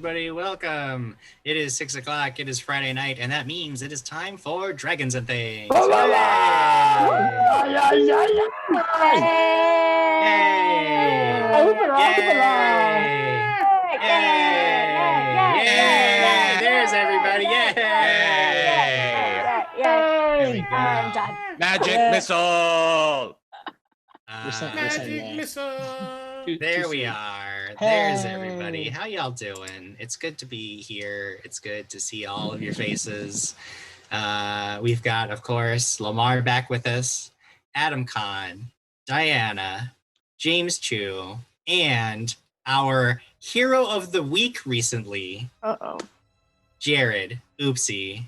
everybody. Welcome. It is 6 o'clock. It is Friday night, and that means it is time for Dragons and Things. Yay! There's everybody. Yay! There we go. I'm done. Magic missile! Magic missile! There we are. There's everybody. How y'all doing? It's good to be here. It's good to see all of your faces. We've got, of course, Lamar back with us, Adam Kahn, Diana, James Chu, and our hero of the week recently, Jared. Oopsie.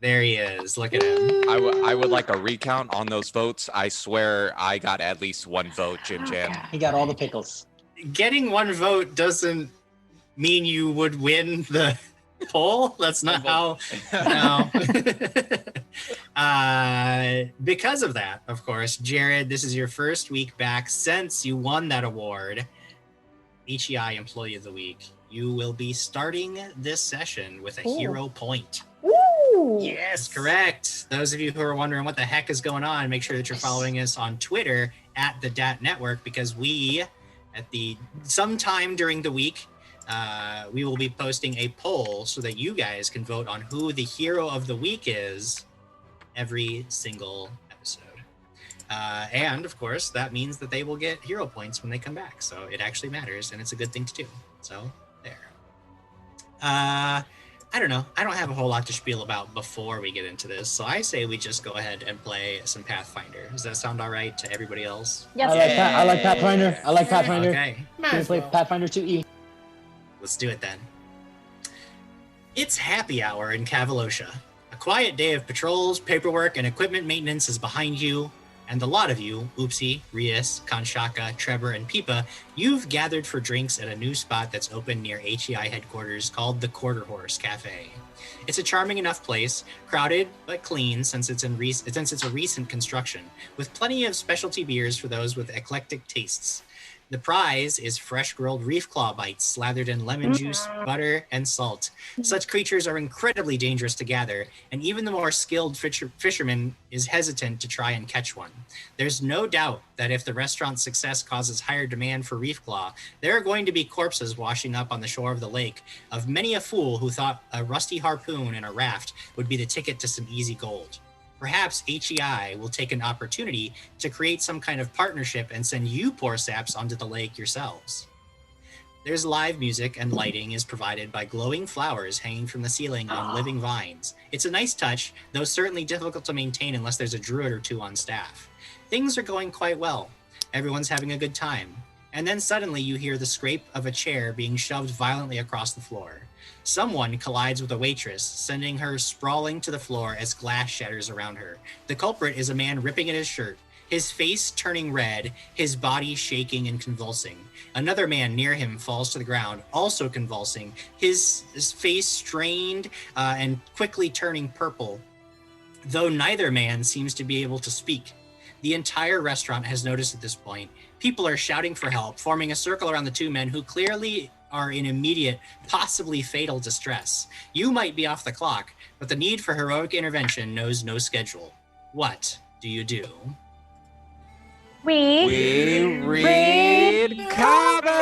There he is. Look at him. I would like a recount on those votes. I swear I got at least one vote, Jim Jam. He got all the pickles. Getting one vote doesn't mean you would win the poll. That's not how. No. Because of that, of course, Jared, this is your first week back since you won that award, HEI Employee of the Week. You will be starting this session with a hero point. Yes, correct. Those of you who are wondering what the heck is going on, make sure that you're following us on Twitter at the DAT Network, because we, sometime during the week, we will be posting a poll so that you guys can vote on who the hero of the week is every single episode. And of course, that means that they will get hero points when they come back. So it actually matters, and it's a good thing to do. So there. I don't know. I don't have a whole lot to spiel about before we get into this, so I say we just go ahead and play some Pathfinder. Does that sound all right to everybody else? Yes. I like Pathfinder. Okay. Can we play Pathfinder 2E? Let's do it then. It's happy hour in Cavalosha. A quiet day of patrols, paperwork, and equipment maintenance is behind you, and a lot of you, Oopsie, Rias, Kanshaka, Trevor, and Peepa, you've gathered for drinks at a new spot that's open near HEI headquarters called the Quarter Horse Cafe. It's a charming enough place, crowded but clean since it's a recent construction, with plenty of specialty beers for those with eclectic tastes. The prize is fresh grilled reef claw bites slathered in lemon juice, butter, and salt. Such creatures are incredibly dangerous to gather, and even the more skilled fisherman is hesitant to try and catch one. There's no doubt that if the restaurant's success causes higher demand for reef claw, there are going to be corpses washing up on the shore of the lake of many a fool who thought a rusty harpoon and a raft would be the ticket to some easy gold. Perhaps HEI will take an opportunity to create some kind of partnership and send you poor saps onto the lake yourselves. There's live music, and lighting is provided by glowing flowers hanging from the ceiling on living vines. It's a nice touch, though certainly difficult to maintain unless there's a druid or two on staff. Things are going quite well. Everyone's having a good time. And then suddenly you hear the scrape of a chair being shoved violently across the floor. Someone collides with a waitress, sending her sprawling to the floor as glass shatters around her. The culprit is a man ripping at his shirt, his face turning red, his body shaking and convulsing. Another man near him falls to the ground, also convulsing, his face strained and quickly turning purple, though neither man seems to be able to speak. The entire restaurant has noticed at this point. People are shouting for help, forming a circle around the two men who clearly are in immediate, possibly fatal distress. You might be off the clock, but the need for heroic intervention knows no schedule. What do you do? We read comments!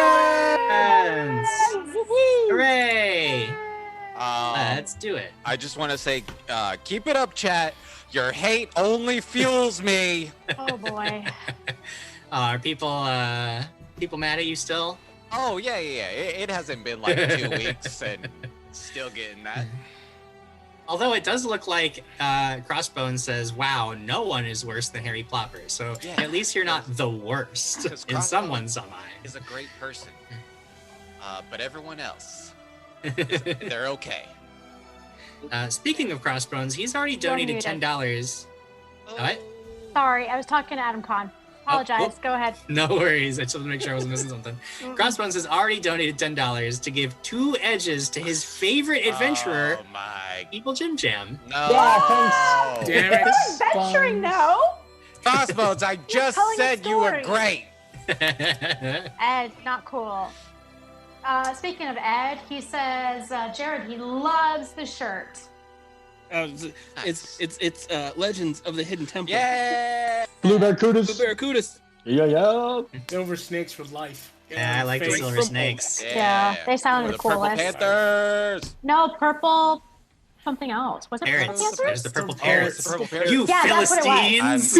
Hooray! Let's do it. I just want to say, keep it up, chat. Your hate only fuels me. Oh boy. Are people mad at you still? Oh, yeah. It hasn't been like 2 weeks and still getting that. Although it does look like Crossbones says, wow, no one is worse than Harry Plopper. So at least you're not the worst in someone's mind. He's a great person. But everyone else, they're okay. Speaking of Crossbones, he's already donated $10. What? Sorry, I was talking to Adam Kahn. Apologize. Go ahead. No worries. I just wanted to make sure I wasn't missing something. Crossbones has already donated $10 to give 2 edges to his favorite adventurer, People Jim Jam. No. Yeah, thanks. Damn it. Adventuring, no? Crossbones, I just said you were great. Ed, not cool. Speaking of Ed, he says, Jared, he loves the shirt. It's Legends of the Hidden Temple. Yeah. Blue Barracudas. Blue Barracudas. Yeah. Silver snakes for life. Yeah, I like the Face. silver snakes. Yeah, they sounded the the coolest. Purple Panthers. No, purple something else. Was it purple Parrots. Panthers? There's the purple Oh, parrots. it's the Purple Panthers. You Yeah, that's what it was. Philistines!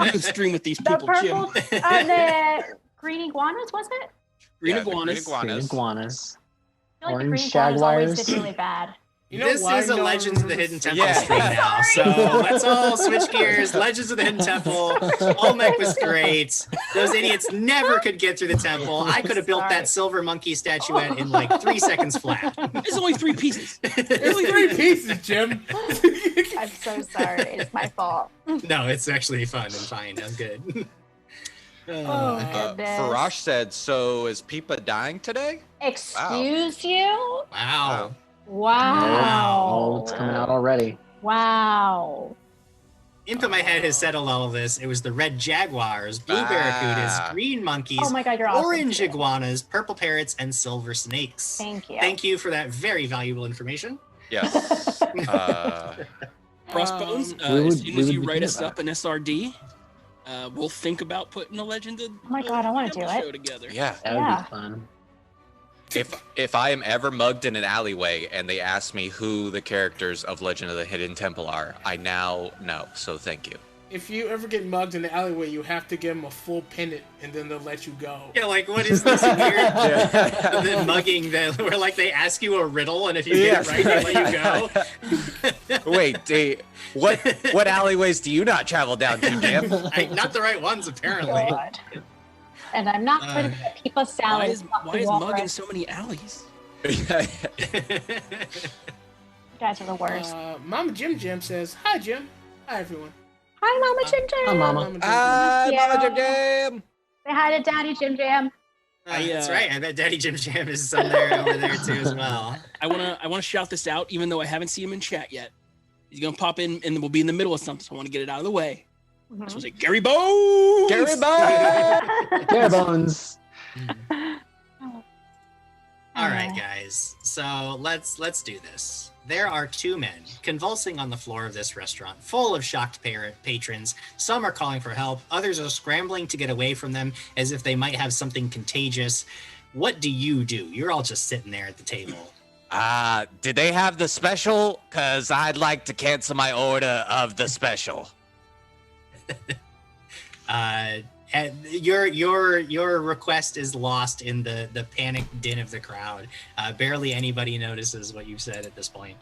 You can stream with these The people, purple, Jim. the green iguanas, was it? Green Yeah, the iguanas. Green iguanas. I feel like Orange the green iguanas always jaguars. did really bad. You know This why is a no one Legends of the remembers- Hidden Temple Yeah. stream now, so let's all switch gears. Legends of the Hidden Temple. Olmec was great. Those idiots never could get through the temple. I could have built Sorry. that silver monkey statuette in like 3 seconds flat. It's only 3 pieces. There's only 3 pieces, Jim. I'm so sorry. It's my fault. No, it's actually fun and fine. I'm good. Oh, goodness. Farash said, so is Peepa dying today? Excuse you? Wow. Wow. Oh, it's coming out already. Wow. Imp in my head has settled all of this. It was the red jaguars, blue barracudas, green monkeys, Oh my god, you're awesome. orange iguanas, purple parrots, and silver snakes. Thank you. Thank you for that very valuable information. Yes. Crossbones. we As would- soon we as would you be write doing us that. up an SRD, we'll think about putting a Legend of Oh my God, I wanna do it. show together. Yeah. That would Yeah. be fun. If I am ever mugged in an alleyway and they ask me who the characters of Legend of the Hidden Temple are, I now know. So thank you. If you ever get mugged in the alleyway, you have to give them a full pendant, and then they'll let you go. Yeah, like what is this weird the mugging that where like they ask you a riddle and if you get it right, they let you go? Wait, what alleyways do you not travel down to, Jim? Not the right ones, apparently. God. And I'm not putting the people Why salad. is Mug in so many alleys? You guys are the worst. Mama Jim Jim says, "Hi Jim. Hi everyone." Hi, Mama Jim Jam. Hi, Mama. Jim Jim. Hi, Yeah. Mama Jim Jim. Say hi to Daddy Jim Jam. That's right. I bet Daddy Jim Jam is somewhere over there too as well. I wanna shout this out, even though I haven't seen him in chat yet. He's gonna pop in, and we'll be in the middle of something. So I want to get it out of the way. Mhm. So say Gary Bones. Gary Bones. Bare bones. All right, guys. So let's do this. There are 2 men convulsing on the floor of this restaurant, full of shocked patrons. Some are calling for help. Others are scrambling to get away from them as if they might have something contagious. What do? You're all just sitting there at the table. Did they have the special? Cause I'd like to cancel my order of the special. And your request is lost in the panic din of the crowd. Barely anybody notices what you've said at this point.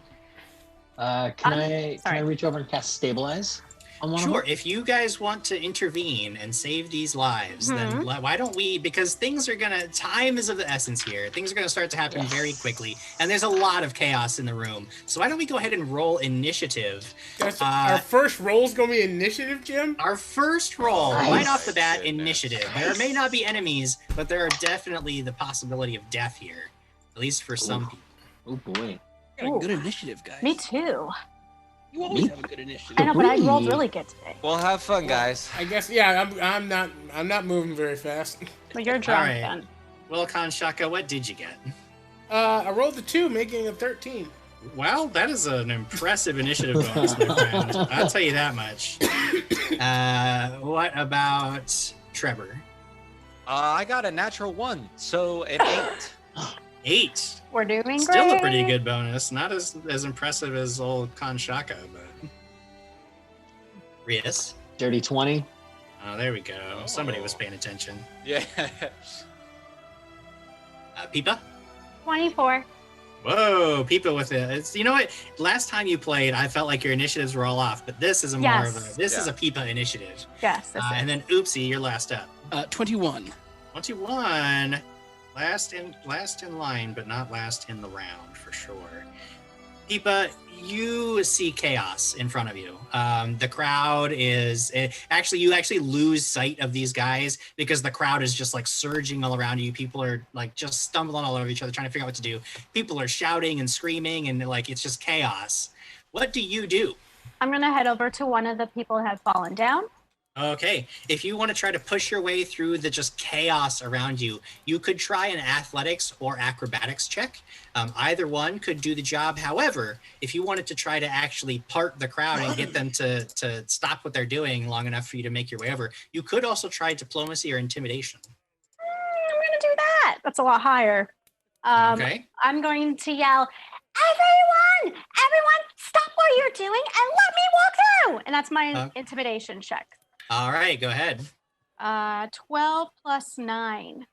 Can I sorry. reach over and cast Stabilize on one of Sure, them? if you guys want to intervene and save these lives, then why don't we, because time is of the essence here. Things are gonna start to happen very quickly, and there's a lot of chaos in the room. So why don't we go ahead and roll initiative? That's our first roll's gonna be initiative, Jim. Our first roll, Nice. right off the bat, Goodness. initiative. There may not be enemies, but there are definitely the possibility of death here, at least for some people. Oh boy. You got a good initiative, guys. Me too. You always Me? have a good initiative. I know, but I rolled Ooh. really good today. Well, have fun, guys. I guess I'm not moving very fast. But you're drunk right. then. Well, Kanshaka, what did you get? I rolled a 2, making a 13. Well, that is an impressive initiative bonus, my friend. I'll tell you that much. What about Trevor? I got a natural 1, so an 8. 8. We're doing Still great. a pretty good bonus. Not as impressive as old Kanshaka, but Rias. Dirty 20. Oh, there we go. Somebody was paying attention. Yeah. Peepa? 24. Whoa, Peepa with it. It's, you know what? Last time you played, I felt like your initiatives were all off, but this is a more of Yes. a is a Peepa initiative. Yes, this And is. then Oopsie, you're last up. 21. 21. Last in line, but not last in the round for sure. Peepa, you see chaos in front of you. The crowd is you actually lose sight of these guys because the crowd is just like surging all around you. People are like just stumbling all over each other, trying to figure out what to do. People are shouting and screaming, and like it's just chaos. What do you do? I'm going to head over to one of the people who have fallen down Okay. If you want to try to push your way through the just chaos around you, you could try an athletics or acrobatics check. Either one could do the job. However, if you wanted to try to actually part the crowd and get them to stop what they're doing long enough for you to make your way over, you could also try diplomacy or intimidation. I'm going to do that. That's a lot higher. Okay. I'm going to yell, everyone, stop what you're doing and let me walk through. And that's my intimidation check. All right, go ahead. 12 plus 9.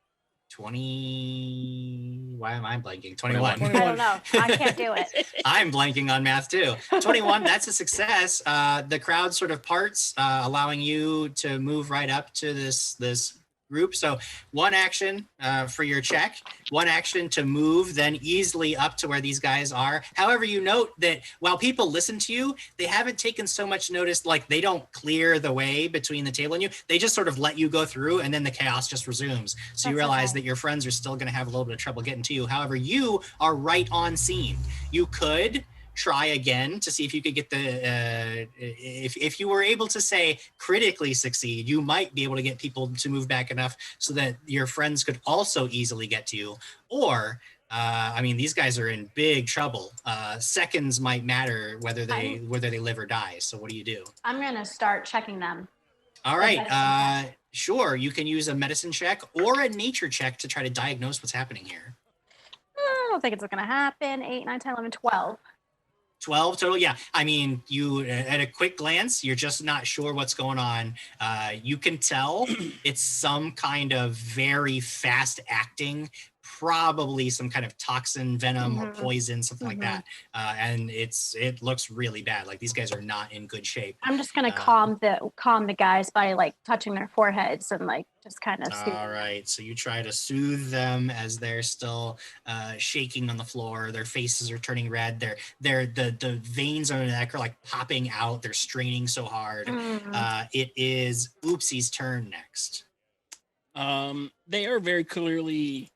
20. Why am I blanking? 21. I don't know. I can't do it. I'm blanking on math too. 21, that's a success. The crowd sort of parts, allowing you to move right up to this group. So one action for your check, one action to move then easily up to where these guys are. However, you note that while people listen to you, they haven't taken so much notice, like they don't clear the way between the table and you. They just sort of let you go through and then the chaos just resumes. So you realize that your friends are still going to have a little bit of trouble getting to you. However, you are right on scene. You could try again to see if you could get the if you were able to say critically succeed, you might be able to get people to move back enough so that your friends could also easily get to you. Or I mean, these guys are in big trouble. Seconds might matter whether they live or die. So what do you do? I'm gonna start checking them. All right. Sure, you can use a medicine check or a nature check to try to diagnose what's happening here. I don't think it's gonna happen. 8, 9, 10, 11, 12. 12 total. Yeah. I mean, you at a quick glance, you're just not sure what's going on. You can tell it's some kind of very fast acting, probably some kind of toxin, venom, or poison, something like that. And it looks really bad. Like these guys are not in good shape. I'm just gonna calm the guys by like touching their foreheads and like just kind of. All right. So you try to soothe them as they're still shaking on the floor. Their faces are turning red. The veins on their neck are like popping out. They're straining so hard. It is Oopsie's turn next. They are very clearly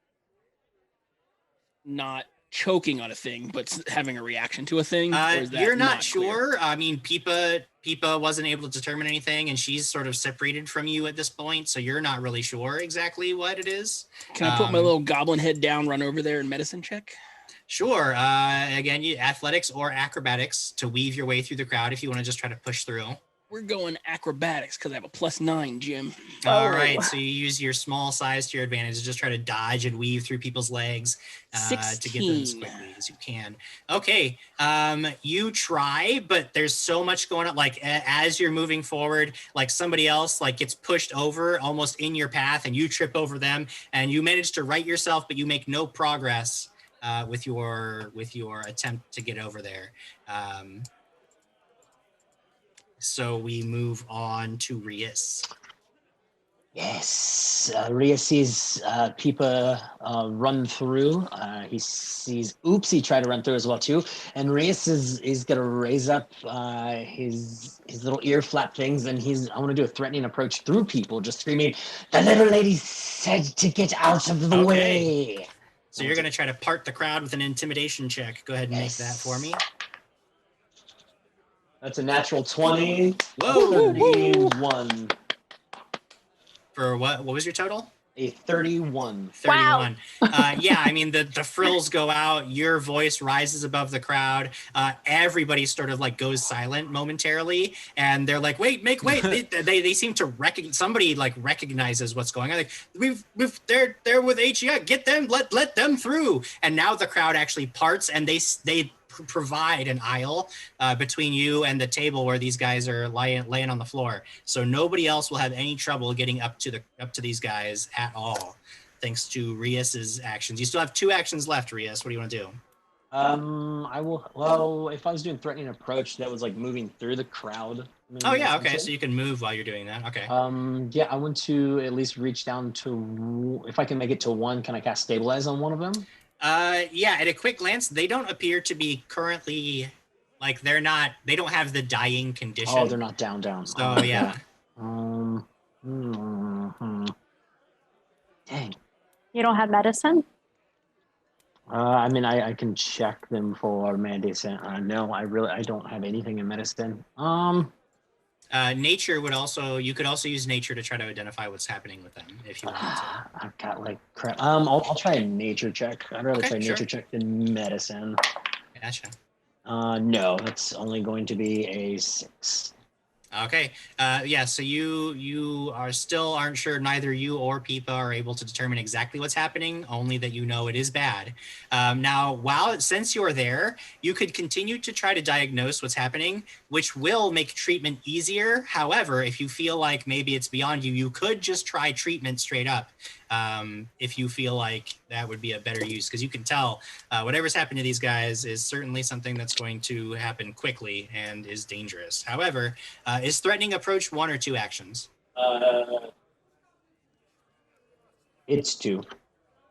not choking on a thing, but having a reaction to a thing. You're not sure. Clear? I mean, Peepa wasn't able to determine anything, and she's sort of separated from you at this point, so you're not really sure exactly what it is. Can I put my little goblin head down, run over there, and medicine check? Sure. Again, you athletics or acrobatics to weave your way through the crowd if you want to just try to push through. We're going acrobatics because I have a +9, Jim. All right, so you use your small size to your advantage to just try to dodge and weave through people's legs to get them as quickly as you can. Okay, you try, but there's so much going on. Like as you're moving forward, like somebody else like gets pushed over almost in your path, and you trip over them, and you manage to right yourself, but you make no progress with your attempt to get over there. So we move on to Rias. Yes, Rias sees Peepa run through. He sees Oopsie try to run through as well too. And Rias is gonna raise up his little ear flap things, and I want to do a threatening approach through people, just screaming, "The little lady said to get out of the way." So you're gonna try to part the crowd with an intimidation check. Go ahead and make that for me. That's a natural 20. Whoa! 31. For what? What was your total? A 31. 31. Wow. Yeah, I mean, the frills go out. Your voice rises above the crowd. Everybody sort of like goes silent momentarily, and they're like, "Wait, make wait!" they seem to recognize somebody. Like recognizes what's going on. Like they're with HEI. Get them. Let them through. And now the crowd actually parts, and they provide an aisle between you and the table where these guys are laying on the floor, so nobody else will have any trouble getting up to these guys at all, thanks to Rias's actions. You still have 2 actions left, Rias. What do you want to do? I will. Well, if I was doing threatening approach, that was like moving through the crowd. Oh yeah, okay. So you can move while you're doing that. Okay. Yeah, I want to at least reach down to. If I can make it to 1, can I cast stabilize on one of them? Yeah, at a quick glance, they don't appear to be currently, like, they don't have the dying condition. Oh, they're not down. So, yeah. Dang. You don't have medicine? I mean, I can check them for medicine. No, I don't have anything in medicine. Nature would also, you could also use nature to try to identify what's happening with them if you wanted to. I've got like crap. I'll try a nature check. I'd rather Okay, try sure. nature check than medicine. Gotcha. No, that's only going to be a 6. Okay. Yeah. So you are still aren't sure. Neither you or Peepa are able to determine exactly what's happening. Only that you know it is bad. Now, since you're there, you could continue to try to diagnose what's happening, which will make treatment easier. However, if you feel like maybe it's beyond you, you could just try treatment straight up. If you feel like that would be a better use, because you can tell whatever's happened to these guys is certainly something that's going to happen quickly and is dangerous. However, is threatening approach 1 or 2 actions? It's 2.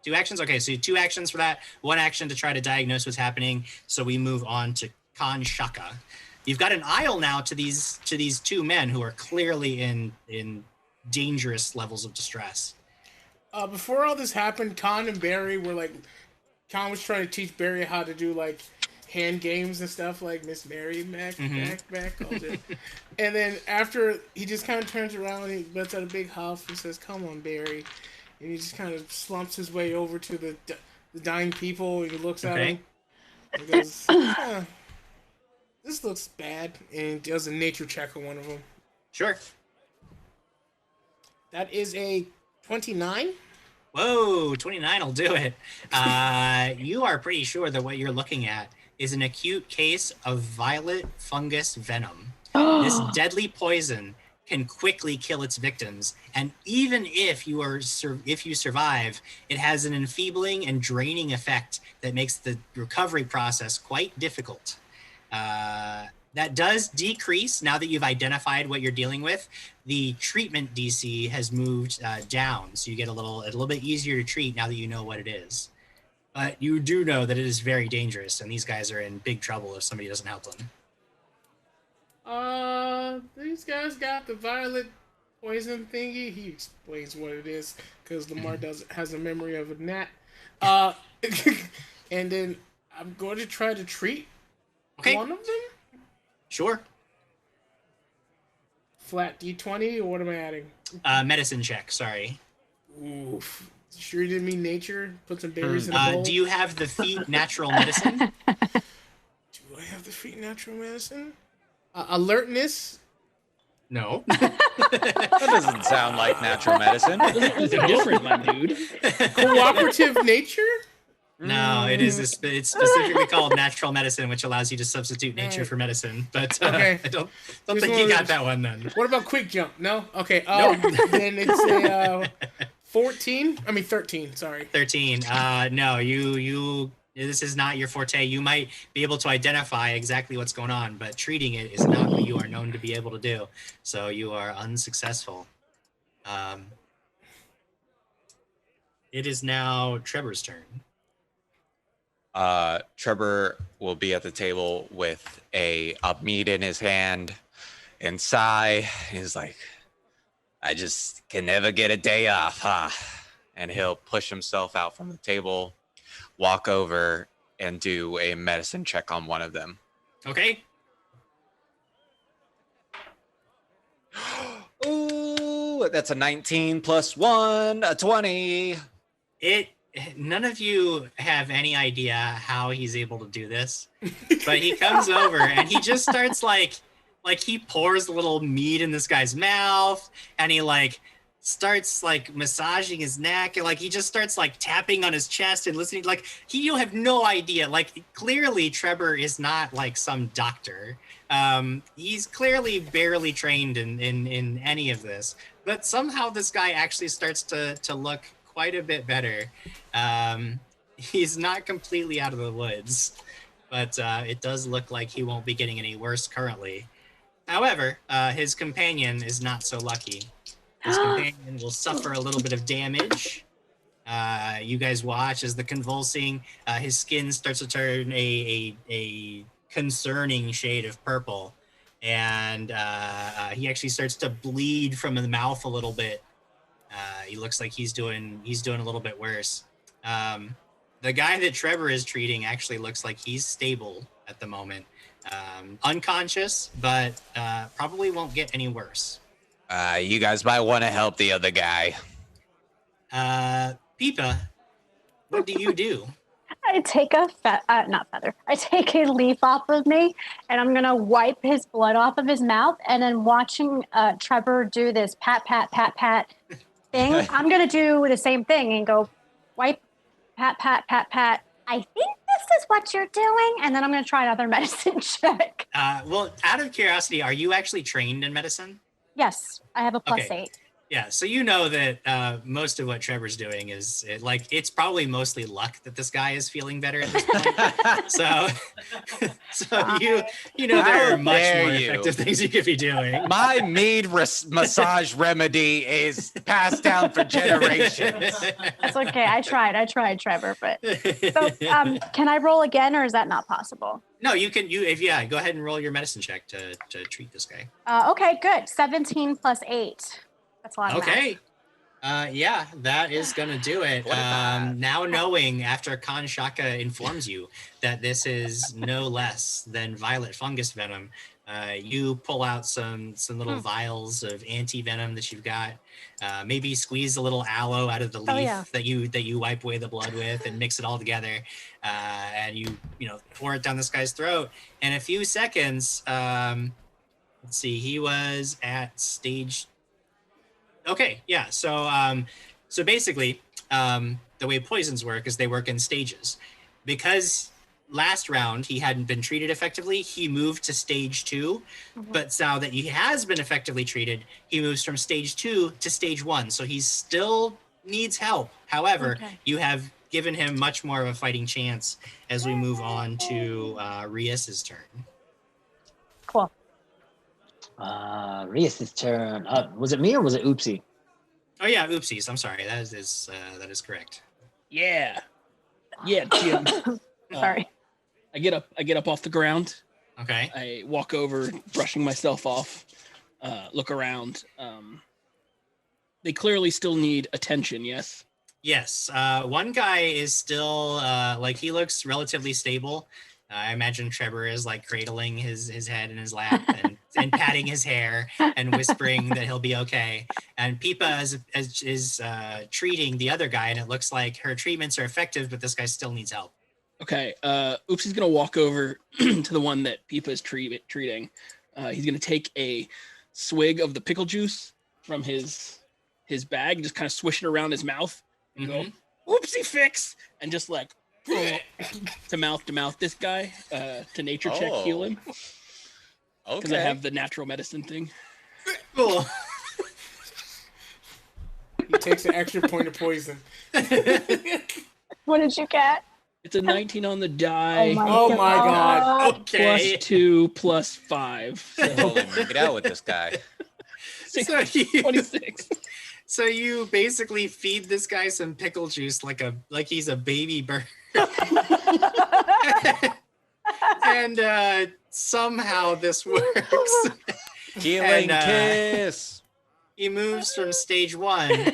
2 actions? Okay, so 2 actions for that. 1 action to try to diagnose what's happening. So we move on to Khan Shaka. You've got an aisle now to these 2 men who are clearly in dangerous levels of distress. Before all this happened, Khan and Barry were like, Khan was trying to teach Barry how to do like hand games and stuff, like Miss Mary, back, all that. And then after, he just kind of turns around and he lets out a big huff and says, "Come on, Barry," and he just kind of slumps his way over to the dying people and he looks at them and goes, "This looks bad," and he does a nature check on one of them. Sure. That is a 29. Whoa, 29 will do it. You are pretty sure that what you're looking at is an acute case of violet fungus venom. This deadly poison can quickly kill its victims, and even if you survive, it has an enfeebling and draining effect that makes the recovery process quite difficult. That does decrease now that you've identified what you're dealing with. The treatment DC has moved down, so you get a little bit easier to treat now that you know what it is. But you do know that it is very dangerous, and these guys are in big trouble if somebody doesn't help them. These guys got the violet poison thingy. He explains what it is because Lamar has a memory of a gnat. And then I'm going to try to treat one of them. Sure. Flat D20, or what am I adding? Medicine check, sorry. Oof. Sure you didn't mean nature? Put some berries in a bowl? Do you have the feat natural medicine? Do I have the feat natural medicine? Alertness? No. That doesn't sound like natural medicine. It's different, my dude. Cooperative nature? No, it's specifically called natural medicine, which allows you to substitute nature for medicine. But okay. I don't think you got that one then. What about quick jump? No? Okay. Then it's a 13. Sorry. 13. No, you. This is not your forte. You might be able to identify exactly what's going on, but treating it is not what you are known to be able to do. So you are unsuccessful. It is now Trevor's turn. Trevor will be at the table with a meat in his hand and sigh. He's like, "I just can never get a day off, huh?" And he'll push himself out from the table, walk over, and do a medicine check on one of them. Okay. Ooh, that's a 19 plus 1, a 20. None of you have any idea how he's able to do this, but he comes over and he just starts like he pours a little meat in this guy's mouth, and he starts massaging his neck, and he just starts tapping on his chest and listening. You have no idea. Clearly Trevor is not some doctor. He's clearly barely trained in any of this, but somehow this guy actually starts to look quite a bit better. He's not completely out of the woods, but it does look like he won't be getting any worse currently. However, his companion is not so lucky. His companion will suffer a little bit of damage. You guys watch as the convulsing, his skin starts to turn a concerning shade of purple, and he actually starts to bleed from the mouth a little bit. He looks like he's doing a little bit worse. The guy that Trevor is treating actually looks like he's stable. at the moment. Unconscious, but probably won't get any worse. You guys might want to help the other guy. Pipa, what do you do? I take not feather. I take a leaf off of me, and I'm gonna wipe his blood off of his mouth, and then watching Trevor do this pat pat pat pat thing, I'm gonna do the same thing and go wipe, pat pat pat pat. I think this is what you're doing, and then I'm gonna try another medicine check. Well, out of curiosity, are you actually trained in medicine? Yes, I have a +8. Yeah, so you know that most of what Trevor's doing is it's probably mostly luck that this guy is feeling better at this point. so you know there are much more effective things you could be doing. My mead massage remedy is passed down for generations. That's okay. I tried, Trevor. But so, can I roll again, or is that not possible? No, you can. Go ahead and roll your medicine check to treat this guy. Okay, good. 17 + 8. That's a lot of okay. Yeah, that is going to do it. Now knowing after Khan Shaka informs you that this is no less than violet fungus venom, you pull out some little vials of anti-venom that you've got. Maybe squeeze a little aloe out of the leaf that you wipe away the blood with and mix it all together. And you pour it down this guy's throat. In a few seconds, let's see, he was at stage. Okay, yeah. So basically, the way poisons work is they work in stages. Because last round he hadn't been treated effectively, he moved to stage 2. Mm-hmm. But now that he has been effectively treated, he moves from stage 2 to stage 1. So he still needs help. However, you have given him much more of a fighting chance as we move on to Rias's turn. Cool. Rias's turn. Was it me or was it Oopsie? Oh yeah, Oopsies. I'm sorry. That is correct. Yeah, Jim. Sorry. I get up off the ground. Okay. I walk over, brushing myself off. Look around. They clearly still need attention. Yes. Yes. One guy is still he looks relatively stable. I imagine Trevor is cradling his head in his lap and patting his hair and whispering that he'll be okay. And Pipa is treating the other guy, and it looks like her treatments are effective, but this guy still needs help. Okay. Oopsie's gonna walk over to the one that Pipa is treating. He's gonna take a swig of the pickle juice from his bag, just kind of swish it around his mouth, and go, "Oopsie fix," and just to mouth this guy to nature check heal him. Okay. Because I have the natural medicine thing. Cool. He takes an extra point of poison. What did you get? It's a 19 on the die. Oh my god. Okay. +2 +5. So get out with this guy. 26. So you basically feed this guy some pickle juice like he's a baby bird. And somehow this works. Healing kiss. He moves from stage 1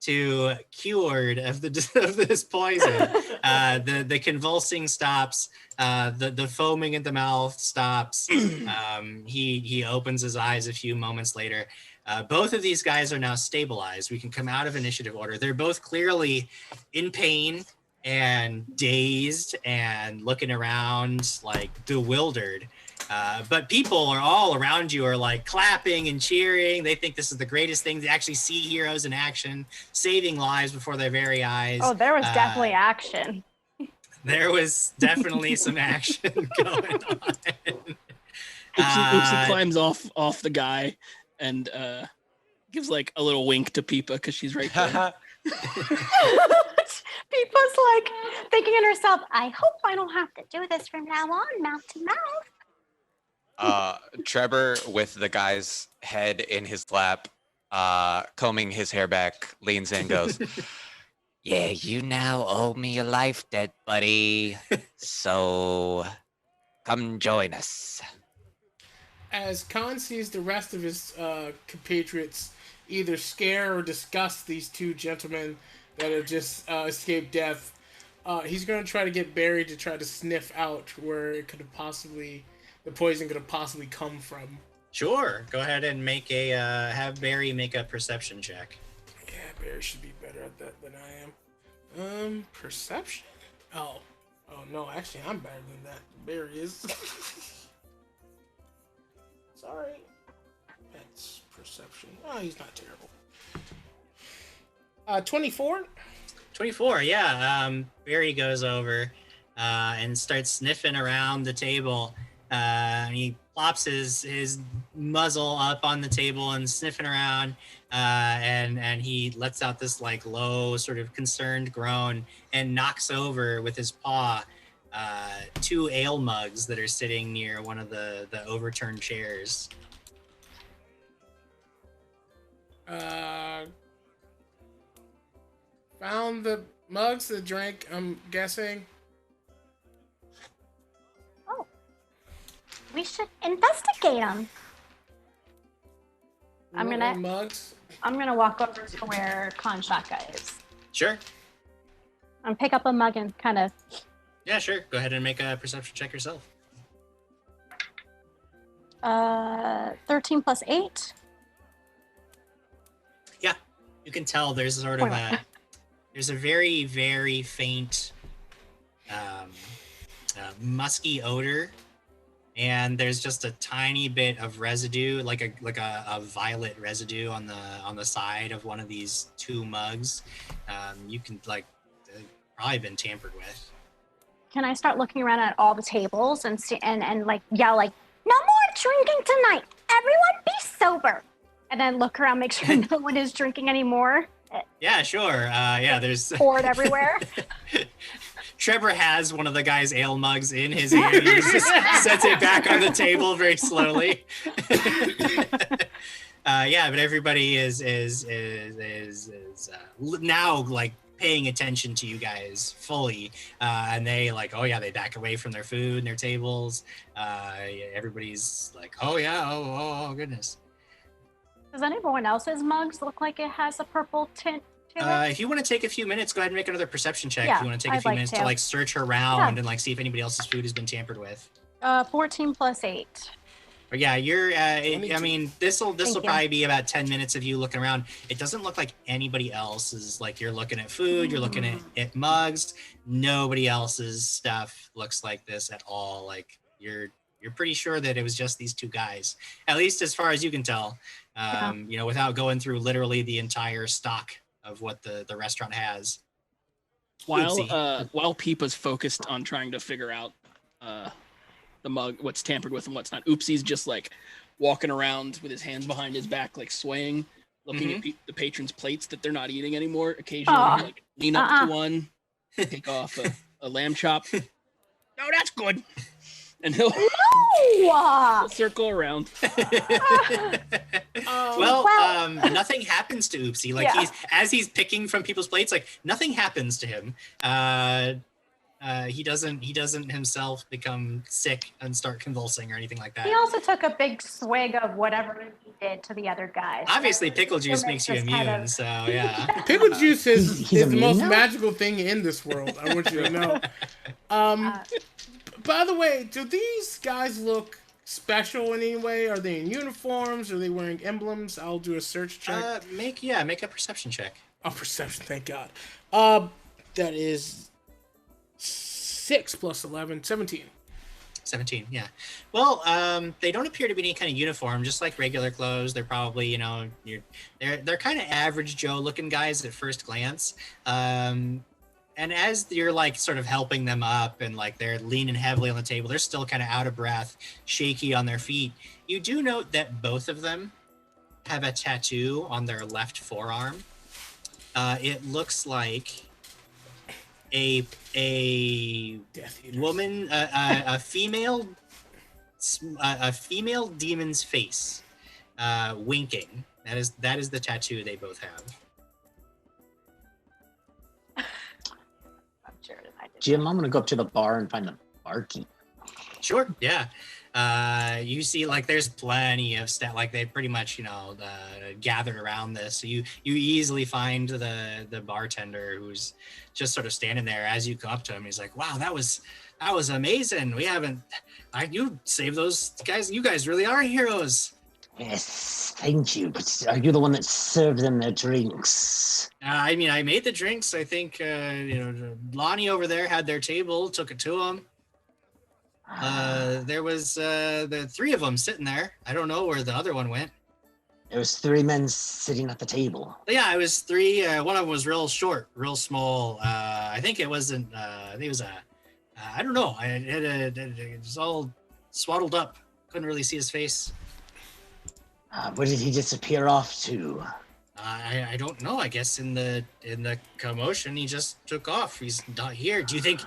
to cured of this poison. The convulsing stops. The foaming at the mouth stops. He opens his eyes a few moments later. Both of these guys are now stabilized. We can come out of initiative order. They're both clearly in pain and dazed and looking around bewildered. But people are all around you are clapping and cheering. They think this is the greatest thing to actually see heroes in action, saving lives before their very eyes. Oh, there was definitely action. There was definitely some action going on. Oopsie climbs off the guy and gives a little wink to Pipa because she's right there. Pipa's thinking in herself, I hope I don't have to do this from now on, mouth to mouth. Trevor, with the guy's head in his lap, combing his hair back, leans in and goes, "Yeah, you now owe me your life, dead buddy. So come join us." As Khan sees the rest of his compatriots either scare or disgust these two gentlemen that have just escaped death, he's gonna try to get Barry to try to sniff out where it could have possibly, the poison could have possibly come from. Sure. Go ahead and make a have Barry make a perception check. Yeah, Barry should be better at that than I am. Perception? Oh no, actually I'm better than that. Barry is. Sorry. That's perception. Oh, he's not terrible. 24? 24, yeah. Barry goes over and starts sniffing around the table. He plops his muzzle up on the table and sniffing around, and he lets out this like low sort of concerned groan and knocks over with his paw 2 ale mugs that are sitting near one of the overturned chairs. Found the mugs to drink, I'm guessing. Oh. We should investigate them. I'm gonna walk over to where Kanshaka is. Sure. And pick up a mug and kind of. Yeah, sure. Go ahead and make a perception check yourself. 13 plus 8. Yeah, you can tell there's sort of there's a very, very faint musky odor, and there's just a tiny bit of residue, like a violet residue on the side of one of these 2 mugs. You can probably been tampered with. Can I start looking around at all the tables and see and like yell like, no more drinking tonight. Everyone be sober. And then look around, make sure no one is drinking anymore. Yeah, sure. Yeah, there's poured everywhere. Trevor has one of the guy's ale mugs in his hand. He just sets it back on the table very slowly. Yeah, but everybody is now like paying attention to you guys fully, and they they back away from their food and their tables. Everybody's like, oh yeah, oh goodness. Does anyone else's mugs look like it has a purple tint to it? If you want to take a few minutes, go ahead and make another perception check. Yeah, if you want to take a few minutes to like search around and like see if anybody else's food has been tampered with. 14 plus 8. But yeah, you're. I mean, this'll probably be about 10 minutes of you looking around. It doesn't look like anybody else is like you're looking at food. You're looking at mugs. Nobody else's stuff looks like this at all. Like you're pretty sure that it was just these 2 guys, at least as far as you can tell. Without going through literally the entire stock of what the restaurant has. While Peepa's focused on trying to figure out the mug, what's tampered with and what's not, Oopsie's just like walking around with his hands behind his back, like swaying, looking at the patrons' plates that they're not eating anymore. Occasionally, like lean up to one, take off a lamb chop. No, that's good. And he'll circle around. Nothing happens to Oopsie. Like he's picking from people's plates, like nothing happens to him. He doesn't himself become sick and start convulsing or anything like that. He also took a big swig of whatever he did to the other guys. Obviously, pickle juice makes you immune, so yeah. Pickle juice is the most magical thing in this world. I want you to know. By the way, do these guys look special in any way? Are they in uniforms? Are they wearing emblems? I'll do a search check. Make a perception check. Oh, perception, thank God. That is 6 plus 11, 17. 17, yeah. Well, they don't appear to be any kind of uniform, just like regular clothes. They're probably, they're kind of average Joe looking guys at first glance. And as you're like sort of helping them up and like they're leaning heavily on the table, they're still kind of out of breath, shaky on their feet. You do note that both of them have a tattoo on their left forearm. It looks like a woman, a female demon's face, winking. That is the tattoo they both have. Jim, I'm gonna go up to the bar and find the barkeep. Sure. Yeah. You see, like, there's plenty of stuff. Like, they pretty much, gathered around this. So you easily find the bartender who's just sort of standing there as you come up to him. He's like, "Wow, that was amazing. You saved those guys. You guys really are heroes." Yes, thank you. But are you the one that served them their drinks? I made the drinks. I think, Lonnie over there had their table, took it to them. There was the three of them sitting there. I don't know where the other one went. There was 3 men sitting at the table. But yeah, it was 3. One of them was real short, real small. I think it wasn't. I think it was I don't know. It was all swaddled up. Couldn't really see his face. Where did he disappear off to? I don't know. I guess in the commotion, he just took off. He's not here. Do you think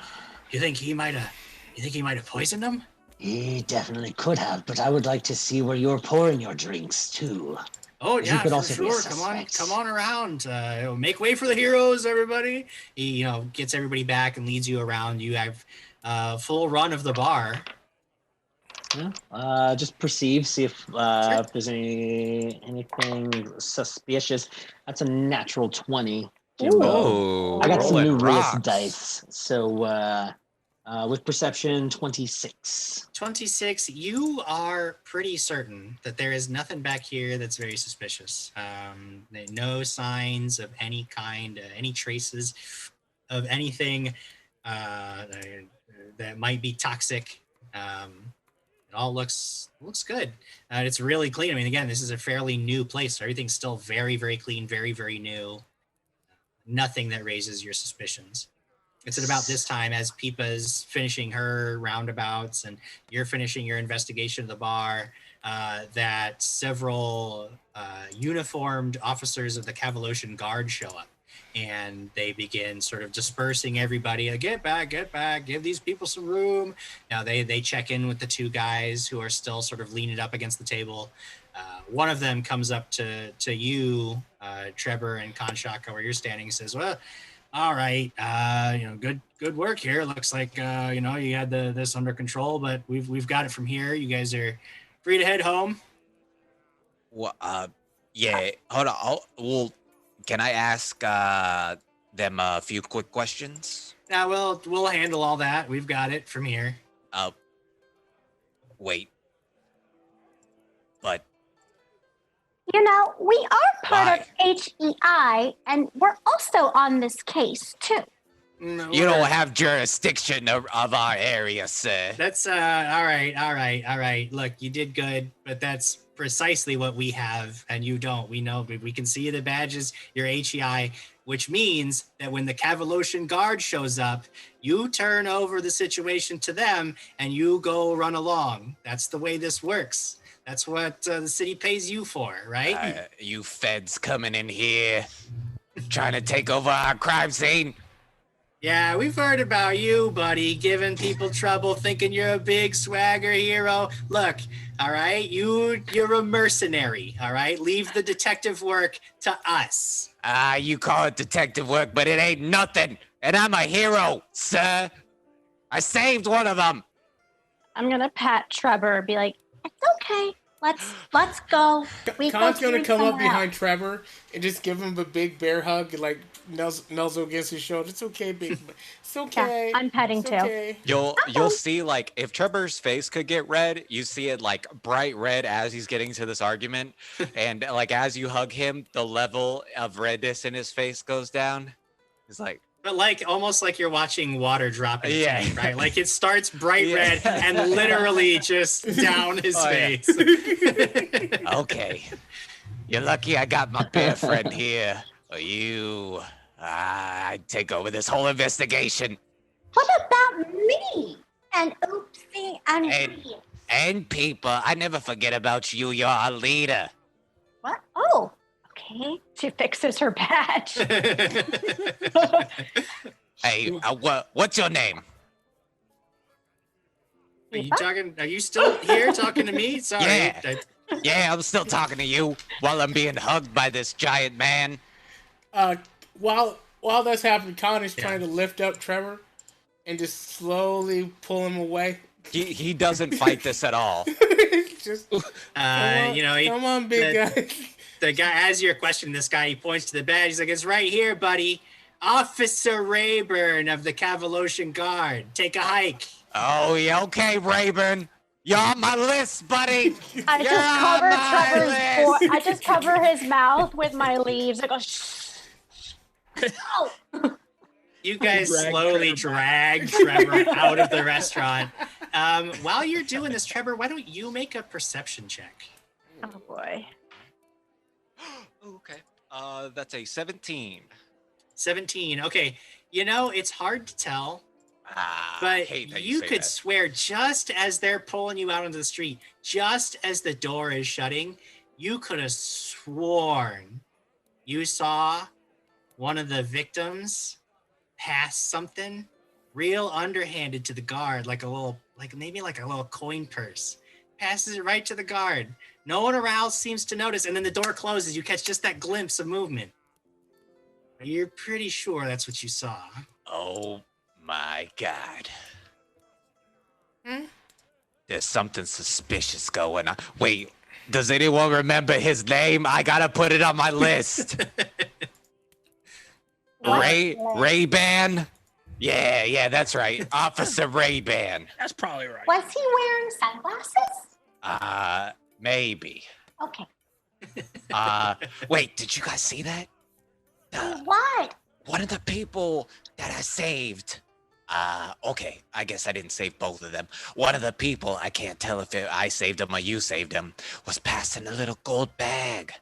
he might have? You think he might have poisoned them? He definitely could have, but I would like to see where you're pouring your drinks too. Oh yeah, could for also be a sure. suspect. Come on around. Make way for the heroes, everybody. He gets everybody back and leads you around. You have full run of the bar. Yeah. Just perceive, see if there's anything suspicious. That's a natural 20. Jimbo. Oh, I got some new rocks. race dice. So with perception, 26. 26. You are pretty certain that there is nothing back here that's very suspicious. No signs of any kind, any traces of anything that might be toxic. It all looks good. It's really clean. I mean, again, this is a fairly new place. So everything's still very, very clean, very, very new. Nothing that raises your suspicions. It's at about this time as Pipa's finishing her roundabouts and you're finishing your investigation of the bar, that several uniformed officers of the Cavalosian Guard show up. And they begin sort of dispersing everybody. Get back, give these people some room. Now they check in with the 2 guys who are still sort of leaning up against the table. One of them comes up to you, Trevor and Kanshaka, where you're standing, and says, "Well, all right, good work here. Looks like you had this under control, but we've got it from here. You guys are free to head home." Well, yeah. Hold on. Can I ask them a few quick questions? Yeah, we'll handle all that. We've got it from here. Wait. But We are part Why? of HEI, and we're also on this case too. No, you don't have jurisdiction of our area, sir. That's all right. Look, you did good, but that's precisely what we have, and you don't. We know, we can see the badges. You're HEI, which means that when the Cavalosian Guard shows up, you turn over the situation to them, and you go run along. That's the way this works. That's what the city pays you for, right? You feds coming in here, trying to take over our crime scene. Yeah, we've heard about you, buddy, giving people trouble, thinking you're a big swagger hero. Look, all right, you're a mercenary, all right? Leave the detective work to us. You call it detective work, but it ain't nothing. And I'm a hero, sir. I saved one of them. I'm gonna pat Trevor and be like, "It's okay. Let's go." Khan's gonna come up behind Trevor and just give him a big bear hug, and like nuzzle against his shoulder. "It's okay, big. It's okay." Yeah, I'm petting it's too. Okay. You'll see, like, if Trevor's face could get red, you see it like bright red as he's getting to this argument, and like as you hug him, the level of redness in his face goes down. He's like, But almost like you're watching water drop in a Yeah. tank, right? Like it starts bright Yeah. red and literally just down his face. okay, you're lucky I got my bear friend here. Or I'd take over this whole investigation. What about me? And Oopsie and Rady? And people, I never forget about you. You're our leader. What? Oh, okay. She fixes her badge. Hey, what's your name? Are you still here talking to me? Sorry. Yeah. Yeah, I'm still talking to you while I'm being hugged by this giant man. While that's happening, Khan is trying to lift up Trevor and just slowly pull him away. He doesn't fight this at all. Just You know, come on, big guy. the guy, as you're questioning this guy, he points to the badge. He's like, "It's right here, buddy. Officer Rayburn of the Cavalosian Guard. Take a hike." Oh, yeah, okay, Rayburn. You're on my list, buddy. I You're just on cover my Trevor's. list. I just cover his mouth with my leaves. I go. Shh. Oh. You guys Drag slowly Trevor drag Trevor out of the restaurant. While you're doing this, Trevor, why don't you make a perception check? Oh boy. Okay. That's a 17. 17. Okay. You know, it's hard to tell, I but hate that you say could that. swear just as they're pulling you out onto the street, just as the door is shutting, you could have sworn you saw one of the victims pass something real underhanded to the guard, like maybe a little coin purse. Passes it right to the guard. No one around seems to notice, and then the door closes. You catch just that glimpse of movement. You're pretty sure that's what you saw. Oh my God. Hmm? There's something suspicious going on. Wait, does anyone remember his name? I gotta put it on my list. Ray-Ban? Yeah, that's right. Officer Ray-Ban. That's probably right. Was he wearing sunglasses? Maybe. Okay. Wait, did you guys see that? What? One of the people that I saved. Okay, I guess I didn't save both of them. One of the people, I can't tell if I saved him or you saved him, was passing a little gold bag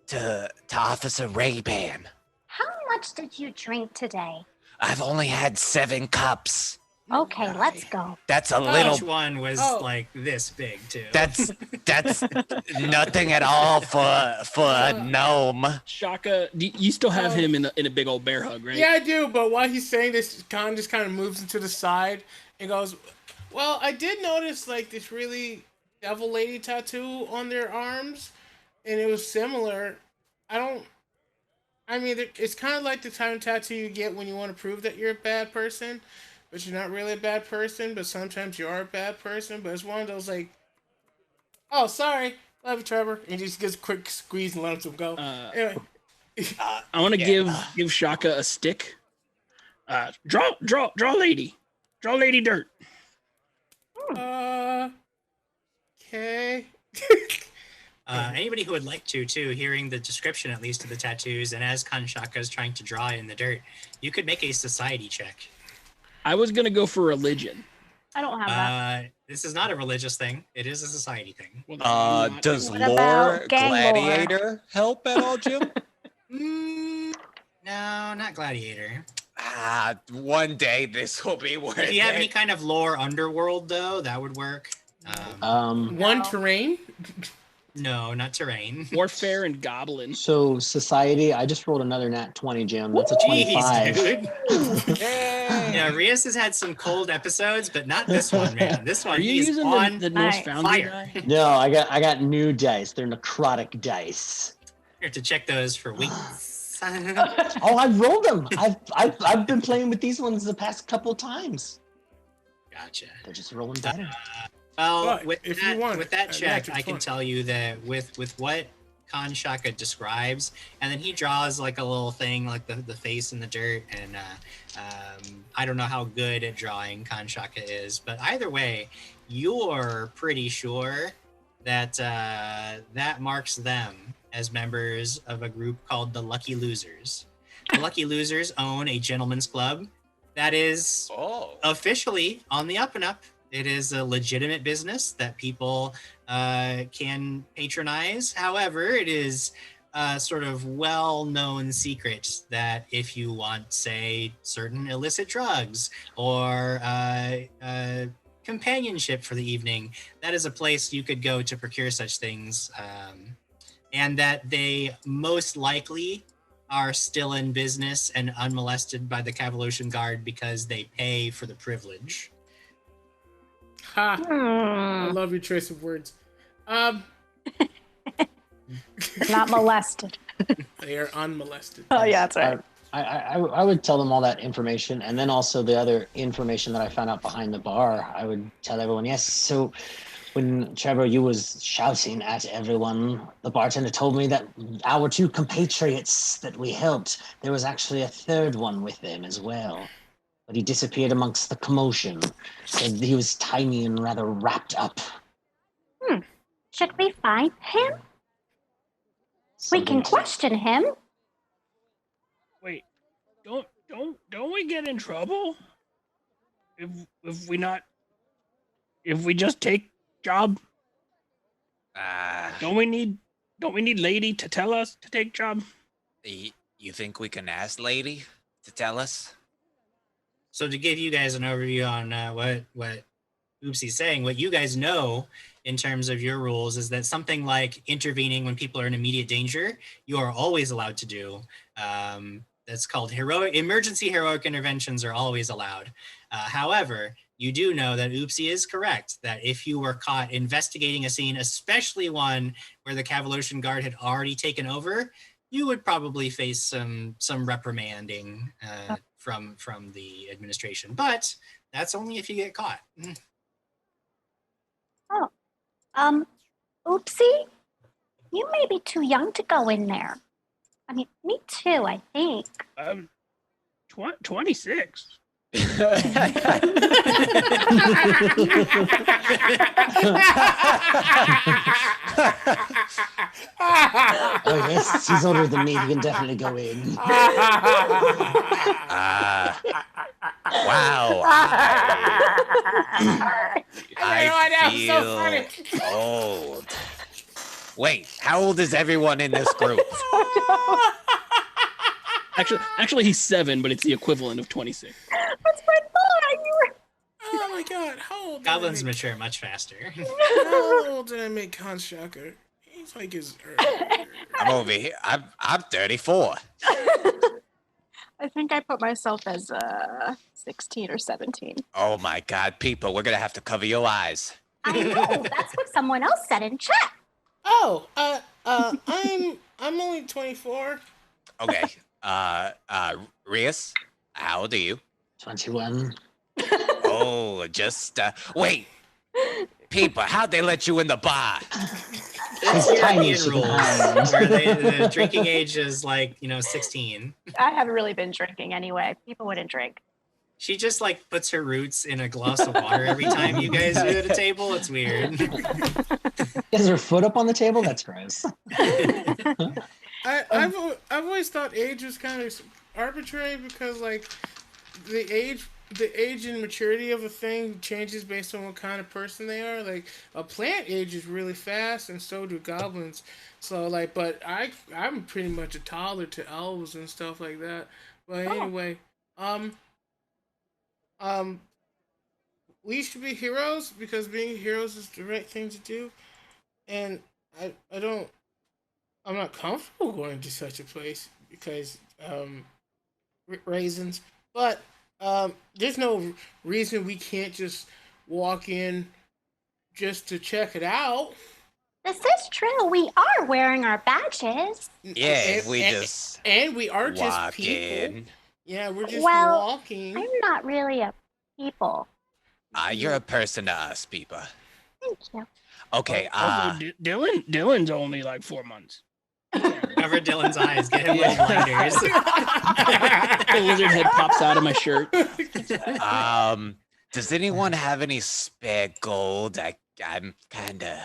to Officer Ray-Ban. How much did you drink today? I've only had 7 cups. Okay, let's go. That's a Each little. one was Oh. like this big too. That's nothing at all for a gnome. Shaka, you still have him in a big old bear hug, right? Yeah, I do. But while he's saying this, Khan just kind of moves into the side and goes, "Well, I did notice like this really devil lady tattoo on their arms, and it was similar. I mean, it's kind of like the kind of tattoo you get when you want to prove that you're a bad person, but you're not really a bad person, but sometimes you are a bad person. But it's one of those like, oh, sorry, love you, Trevor," and he just gives a quick squeeze and lets him go. Anyway. I want to give Shaka a stick. Draw lady. Draw lady dirt. Okay. Anybody who would like to, hearing the description at least of the tattoos, and as Kanshaka is trying to draw in the dirt, you could make a society check. I was gonna go for religion. I don't have that. This is not a religious thing. It is a society thing. Well, that's not- Does What lore about gang lore? gladiator help at all, Jim? No, not gladiator. One day this will be worth If you have any it. kind of lore underworld, though, that would work. One terrain. No, not terrain. warfare and goblin. So society, I just rolled another nat 20, Jim. That's a Jeez, 25. dude. Yay! Yeah, Rias has had some cold episodes, but not this one, man. This Are one, you he's using on the Norse Nice. Foundry fire. guy? No, I got new dice. They're necrotic dice. You have to check those for weeks. Oh, I've rolled them. I've been playing with these ones the past couple times. Gotcha. They're just rolling better. Well, But with if that, you want with that a check, natural I can 20. tell you that with what Kanshaka describes, and then he draws like a little thing, like the face in the dirt, and I don't know how good at drawing Kanshaka is, but either way, you're pretty sure that that marks them as members of a group called the Lucky Losers. The Lucky Losers own a gentleman's club that is officially on the up and up. It is a legitimate business that people can patronize. However, it is a sort of well-known secret that if you want, say, certain illicit drugs or companionship for the evening, that is a place you could go to procure such things, and that they most likely are still in business and unmolested by the Cavalosian Guard because they pay for the privilege. Ha! I Hmm. love your choice of words. Not molested. They are unmolested. Oh yeah, that's right. I would tell them all that information, and then also the other information that I found out behind the bar. I would tell everyone, yes. So when Trevor, you was shouting at everyone, the bartender told me that our 2 compatriots that we helped, there was actually a third one with them as well. But he disappeared amongst the commotion. Said he was tiny and rather wrapped up. Should we find him? We can question him. Wait, don't we get in trouble if we just take job? Don't we need Lady to tell us to take job? You think we can ask Lady to tell us? So to give you guys an overview on what Oopsie's saying, what you guys know in terms of your rules is that something like intervening when people are in immediate danger, you are always allowed to do. That's called emergency heroic interventions are always allowed. However, you do know that Oopsie is correct, that if you were caught investigating a scene, especially one where the Cavalosian Guard had already taken over, you would probably face some reprimanding from the administration. But that's only if you get caught. Oopsie, you may be too young to go in there. I mean, me too, I think. 26. Oh yes, he's older than me. He can definitely go in. Wow. I feel old. Wait, how old is everyone in this group? Actually, he's 7, but it's the equivalent of 26. That's what I thought. You were... Oh my god, how old? Goblins mature much faster. How old did I make Khan Shocker? He's like his. I'm over here. I'm 34. I think I put myself as 16 or 17. Oh my God, people, we're gonna have to cover your eyes. I know. That's what someone else said in chat. Oh, I'm only 24. Okay. Rias, how old are you? 21. Oh, just wait. People, how'd they let you in the bar? He's tiny. European rules, where the drinking age is 16. I haven't really been drinking anyway. People wouldn't drink. She just puts her roots in a glass of water every time you guys do at a table. It's weird. Has her foot up on the table? That's gross. I've always thought age was kind of arbitrary because the age and maturity of a thing changes based on what kind of person they are. Like a plant ages really fast, and so do goblins. So but I'm pretty much a toddler to elves and stuff like that. But anyway, we should be heroes because being heroes is the right thing to do, and I'm not comfortable going to such a place because reasons, but there's no reason we can't just walk in just to check it out. This is true. We are wearing our badges. Yeah, and we are just people. In. Yeah, we're just walking. I'm not really a people. You're a person to us, people. Thank you. Okay. Dylan's only 4 months. Cover Dylan's eyes. Get him with blinders. The lizard head pops out of my shirt. Does anyone have any spare gold? I'm kinda.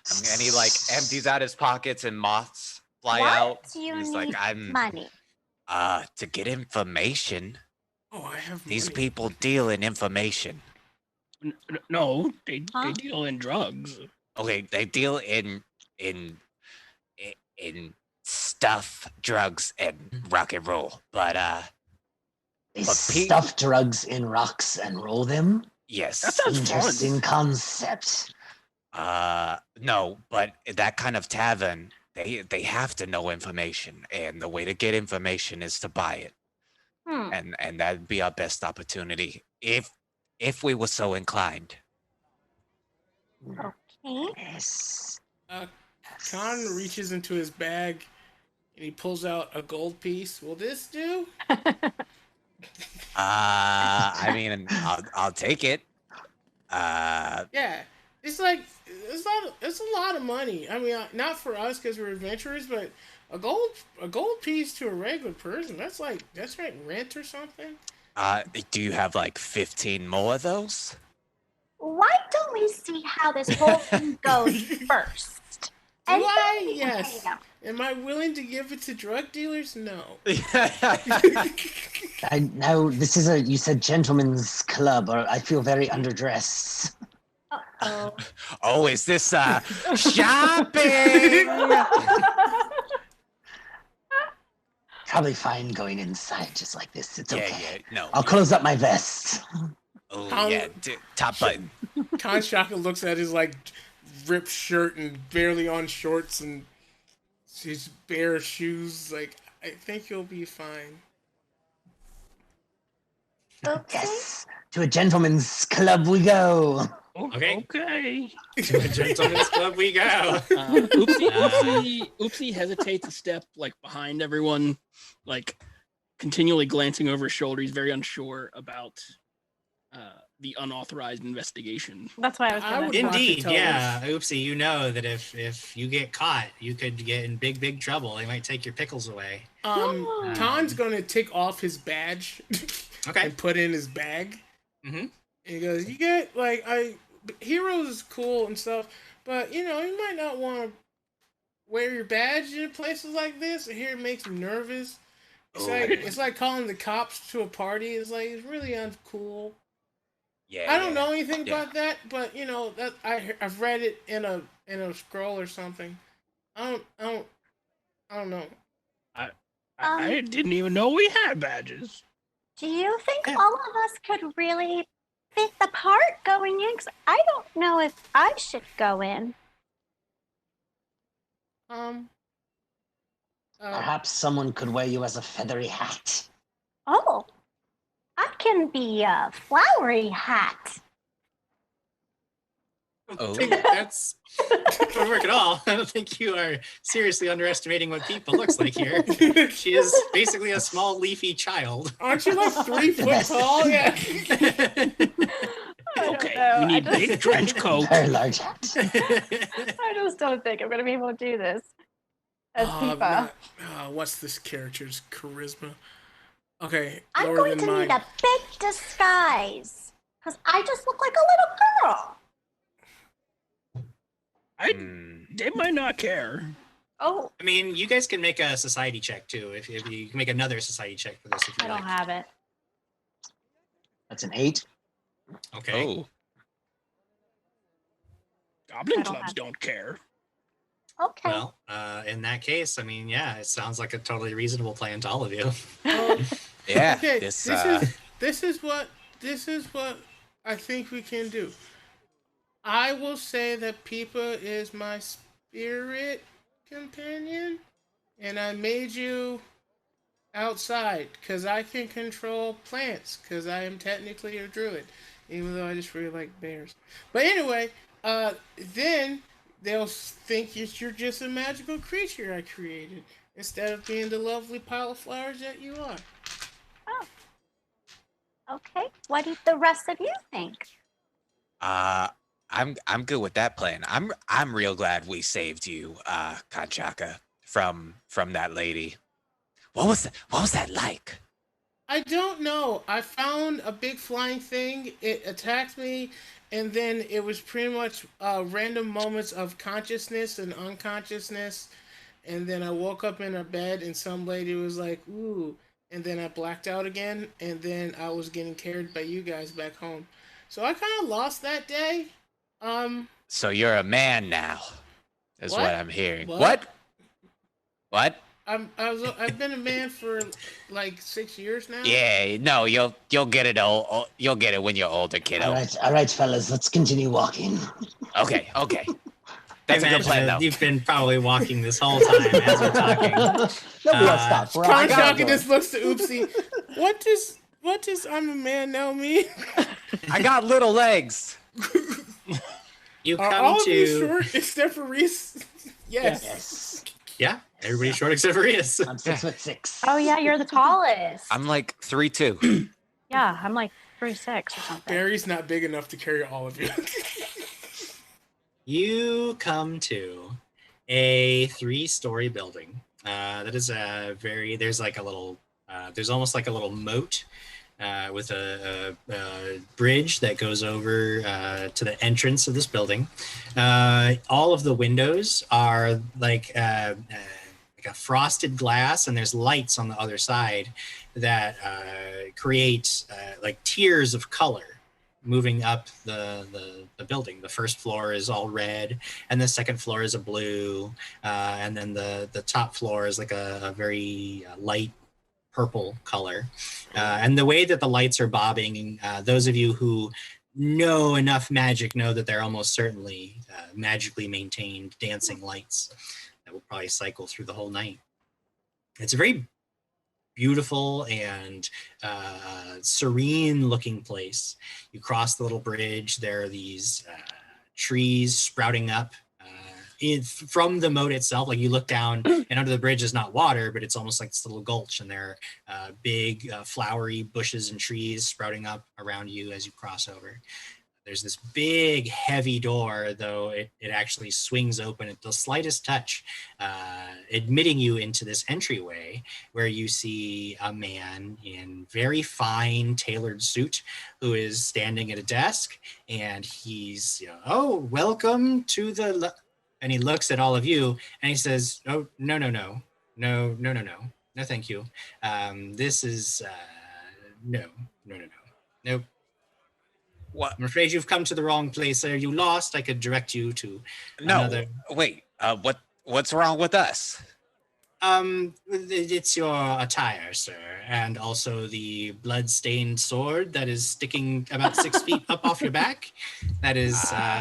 And he empties out his pockets and moths fly out. Do you He's need I'm money? To get information. Oh, I have These money. people deal in information. No, they deal in drugs. Okay, they deal in stuff, drugs, and rock and roll. But They stuff drugs in rocks and roll them? yes. That sounds Interesting concept. No, but that kind of tavern, they have to know information, and the way to get information is to buy it. And that'd be our best opportunity if we were so inclined. Okay. Yes. Khan reaches into his bag, And he pulls out a gold piece. Will this do? I mean, I'll take it. Yeah, it's like it's a lot of money. I mean, not for us because we're adventurers, but a gold piece to a regular person, that's like rent or something. Do you have like 15 more of those? Why don't we see how this whole thing goes first? Do And I? then we can Yes. pay them. Am I willing to give it to drug dealers? No. Now, this is you said gentleman's club, or I feel very underdressed. Uh-oh. Oh, is this shopping? Probably fine going inside just like this. It's okay. Yeah, no. I'll close up my vest. Oh, yeah, top button. Kanshaka looks at his like ripped shirt and barely on shorts and his bare shoes. Like, I think you'll be fine. Okay. Yes, to a gentleman's club we go. Okay. Okay. To a gentleman's club we go. Oopsie hesitates a step like behind everyone, like continually glancing over his shoulder. He's very unsure about the unauthorized investigation. That's why I was I gonna would- Indeed, Rocket yeah. Oopsie, you know that if you get caught, you could get in big trouble. They might take your pickles away. Khan's gonna take off his badge Okay. and put in his bag. Mm-hmm. And he goes, "You get like heroes is cool and stuff, but you might not want to wear your badge in places like this. Here it makes you nervous. It's like calling the cops to a party. It's really uncool. Yeah. I don't know anything Yeah. about that, but that I've read it in a scroll or something. I don't know. I didn't even know we had badges. Do you think all of us could really fit the part going in? 'Cause I don't know if I should go in. Perhaps someone could wear you as a feathery hat. Oh, I can be a flowery hat. I Oh. don't think that's not gonna work at all. I don't think you are seriously underestimating what Peepa looks like here. She is basically a small leafy child. Aren't you like 3 foot tall? Yeah. I don't Okay, know. we need big trench coat. Very large hat. I just don't think I'm going to be able to do this as Peepa. What's this character's charisma? Okay, I'm lower going than to mine. need a big disguise because I just look like a little girl. They might not care. Oh, I mean, you guys can make a society check too. If you can make another society check for this, if you I don't like. have it. That's an 8. Okay. Oh. Goblin I don't clubs have- don't care. Okay. Well, in that case, I mean, yeah, it sounds like a totally reasonable plan to all of you. Yeah. Okay, This, this is what I think we can do. I will say that Peepa is my spirit companion, and I made you outside because I can control plants because I am technically a druid, even though I just really like bears. But anyway, then they'll think you're just a magical creature I created instead of being the lovely pile of flowers that you are. Oh. Okay. What do the rest of you think? I'm good with that plan. I'm real glad we saved you, Kanchaka, from that lady. What was that like? I don't know. I found a big flying thing. It attacked me, and then it was pretty much random moments of consciousness and unconsciousness. And then I woke up in a bed, and some lady was like, "Ooh," and then I blacked out again, and then I was getting carried by you guys back home. So I kind of lost that day. So you're a man now, is what, What? I'm hearing. What? What? I've been a man for like 6 years now. Yeah, no, you'll get it you'll get it when you're older, kiddo. All right, fellas, let's continue walking. Okay. That's a good plan, though. You've been probably walking this whole time as we're talking. No, we gotta stop. We're on Kanshaka the just looks to Oopsie. What does I'm a man now mean? I got little legs. You Are come all of you to short except for Reese? Yes. Yes. Yeah, everybody's short except for Rias. I'm 6'6". Oh yeah, you're the tallest. I'm like 3'2". Yeah, I'm like 3'6" or something. Barry's not big enough to carry all of you. You come to a 3-story building. That is there's like a little, there's almost like a little moat with a bridge that goes over to the entrance of this building. All of the windows are like a frosted glass, and there's lights on the other side that create like tiers of color moving up the building. The first floor is all red, and the second floor is a blue, and then the top floor is like a very light purple color. And the way that the lights are bobbing, those of you who know enough magic know that they're almost certainly magically maintained dancing lights that will probably cycle through the whole night. It's a very beautiful and serene looking place. You cross the little bridge. There are these trees sprouting up from the moat itself. Like you look down and under the bridge is not water, but it's almost like this little gulch, and there are big flowery bushes and trees sprouting up around you as you cross over. There's this big heavy door, though it actually swings open at the slightest touch, admitting you into this entryway where you see a man in very fine tailored suit who is standing at a desk, and he's, oh, welcome to the, and he looks at all of you and he says, oh, no, thank you. This is, no. Nope. What? I'm afraid you've come to the wrong place. Are you lost? I could direct you to another. Wait. What's wrong with us? It's your attire, sir, and also the blood-stained sword that is sticking about 6 feet up off your back. That is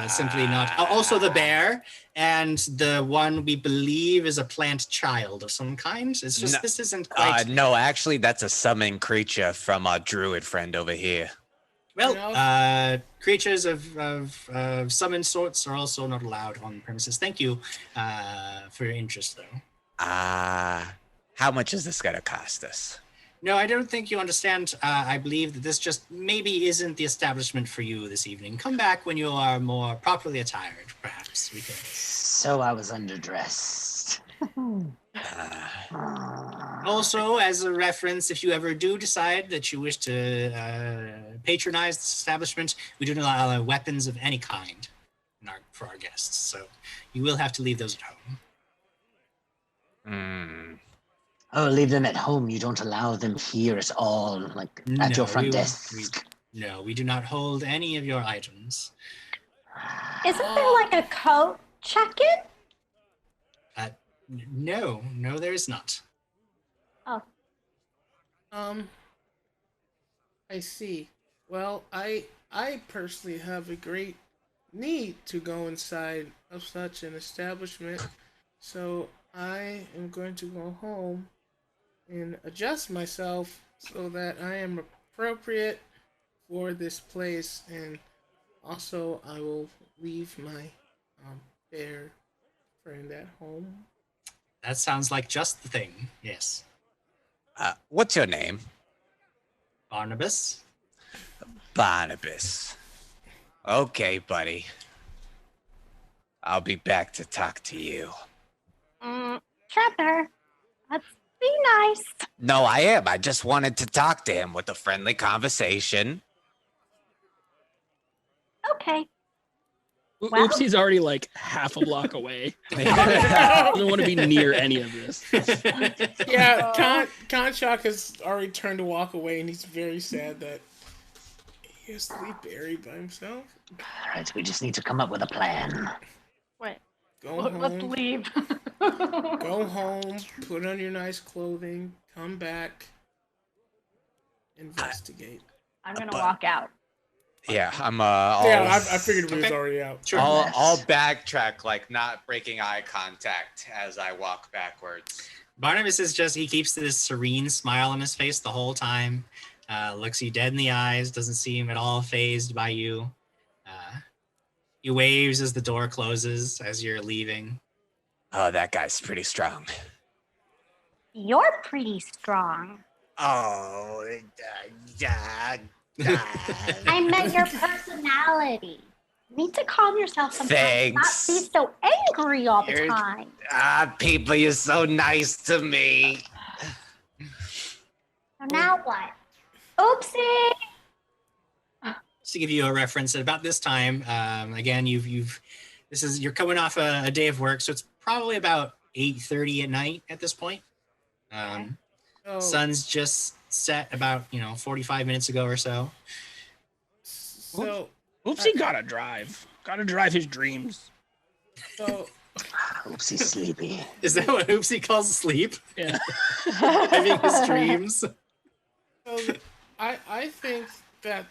simply not. Also, the bear and the one we believe is a plant child of some kind. It's just this isn't quite. No, actually, that's a summoned creature from our druid friend over here. Well, creatures of summoned sorts are also not allowed on premises. Thank you for your interest, though. How much is this going to cost us? No, I don't think you understand. I believe that this just maybe isn't the establishment for you this evening. Come back when you are more properly attired, perhaps. We can. So I was underdressed. Also, as a reference, if you ever do decide that you wish to patronize this establishment, we do not allow weapons of any kind for our guests. So you will have to leave those at home. Oh, leave them at home. You don't allow them here at all, like at your front desk. No, we do not hold any of your items. Isn't there like a coat check-in? No, there is not. Oh. I see. Well, I personally have a great need to go inside of such an establishment, so I am going to go home and adjust myself so that I am appropriate for this place, and also I will leave my bear friend at home. That sounds like just the thing, yes. What's your name? Barnabas. Barnabas. Okay, buddy. I'll be back to talk to you. Trevor, let's be nice. No, I am. I just wanted to talk to him with a friendly conversation. Okay. Well, Oopsie's already like half a block away. Doesn't want to be near any of this. Yeah, Conshock has already turned to walk away, and he's very sad that he has to leave Barry by himself. All right, we just need to come up with a plan. Wait. Let's Let's leave. Go home, put on your nice clothing, come back, investigate. I'm gonna walk out. Yeah, I'm I figured we was already out. Sure. I'll backtrack, like not breaking eye contact as I walk backwards. Barnabas is he keeps this serene smile on his face the whole time, looks you dead in the eyes, doesn't seem at all fazed by you. He waves as the door closes as you're leaving. Oh, that guy's pretty strong. You're pretty strong. Oh, I meant your personality. You need to calm yourself sometimes. Thanks. Not be so angry all the time. People, you're so nice to me. So now what? Oopsie! Just to give you a reference, at about this time, again, you're coming off a day of work, so it's probably about 8:30 at night at this point. Sun's just set about 45 minutes ago or so. So Oopsie gotta drive his dreams. so Oopsie's sleepy. Is that what Oopsie calls sleep? Yeah. Having his dreams. So I think that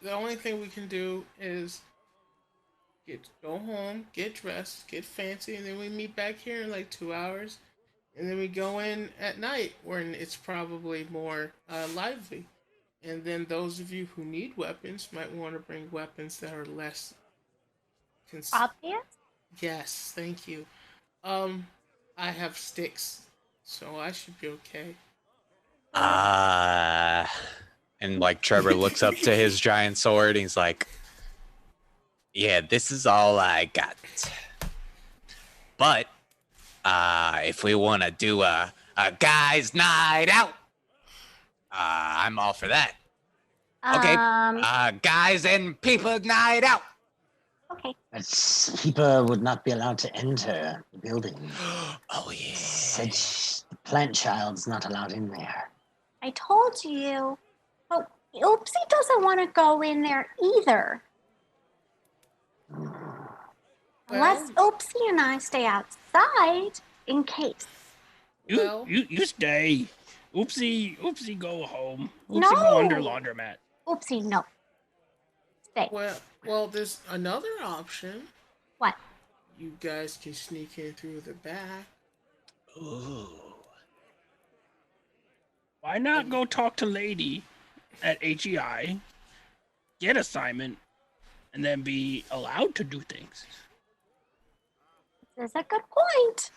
the only thing we can do is go home, get dressed, get fancy, and then we meet back here in like 2 hours, and then we go in at night when it's probably more lively. And then those of you who need weapons might want to bring weapons that are less Obvious? Yes, thank you. I have sticks, so I should be okay. And like Trevor looks up to his giant sword. And he's like, "Yeah, this is all I got. But if we want to do a guys' night out, I'm all for that. Okay, guys and people night out. Okay. But people would not be allowed to enter the building. Oh yeah. Said the plant child's not allowed in there. I told you. But Oopsie doesn't want to go in there either. Unless Oopsie and I stay outside in case. You stay. Oopsie, go home. Oopsie, No. go under laundromat. Oopsie, no. Stay. Well, there's another option. What? You guys can sneak in through the back. Ooh. Why not go talk to Lady at HEI, get assignment, and then be allowed to do things? This is a good point.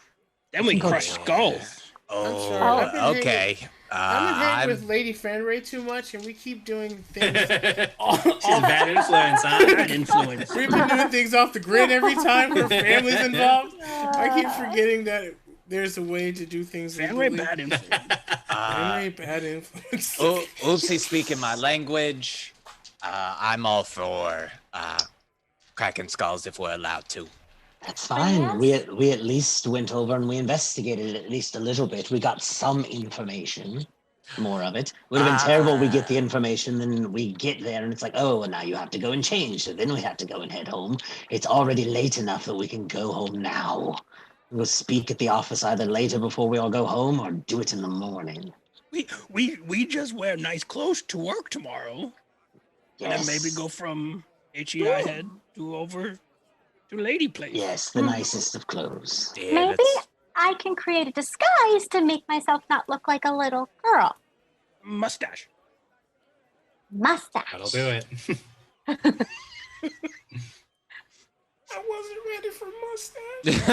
Then we crush skulls. I'm sorry. I've been Okay. I've been hanging with Lady Fenray too much, and we keep doing things. She's a bad influence, huh? Bad influence. We've been doing things off the grid every time her family's involved. I keep forgetting that there's a way to do things. Family bad influence. Family bad influence. Oopsie speaking my language. I'm all for cracking skulls if we're allowed to. That's fine. We at least went over and we investigated it at least a little bit. We got some information, more of it. Would have been terrible. We get the information, then we get there and it's like, oh, now you have to go and change. So then we have to go and head home. It's already late enough that we can go home now. We'll speak at the office either later before we all go home or do it in the morning. We just wear nice clothes to work tomorrow. Yes. And then maybe go from HEI head to over to Lady Place. Yes, the nicest of clothes. Yeah, Maybe I can create a disguise to make myself not look like a little girl. Mustache. Mustache. That'll do it. I wasn't ready for mustache.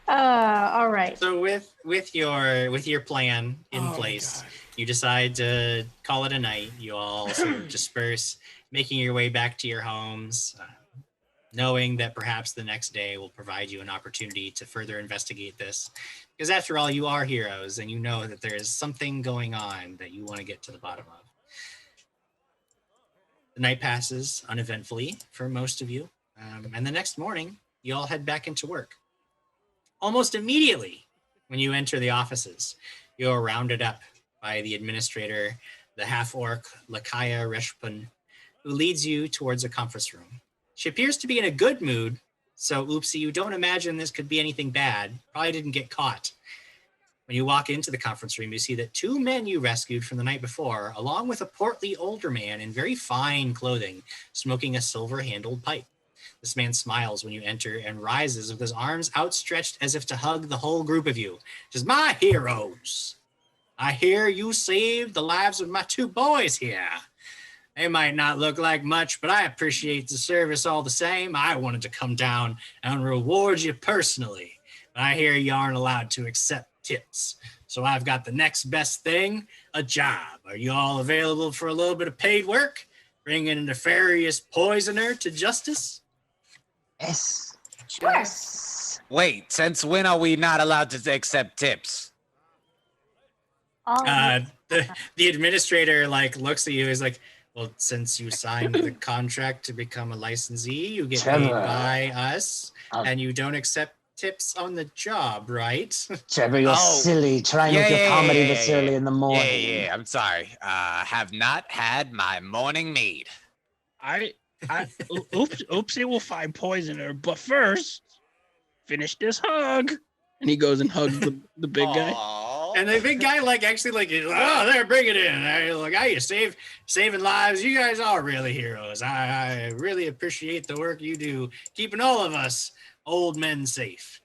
All right. So with your plan in place, you decide to call it a night. You all sort of disperse, making your way back to your homes, knowing that perhaps the next day will provide you an opportunity to further investigate this. Because after all, you are heroes, and you know that there is something going on that you want to get to the bottom of. The night passes uneventfully for most of you, and the next morning, you all head back into work. Almost immediately, when you enter the offices, you are rounded up by the administrator, the half-orc Lakaya Reshpun, who leads you towards a conference room. She appears to be in a good mood, so Oopsie, you don't imagine this could be anything bad. Probably didn't get caught. When you walk into the conference room, you see that two men you rescued from the night before, along with a portly older man in very fine clothing, smoking a silver-handled pipe. This man smiles when you enter and rises with his arms outstretched as if to hug the whole group of you. Says, "My heroes, I hear you saved the lives of my two boys here. They might not look like much, but I appreciate the service all the same. I wanted to come down and reward you personally. But I hear you aren't allowed to accept tips. So I've got the next best thing, a job. Are you all available for a little bit of paid work? Bringing a nefarious poisoner to justice? Yes. Sure. Yes. Wait, since when are we not allowed to accept tips? The administrator looks at you. Is like, well, since you signed the contract to become a licensee, you get paid Trevor. by us, Um, and you don't accept tips on the job, right? Trevor, you're Oh. silly. Trying with your comedy this early in the morning. Yeah, I'm sorry. Have not had my morning mead. Oopsie will find poisoner, but first, finish this hug. And he goes and hugs the big guy. Aw. And the big guy oh, there, bring it in. You saving lives. You guys are really heroes. I really appreciate the work you do, keeping all of us old men safe.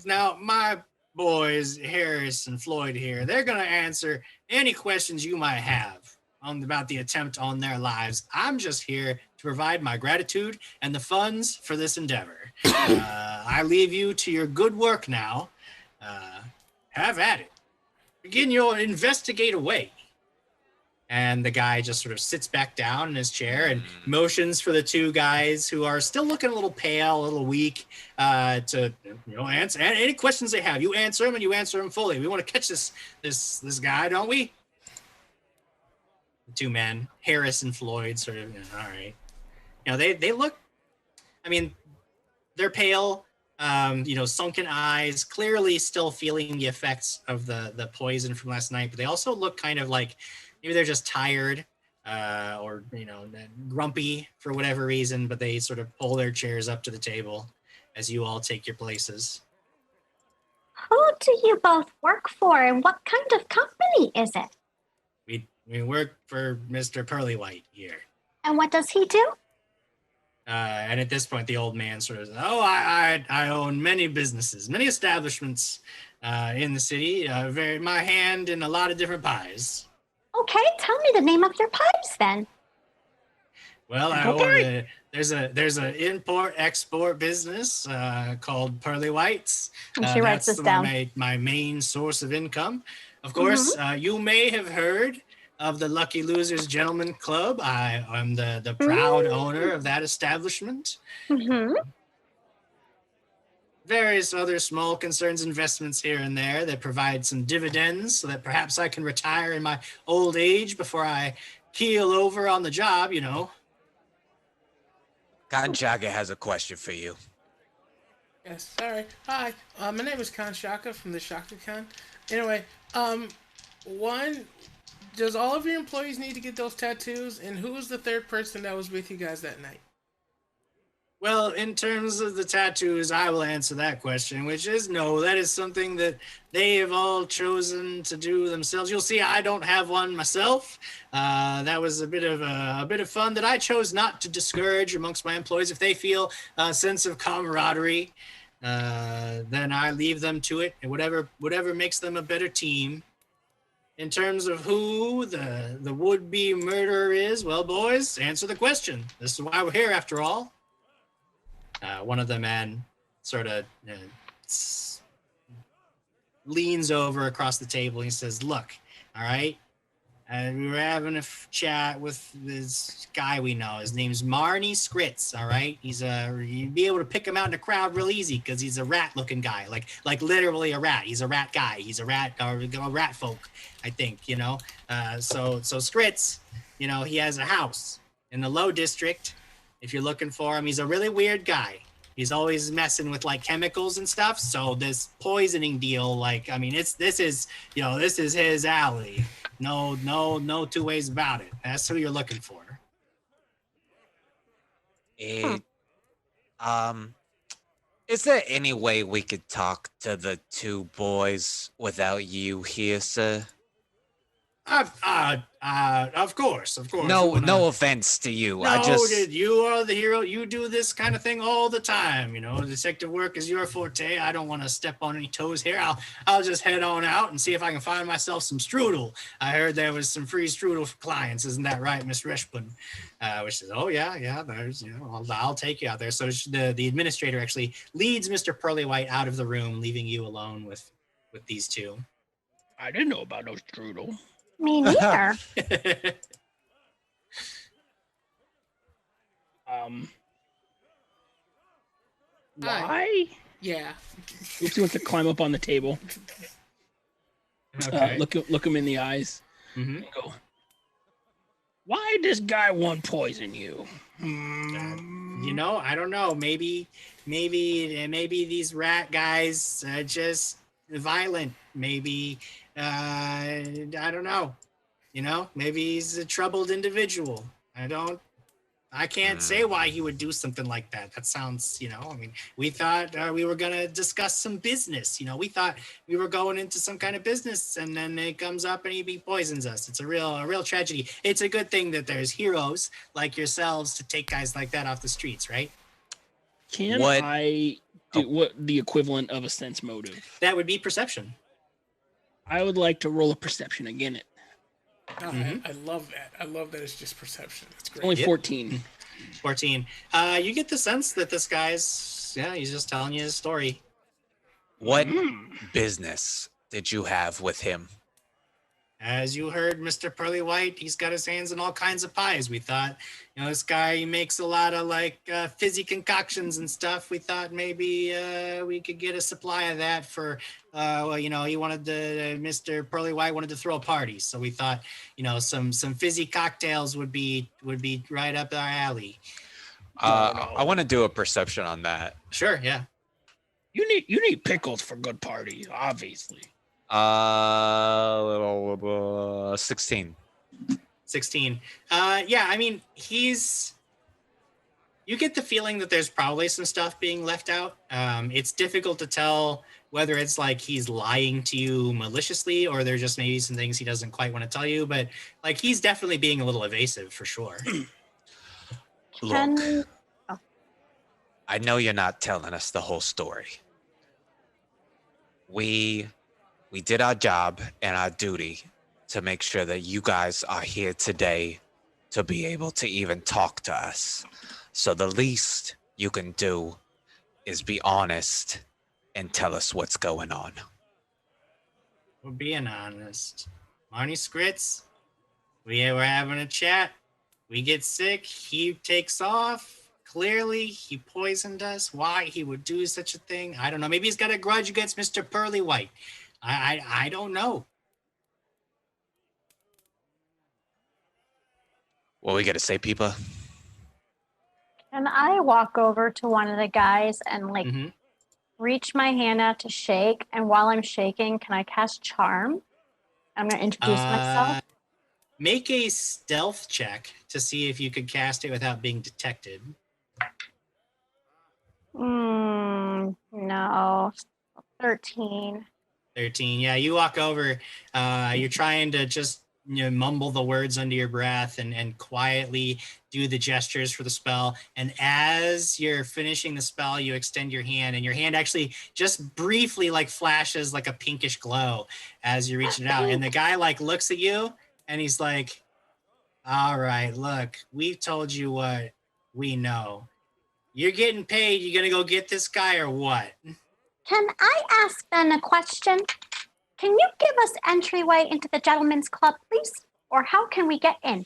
Now, my boys, Harris and Floyd here, they're going to answer any questions you might have about the attempt on their lives. I'm just here to provide my gratitude and the funds for this endeavor. I leave you to your good work now. Have at it. Begin your investigate away. And the guy just sort of sits back down in his chair and motions for the two guys who are still looking a little pale, a little weak, to answer any questions they have. You answer them, and you answer them fully. We want to catch this guy, don't we? The two men, Harris and Floyd, sort of. All right. They look. I mean, they're pale. Sunken eyes, clearly still feeling the effects of the poison from last night. But they also look kind of like. Maybe they're just tired or, grumpy for whatever reason, but they sort of pull their chairs up to the table as you all take your places. Who do you both work for, and what kind of company is it? We work for Mr. Pearlywhite here. And what does he do? And at this point, the old man sort of says, I own many businesses, many establishments in the city, my hand in a lot of different pies. Okay, tell me the name of your pies then. Well, I own there's an import-export business called Pearlywhites. And she writes this down. My main source of income. Of course, you may have heard of the Lucky Losers Gentlemen Club. I am the proud owner of that establishment. Mm-hmm. Various other small concerns, investments here and there that provide some dividends so that perhaps I can retire in my old age before I keel over on the job, Kanchaka has a question for you. Yes, sorry. Hi, my name is Khan Shaka from the Shaka Khan. Anyway, does all of your employees need to get those tattoos? And who was the third person that was with you guys that night? Well, in terms of the tattoos, I will answer that question, which is no. That is something that they have all chosen to do themselves. You'll see, I don't have one myself. That was a bit of fun that I chose not to discourage amongst my employees. If they feel a sense of camaraderie, then I leave them to it, and whatever makes them a better team. In terms of who the would-be murderer is, well, boys, answer the question. This is why we're here, after all. One of the men sort of leans over across the table. And he says, look, all right, we were having a chat with this guy we know. His name's Marnie Skritz, all right? You'd be able to pick him out in the crowd real easy because he's a rat-looking guy, like literally a rat. He's a rat guy. He's a rat, or rat folk, I think, So Skritz, he has a house in the Low District. If you're looking for him, he's a really weird guy. He's always messing with chemicals and stuff. So this poisoning deal, this is his alley. No two ways about it. That's who you're looking for. Is there any way we could talk to the two boys without you here, sir? Of course. No offense to you. No, I just you are the hero. You do this kind of thing all the time. You know, detective work is your forte. I don't want to step on any toes here. I'll just head on out and see if I can find myself some strudel. I heard there was some free strudel for clients. Isn't that right, Miss Reshpun? Which says, oh yeah. There's, I'll take you out there. So the administrator actually leads Mr. Pearly White out of the room, leaving you alone with these two. I didn't know about no strudel. Me neither. Why? Yeah. Oopsie wants to climb up on the table. Okay. Look him in the eyes. Mm-hmm. And go. Why this guy want poison you? I don't know. Maybe these rat guys are just violent. Maybe I don't know. Maybe he's a troubled individual. I can't say why he would do something like that. That sounds, we thought we were going to discuss some business. We thought we were going into some kind of business, and then it comes up and he poisons us. It's a real tragedy. It's a good thing that there's heroes like yourselves to take guys like that off the streets, right? Can I do what the equivalent of a sense motive? That would be perception. I would like to roll a perception again. I love that. I love that it's just perception. It's great. Only 14. 14. You get the sense that this guy's, he's just telling you his story. What business did you have with him? As you heard, Mr. Pearly White, he's got his hands in all kinds of pies. We thought, this guy, he makes a lot of fizzy concoctions and stuff. We thought maybe we could get a supply of that for, he wanted Mr. Pearly White wanted to throw a party. So we thought, some fizzy cocktails would be right up our alley. I want to do a perception on that. Sure, yeah. You need pickles for good parties, obviously. 16. 16. You get the feeling that there's probably some stuff being left out. It's difficult to tell whether it's like he's lying to you maliciously or there's just maybe some things he doesn't quite want to tell you, but he's definitely being a little evasive for sure. Look, I know you're not telling us the whole story. We did our job and our duty to make sure that you guys are here today to be able to even talk to us. So the least you can do is be honest and tell us what's going on. We're being honest. Marnie Skritz, we were having a chat. We get sick. He takes off. Clearly, he poisoned us. Why he would do such a thing, I don't know. Maybe he's got a grudge against Mr. Pearly White. I don't know. What we got to say, Peepa? Can I walk over to one of the guys and reach my hand out to shake? And while I'm shaking, can I cast Charm? I'm going to introduce myself. Make a stealth check to see if you could cast it without being detected. No. 13. 13. Yeah, you walk over. You're trying to just mumble the words under your breath and quietly do the gestures for the spell. And as you're finishing the spell, you extend your hand, and your hand actually just briefly flashes like a pinkish glow as you're reaching it out. And the guy looks at you and he's like, all right, look, we've told you what we know. You're getting paid. You gonna go get this guy or what? Can I ask then a question? Can you give us entryway into the gentleman's club, please? Or how can we get in?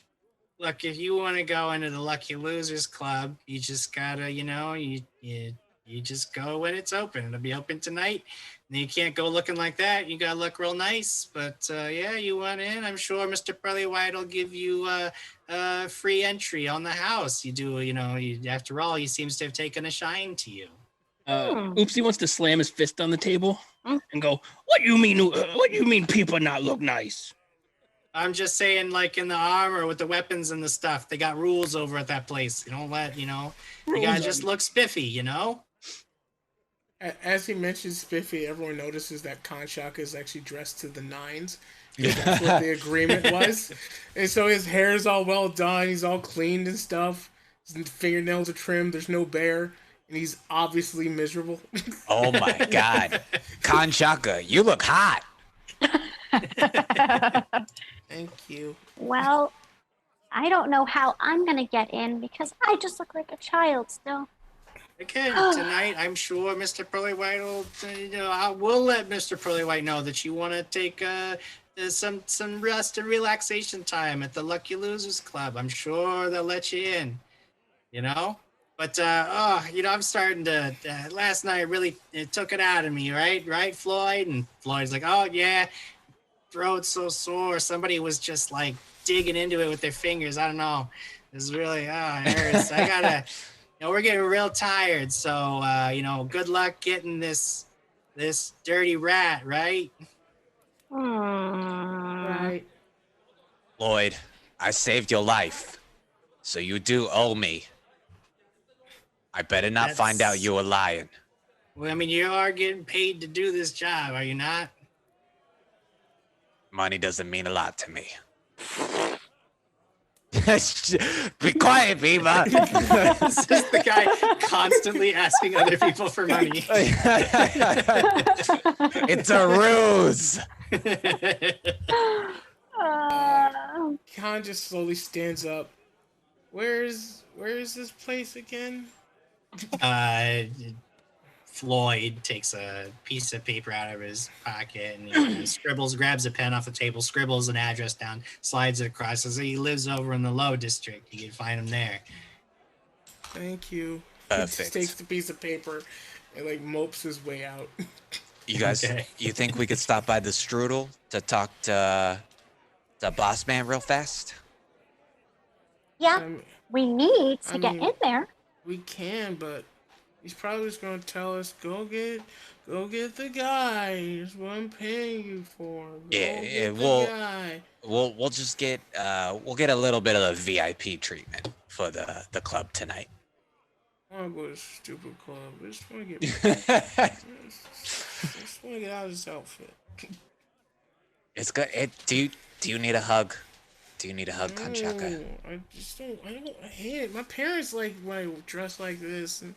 Look, if you want to go into the Lucky Losers Club, you just gotta, you just go when it's open. It'll be open tonight. And you can't go looking like that. You gotta look real nice. But you want in. I'm sure Mr. Pearly White will give you free entry on the house. You do, after all, he seems to have taken a shine to you. Oopsie wants to slam his fist on the table and go, what you mean people not look nice? I'm just saying, in the armor with the weapons and the stuff, they got rules over at that place. You don't let, you gotta just look spiffy, As he mentions spiffy, everyone notices that Kanshaka is actually dressed to the nines. That's what the agreement was. And so his hair is all well done. He's all cleaned and stuff. His fingernails are trimmed. There's no bear. And he's obviously miserable. Oh my God. Kanchaka, you look hot. Thank you. Well, I don't know how I'm going to get in because I just look like a child still. Again, tonight, I'm sure Mr. Pearlywhite will, I will let Mr. Pearlywhite know that you want to take some rest and relaxation time at the Lucky Losers Club. I'm sure they'll let you in, But, I'm starting to, last night really it took it out of me, right? Right, Floyd? And Floyd's like, oh, yeah, throat's so sore. Somebody was just, like, digging into it with their fingers. I don't know. It's really, it hurts. I gotta... we're getting real tired, so good luck getting this dirty rat, right? Right. Lloyd, I saved your life, so you do owe me. I better not find out you were lying. Well, I mean, you are getting paid to do this job, are you not? Money doesn't mean a lot to me. Be quiet, Viva. This is the guy constantly asking other people for money. It's a ruse. Khan just slowly stands up. Where is this place again? Floyd takes a piece of paper out of his pocket and he grabs a pen off the table, scribbles an address down, slides it across. Says he lives over in the Low District. You can find him there. Thank you. Perfect. He just takes the piece of paper and mopes his way out. You guys, You think we could stop by the Strudel to talk to the boss man real fast? Yeah, we need to get in there. We can, but he's probably just gonna tell us, go get the guy. That's what I'm paying you for. We'll just get we'll get a little bit of a VIP treatment for the club tonight. I want to go to this stupid club. I just want to get out of this outfit. It's good. Do you need a hug? Do you need a hug, Kanchaka? No, I hate it. My parents like when I dress like this, and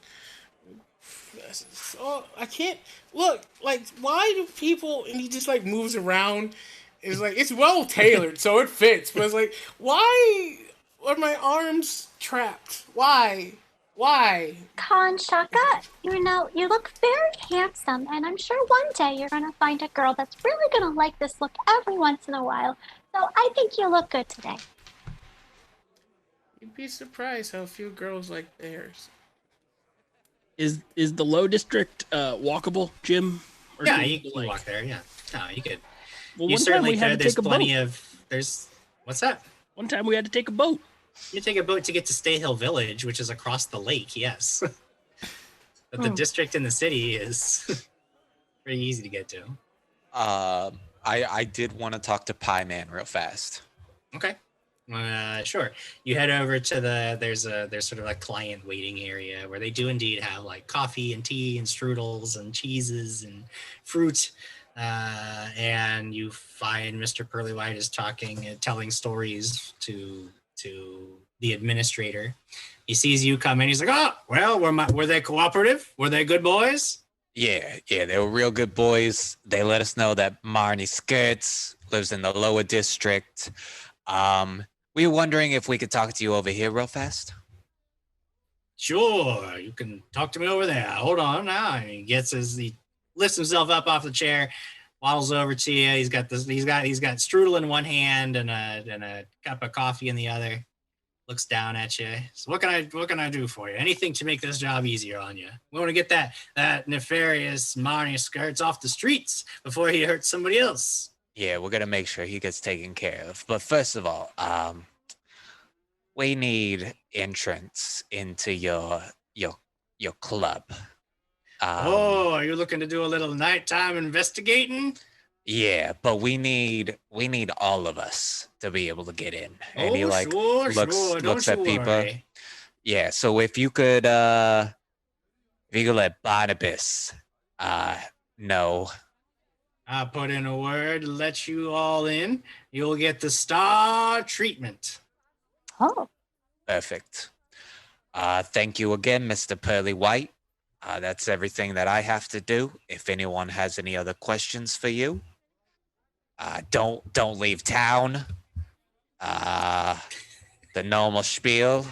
I can't look like. Why do people? And he just moves around. It's it's well tailored, so it fits. But it's why are my arms trapped? Why? Kanchaka, you look very handsome, and I'm sure one day you're gonna find a girl that's really gonna like this look every once in a while. So I think you look good today. You'd be surprised how few girls like theirs. Is the Low District walkable, Jim? Or yeah, you can walk there. Yeah, no, you could. Well, you certainly could. There's plenty of. What's that? One time we had to take a boat. You take a boat to get to Stay Hill Village, which is across the lake. Yes, but the district in the city is pretty easy to get to. I did want to talk to Pie Man real fast. Okay. Sure. You head over to there's sort of a client waiting area where they do indeed have coffee and tea and strudels and cheeses and fruit. And you find Mr. Pearlywhite is telling stories to the administrator. He sees you come in. He's like, oh, well, were they cooperative? Were they good boys? Yeah, they were real good boys. They let us know that Marnie Skritz lives in the Lower District. We were wondering if we could talk to you over here real fast. Sure, you can talk to me over there. Hold on now. He lifts himself up off the chair, waddles over to you. He's got strudel in one hand and a cup of coffee in the other. Looks down at you. So what can I do for you? Anything to make this job easier on you. We want to get that nefarious Marnie Skritz off the streets before he hurts somebody else. Yeah, we're gonna make sure he gets taken care of. But first of all, we need entrance into your club. Are you looking to do a little nighttime investigating? Yeah, but we need all of us to be able to get in. And he looks at people. Worry. Yeah, so if you could let Barnabas know. I'll put in a word, let you all in. You'll get the star treatment. Oh, Perfect. Thank you again, Mr. Pearly White. That's everything that I have to do. If anyone has any other questions for you, don't leave town. The normal spiel.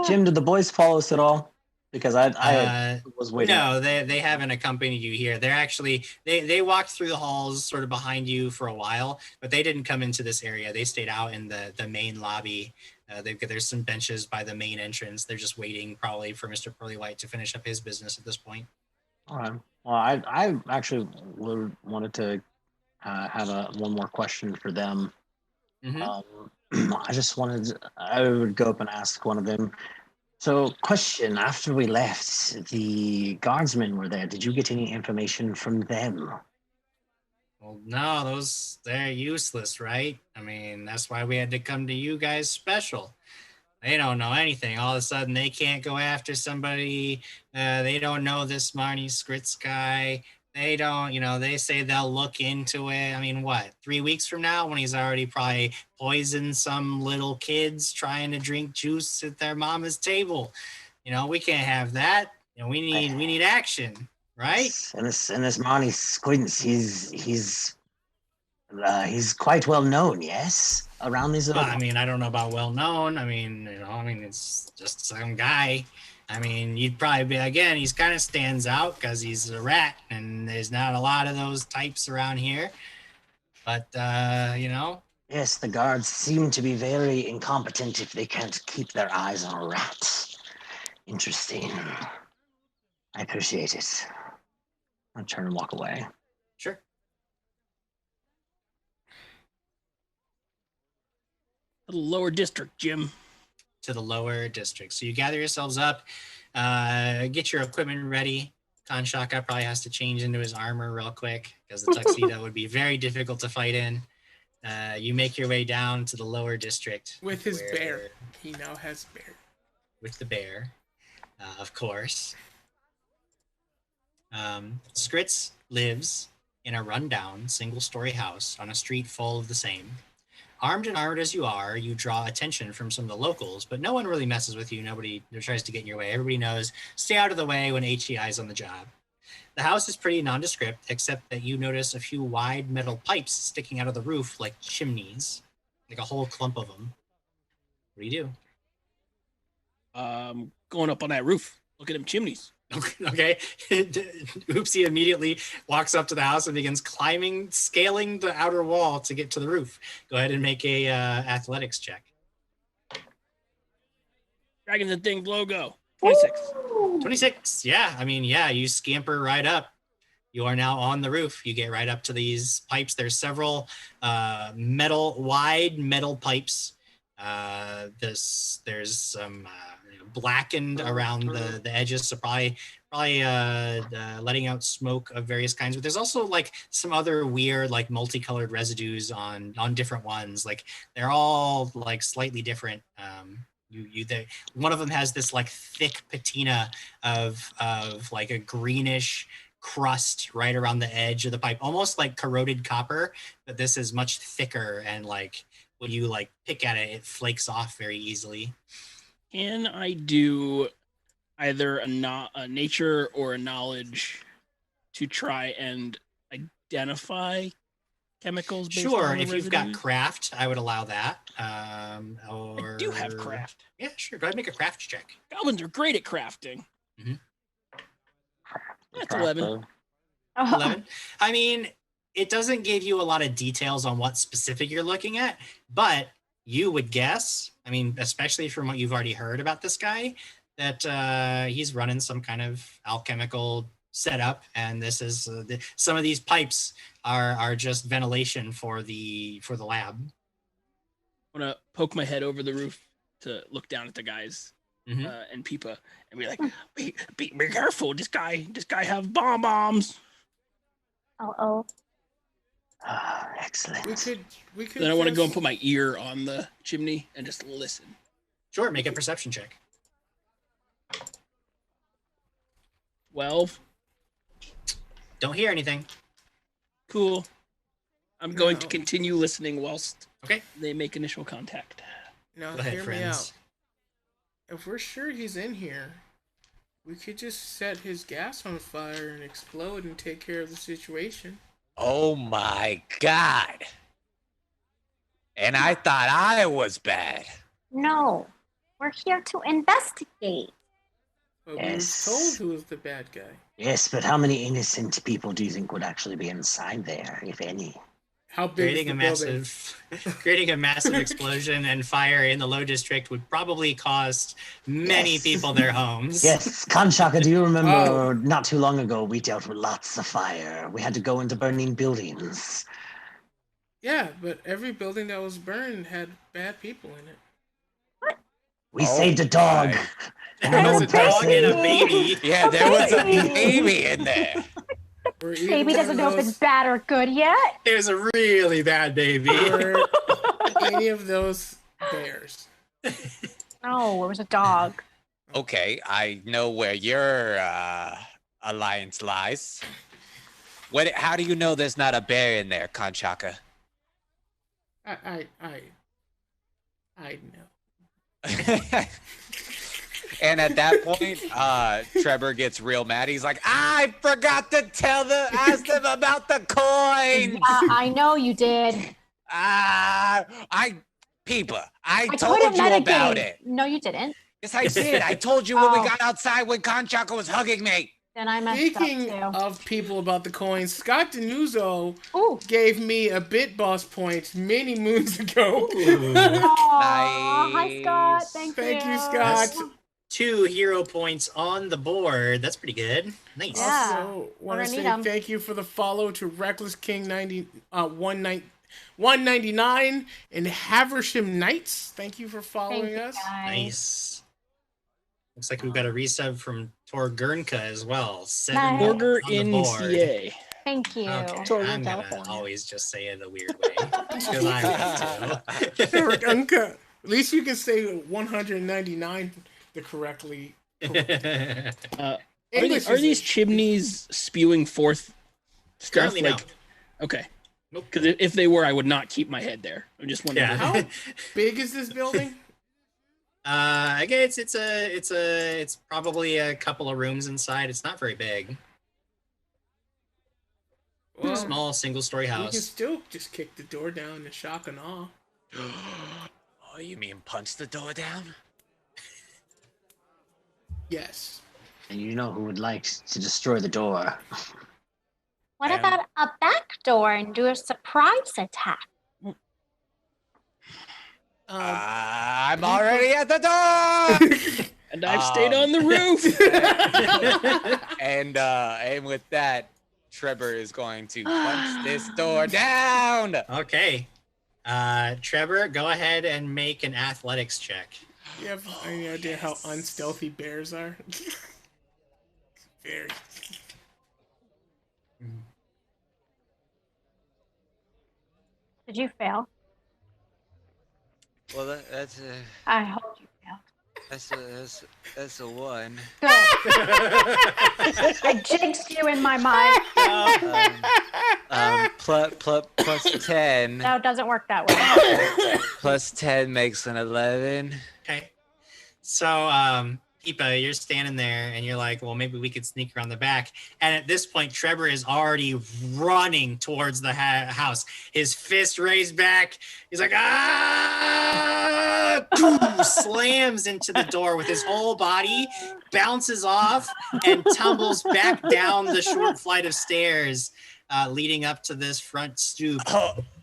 Jim, did the boys follow us at all? Because I was waiting. No, they haven't accompanied you here. They're actually they walked through the halls sort of behind you for a while, but they didn't come into this area. They stayed out in the main lobby. There's some benches by the main entrance. They're just waiting probably for Mr. Pearly White to finish up his business at this point. All right. Well, I actually wanted to have one more question for them. Mm-hmm. I would go up and ask one of them. So, question, after we left, the guardsmen were there. Did you get any information from them? Well, no, they're useless, right? I mean, that's why we had to come to you guys special. They don't know anything. All of a sudden, they can't go after somebody. They don't know this Marnie Skritz guy. They don't, they say they'll look into it. I mean, what, 3 weeks from now when he's already probably poisoned some little kids trying to drink juice at their mama's table? We can't have that. We need action, right? And this Marnie Squints, he's quite well known, yes, around these. Well, I mean, I don't know about well known. I mean, it's just some guy. I mean, you'd probably be, again, he's kind of stands out because he's a rat and there's not a lot of those types around here. But, Yes, the guards seem to be very incompetent if they can't keep their eyes on a rat. Interesting. I appreciate it. I'll turn and walk away. Sure. The lower district, Jim. To the lower district. So you gather yourselves up, get your equipment ready. Kanshaka probably has to change into his armor real quick because the tuxedo would be very difficult to fight in. You make your way down to the lower district. With his bear. He now has bear. With the bear, of course. Skritz lives in a rundown single-story house on a street full of the same. Armed and armored as you are, you draw attention from some of the locals, but no one really messes with you. Nobody tries to get in your way. Everybody knows, stay out of the way when HEI is on the job. The house is pretty nondescript, except that you notice a few wide metal pipes sticking out of the roof like chimneys, like a whole clump of them. What do you do? Going up on that roof. Look at them chimneys. Okay. Oopsie immediately walks up to the house and begins scaling the outer wall to get to the roof. Go ahead and make a athletics check. Dragon the Thing logo. 26. 26. Yeah. I mean, yeah, you scamper right up. You are now on the roof. You get right up to these pipes. There's several wide metal pipes. There's some blackened around the edges, so probably letting out smoke of various kinds. But there's also like some other weird like multicolored residues on different ones. Like they're all like slightly different. One of them has this like thick patina of like a greenish crust right around the edge of the pipe, almost like corroded copper, but this is much thicker and like when you like pick at it, it flakes off very easily. Can I do either a nature or a knowledge to try and identify chemicals? Sure, if you've got craft, I would allow that. I do have craft. Yeah, sure. Go ahead and make a craft check. Goblins are great at crafting. Mm-hmm. That's 11. 11. I mean, it doesn't give you a lot of details on what specific you're looking at, but you would guess, I mean, especially from what you've already heard about this guy, that he's running some kind of alchemical setup, and this is some of these pipes are just ventilation for the lab. I'm gonna poke my head over the roof to look down at the guys and Peepa and be like, be careful, this guy have bombs. Uh-oh. Excellent. We could. Then I want to go and put my ear on the chimney and just listen. Sure, make a perception check. 12. Don't hear anything. Cool. I'm going to No. continue listening whilst Okay. they make initial contact. Now, Go ahead, hear me friends. out. If we're sure he's in here, we could just set his gas on fire and explode and take care of the situation. Oh my god. And I thought I was bad. No, we're here to investigate. But Yes. we were told who was the bad guy. Yes, but how many innocent people do you think would actually be inside there, if any? How big is the building? Creating a massive explosion and fire in the low district would probably cost many Yes. people their homes. Yes, Kanshaka, do you remember Oh. not too long ago we dealt with lots of fire? We had to go into burning buildings. Yeah, but every building that was burned had bad people in it. We Oh saved a dog. my. And There an was a old dog and a person. baby. Yeah, there was a baby. baby in there. Or even Baby one doesn't of know if those- it's bad or good yet. It was a really bad baby. Or any of those bears. No, it was a dog. Okay, I know where your alliance lies. How do you know there's not a bear in there, Kanchaka? I know. And at that point, Trevor gets real mad. He's like, I forgot to ask them about the coins. I know you did. Peepa, I told couldn't you about metagame. it. No, you didn't. Yes, I did. I told you when we Oh. got outside when Kanchaka was hugging me. Then I messed Speaking up too. of people about the coins, Scott Denuzzo Ooh. gave me a bit boss point many moons ago. Aw, hi Scott. Nice. Thank Thank you, you. Scott. 2 hero points on the board. That's pretty good. Nice. Yeah. Also, want gonna to need say 'em. thank you for the follow to Reckless King 199 and Haversham Knights. Thank you for Thank following you, us. guys. Nice. Looks like we've got a resub from Torgurnka as well. 7 Nice. Burger on the in board. CA. Thank you. Okay, Torgurn, I'm gonna California. always just say it a weird way because I want Unca. At least you can say 199 the correctly. to. Are English are is these a- chimneys spewing forth stuff? Currently, no. Okay. Nope. Because if they were, I would not keep my head there. I'm just wondering. Yeah. How big is this building? I guess it's probably a couple of rooms inside. It's not very big. Well, Small single-story we can house. still just kick the door down and shock and awe. Oh, you mean punch the door down? Yes. And you know who would like to destroy the door. What Yeah. about a back door and do a surprise attack? I'm already at the door. And I've stayed on the roof. And with that, Trevor is going to punch this door down. Okay. Trevor, go ahead and make an athletics check. You have any idea how unstealthy bears are? Very. Did you fail? Well, that's I hope you failed. that's a 1. Good. I jinxed you in my mind. Plus 10. No, it doesn't work that way. Plus 10 makes an 11. Okay. So, Peepa, you're standing there and you're like, well, maybe we could sneak around the back. And at this point, Trevor is already running towards the house. His fist raised back. He's like, ah! Boom! Slams into the door with his whole body, bounces off, and tumbles back down the short flight of stairs leading up to this front stoop.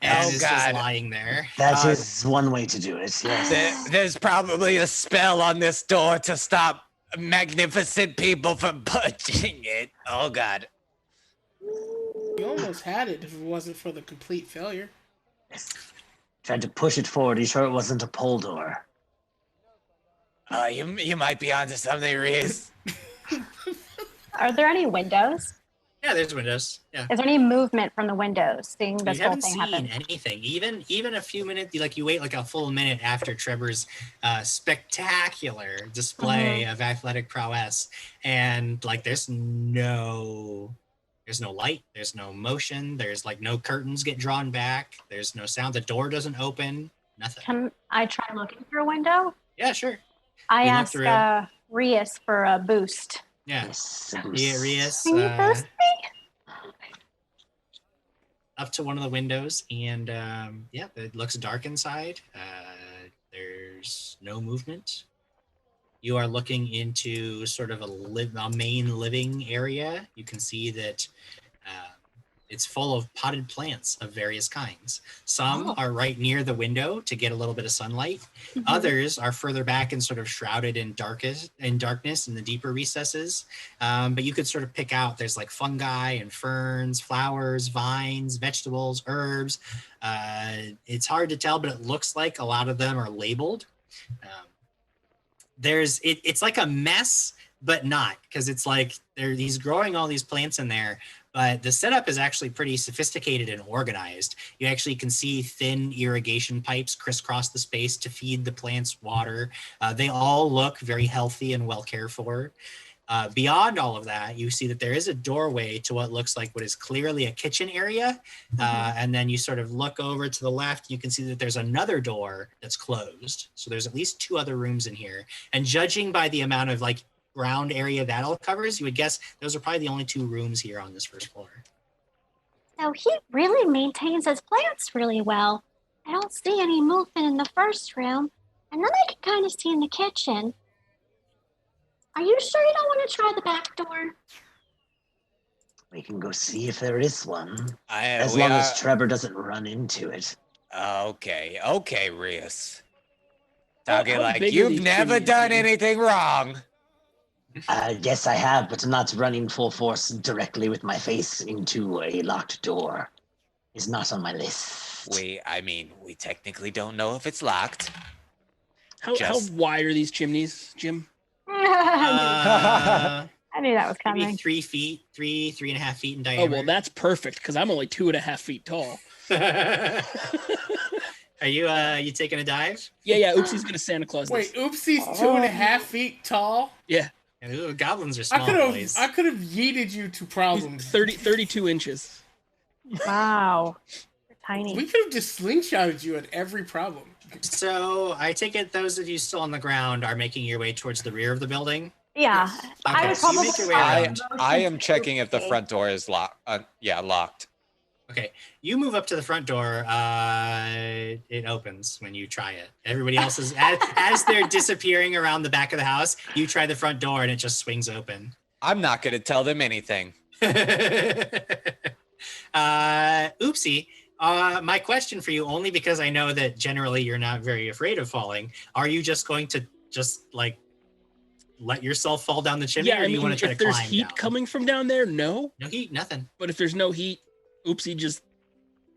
And is just God. lying there. That is one way to do it, yes. There's probably a spell on this door to stop magnificent people from punching it. Oh, God. You almost had it if it wasn't for the complete failure. Tried to push it forward. Are you sure it wasn't a pole door? You might be onto something, Reese. Are there any windows? Yeah, there's windows. Yeah. Is there any movement from the windows seeing this You whole haven't thing seen happen? anything. Even a few minutes, like you wait like a full minute after Trevor's spectacular display of athletic prowess, and like there's no light, there's no motion, there's like no curtains get drawn back, there's no sound, the door doesn't open, nothing. Can I try looking through a window? Yeah, sure. I You look ask through. Rias for a boost. Yeah. Yes. Yeah, Rias, Can you boost me? up to one of the windows, and yeah, it looks dark inside. There's no movement. You are looking into sort of a main living area. You can see that it's full of potted plants of various kinds. Some are right near the window to get a little bit of sunlight. Others are further back and sort of shrouded in darkness in the deeper recesses. But you could sort of pick out, there's like fungi and ferns, flowers, vines, vegetables, herbs. It's hard to tell, but it looks like a lot of them are labeled. It's like a mess, but not, because it's like he's growing all these plants in there, but the setup is actually pretty sophisticated and organized. You actually can see thin irrigation pipes crisscross the space to feed the plants water. They all look very healthy and well cared for. Beyond all of that, you see that there is a doorway to what looks like what is clearly a kitchen area. And then you sort of look over to the left, you can see that there's another door that's closed. So there's at least 2 other rooms in here. And judging by the amount of like ground area that all covers, you would guess those are probably the only 2 rooms here on this first floor. So he really maintains his plants really well. I don't see any movement in the first room, and then I can kind of see in the kitchen. Are you sure you don't want to try the back door? We can go see if there is one. As We long are- as Trevor doesn't run into it. Okay, Rias. Talking how like big are you've these never chimneys, done Jim? anything wrong. Yes, I have, but not running full force directly with my face into a locked door is not on my list. We technically don't know if it's locked. How Just- wide are these chimneys, Jim? I knew that was Maybe coming. 3 feet, 3.5 feet in Oh, diameter. well, that's perfect because I'm only 2.5 feet tall. Are you taking a dive? Yeah. Oopsie's gonna Santa Claus Wait, this. Oopsie's 2.5 feet tall. Yeah, Ooh, goblins are I small could boys. have yeeted you to he's problems. 32 inches. Wow. You're tiny. We could have just slingshotted you at every problem. So I take it those of you still on the ground are making your way towards the rear of the building. Yeah. I Okay, would so you probably make your way I around. am checking if the front door is locked. Locked. Okay, you move up to the front door. It opens when you try it. Everybody else is as they're disappearing around the back of the house. You try the front door and it just swings open. I'm not going to tell them anything. Oopsie. My question for you, only because I know that generally you're not very afraid of falling. Are you just going to like let yourself fall down the chimney, Yeah, or I do you mean, want to try if to there's climb heat down? coming from down there, no. No heat, nothing. But if there's no heat, Oopsie just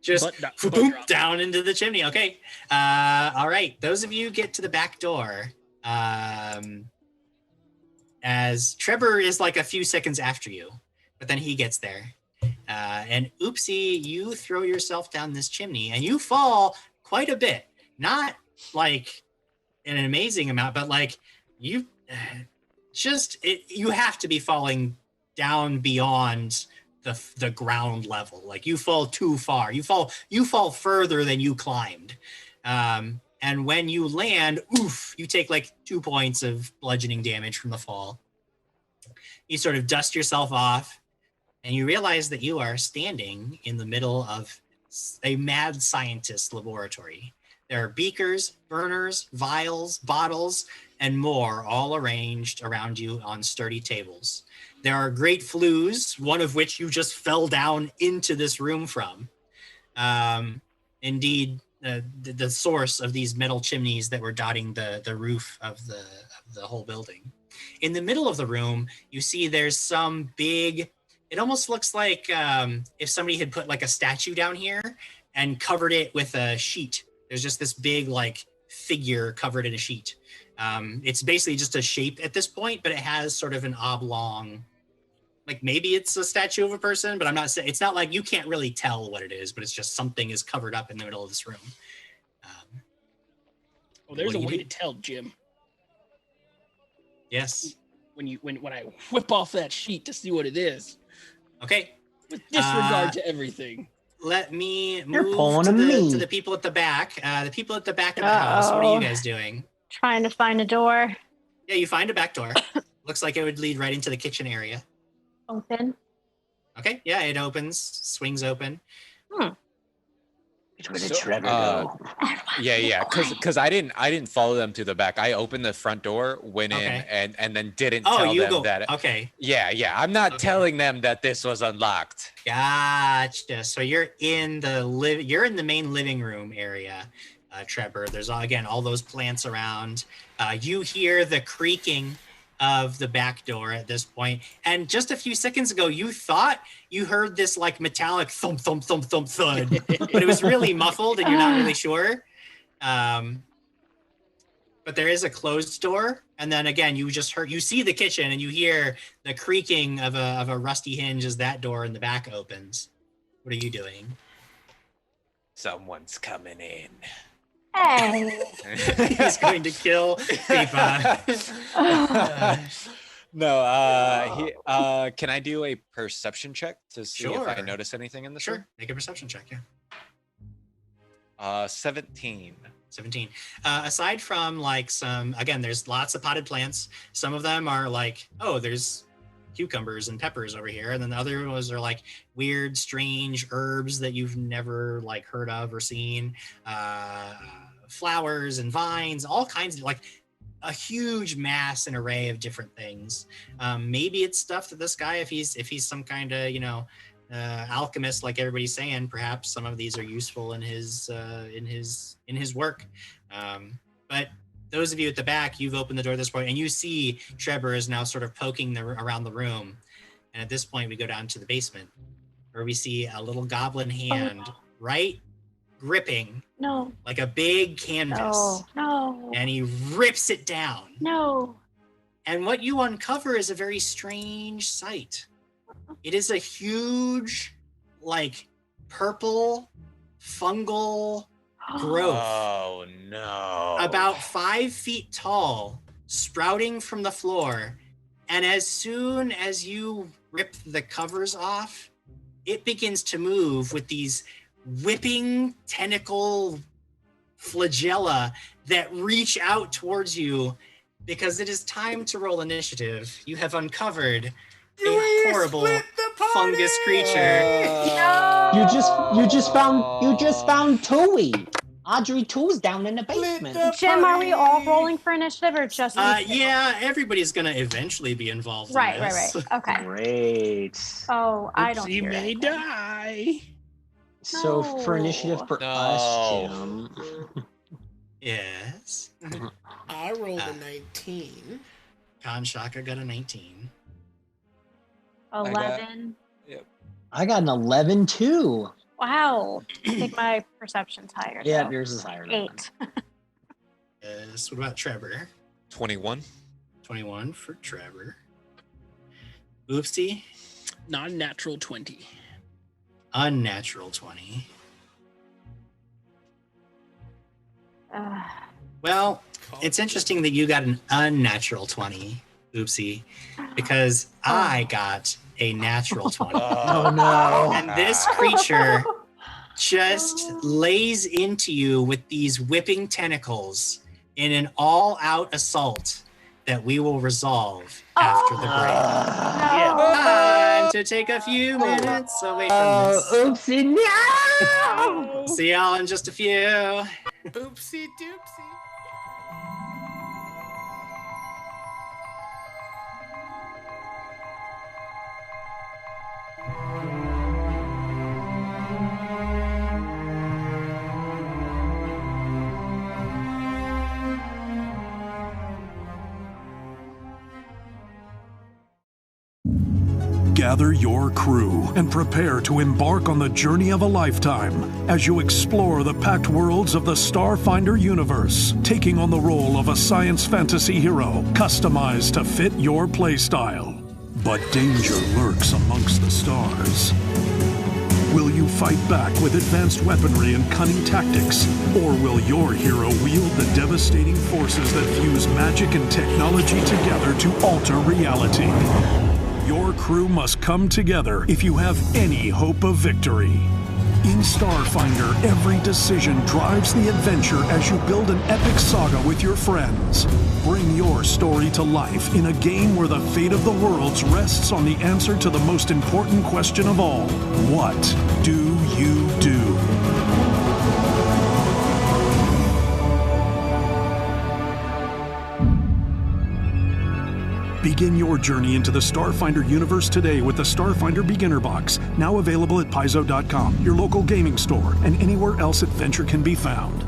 Just butt boom, drop. down into the chimney. Okay. All right. Those of you get to the back door. As Trevor is like a few seconds after you, but then he gets there. And Oopsie, you throw yourself down this chimney and you fall quite a bit. Not like an amazing amount, but like you you have to be falling down beyond the ground level. Like you fall too far. You fall further than you climbed. And when you land, you take like 2 points of bludgeoning damage from the fall. You sort of dust yourself off and you realize that you are standing in the middle of a mad scientist laboratory. There are beakers, burners, vials, bottles, and more all arranged around you on sturdy tables. There are great flues, one of which you just fell down into this room from. Indeed, the source of these metal chimneys that were dotting the roof of the whole building. In the middle of the room, you see there's some big, it almost looks like if somebody had put like a statue down here and covered it with a sheet. There's just this big like figure covered in a sheet. It's basically just a shape at this point, but it has sort of an oblong Like maybe it's a statue of a person, but I'm not saying, it's not like you can't really tell what it is, but it's just something is covered up in the middle of this room. There's a what do way you to do? tell, Jim. Yes. When I whip off that sheet to see what it is, Okay. with disregard to everything. Let me You're move pulling to a me. the people at the back. The people at the back of the house, what are you guys doing? Trying to find a door. Yeah, you find a back door. Looks like it would lead right into the kitchen area. Open. Okay, yeah, it opens, swings open. Where did So, Trevor go? Yeah, because I didn't follow them to the back. I opened the front door, went in, and then didn't tell them that. Okay. Yeah. I'm not telling them that this was unlocked. Gotcha. So you're in the main living room area, Trevor. There's all those plants around. You hear the creaking of the back door at this point. And just a few seconds ago, you thought you heard this like metallic thump, thump, thump, thump, thud, but it was really muffled and you're not really sure. But there is a closed door. And then again, you see the kitchen and you hear the creaking of a rusty hinge as that door in the back opens. What are you doing? Someone's coming in. Hey. He's going to kill Pipa. No, can I do a perception check to see if I Sure. notice anything in this room? Sure. Make a perception check, yeah. 17. 17. Aside from like there's lots of potted plants. Some of them are like, oh, there's cucumbers and peppers over here. And then the other ones are like weird, strange herbs that you've never like heard of or seen. Flowers and vines, all kinds of like a huge mass and array of different things. Maybe it's stuff that this guy, if he's some kind of, alchemist, like everybody's saying, perhaps some of these are useful in his work. But those of you at the back, you've opened the door at this point and you see Trevor is now sort of poking around the room. And at this point we go down to the basement where we see a little goblin hand right gripping like a big canvas. No. And he rips it down. No. And what you uncover is a very strange sight. It is a huge, like, purple, fungal growth. Oh, no. About 5 feet tall, sprouting from the floor. And as soon as you rip the covers off, it begins to move with these whipping tentacle flagella that reach out towards you because it is time to roll initiative. You have uncovered a horrible fungus creature. You just found Tui. Audrey 2's down in the basement. Jim, are we all rolling for initiative or just you two? Yeah, everybody's gonna eventually be involved in Right. this. Okay. Great. Oh, I don't He hear may anything. die. So for No. initiative for us, Jim. Yes. I rolled a 19. Khan Shaka got a 19. 11. I got an 11 too. Wow. I think my perception's higher. Yeah, though. yours is higher. Than 8. Yes. What about Trevor? 21. 21 for Trevor. Oopsie. Non-natural 20. Unnatural 20. Well, it's interesting that you got an unnatural 20, Oopsie, because I got a natural 20. Oh no. And this creature just lays into you with these whipping tentacles in an all-out assault that we will resolve after the break. Time to take a few minutes away from this. Oopsie, no! See y'all in just a few. Oopsie doopsie. Gather your crew and prepare to embark on the journey of a lifetime as you explore the packed worlds of the Starfinder universe, taking on the role of a science fantasy hero customized to fit your playstyle. But danger lurks amongst the stars. Will you fight back with advanced weaponry and cunning tactics? Or will your hero wield the devastating forces that fuse magic and technology together to alter reality? Your crew must come together if you have any hope of victory. In Starfinder, every decision drives the adventure as you build an epic saga with your friends. Bring your story to life in a game where the fate of the worlds rests on the answer to the most important question of all. What do you do? Begin your journey into the Starfinder universe today with the Starfinder Beginner Box, now available at Paizo.com, your local gaming store, and anywhere else adventure can be found.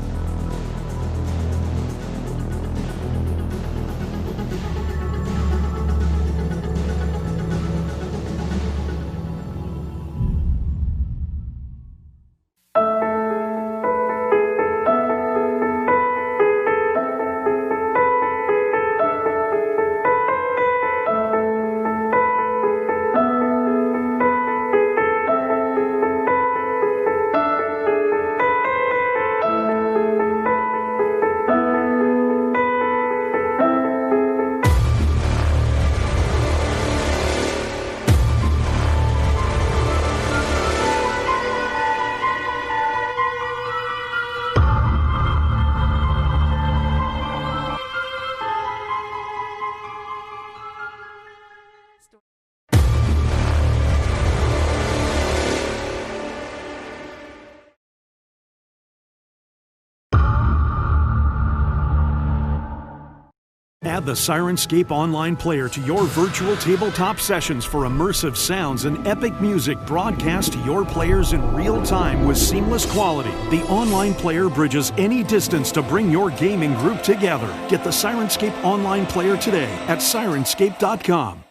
Add the Sirenscape Online player to your virtual tabletop sessions for immersive sounds and epic music broadcast to your players in real time with seamless quality. The online player bridges any distance to bring your gaming group together. Get the Sirenscape Online player today at Sirenscape.com.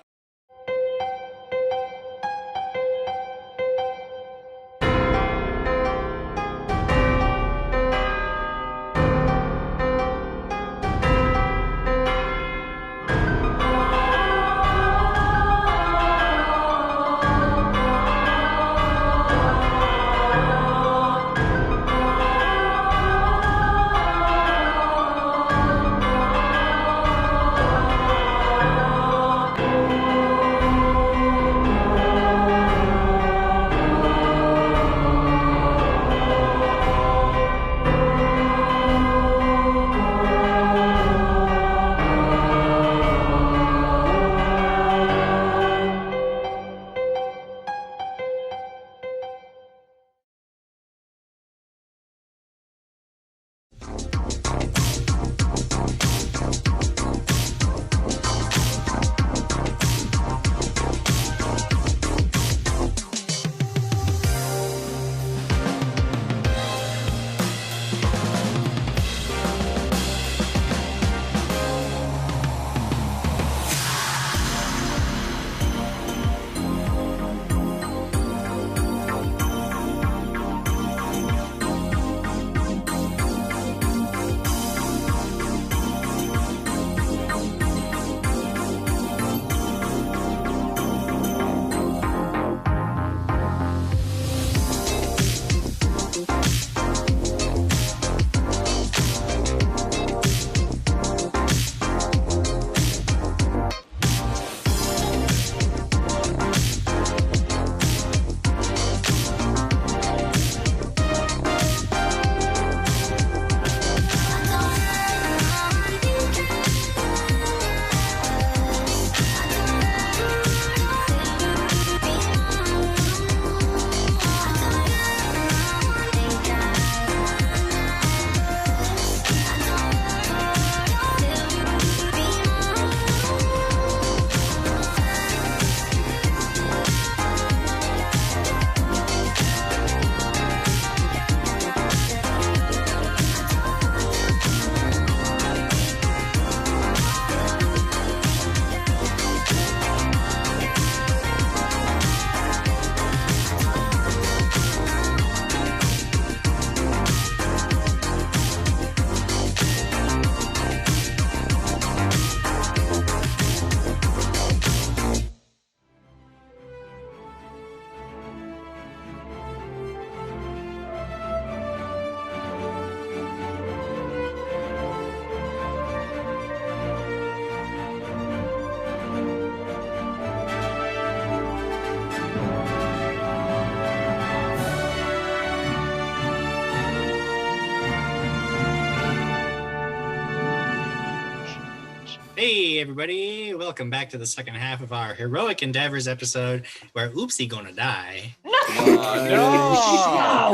Hey everybody, welcome back to the second half of our Heroic Endeavors episode where Oopsie gonna die. No!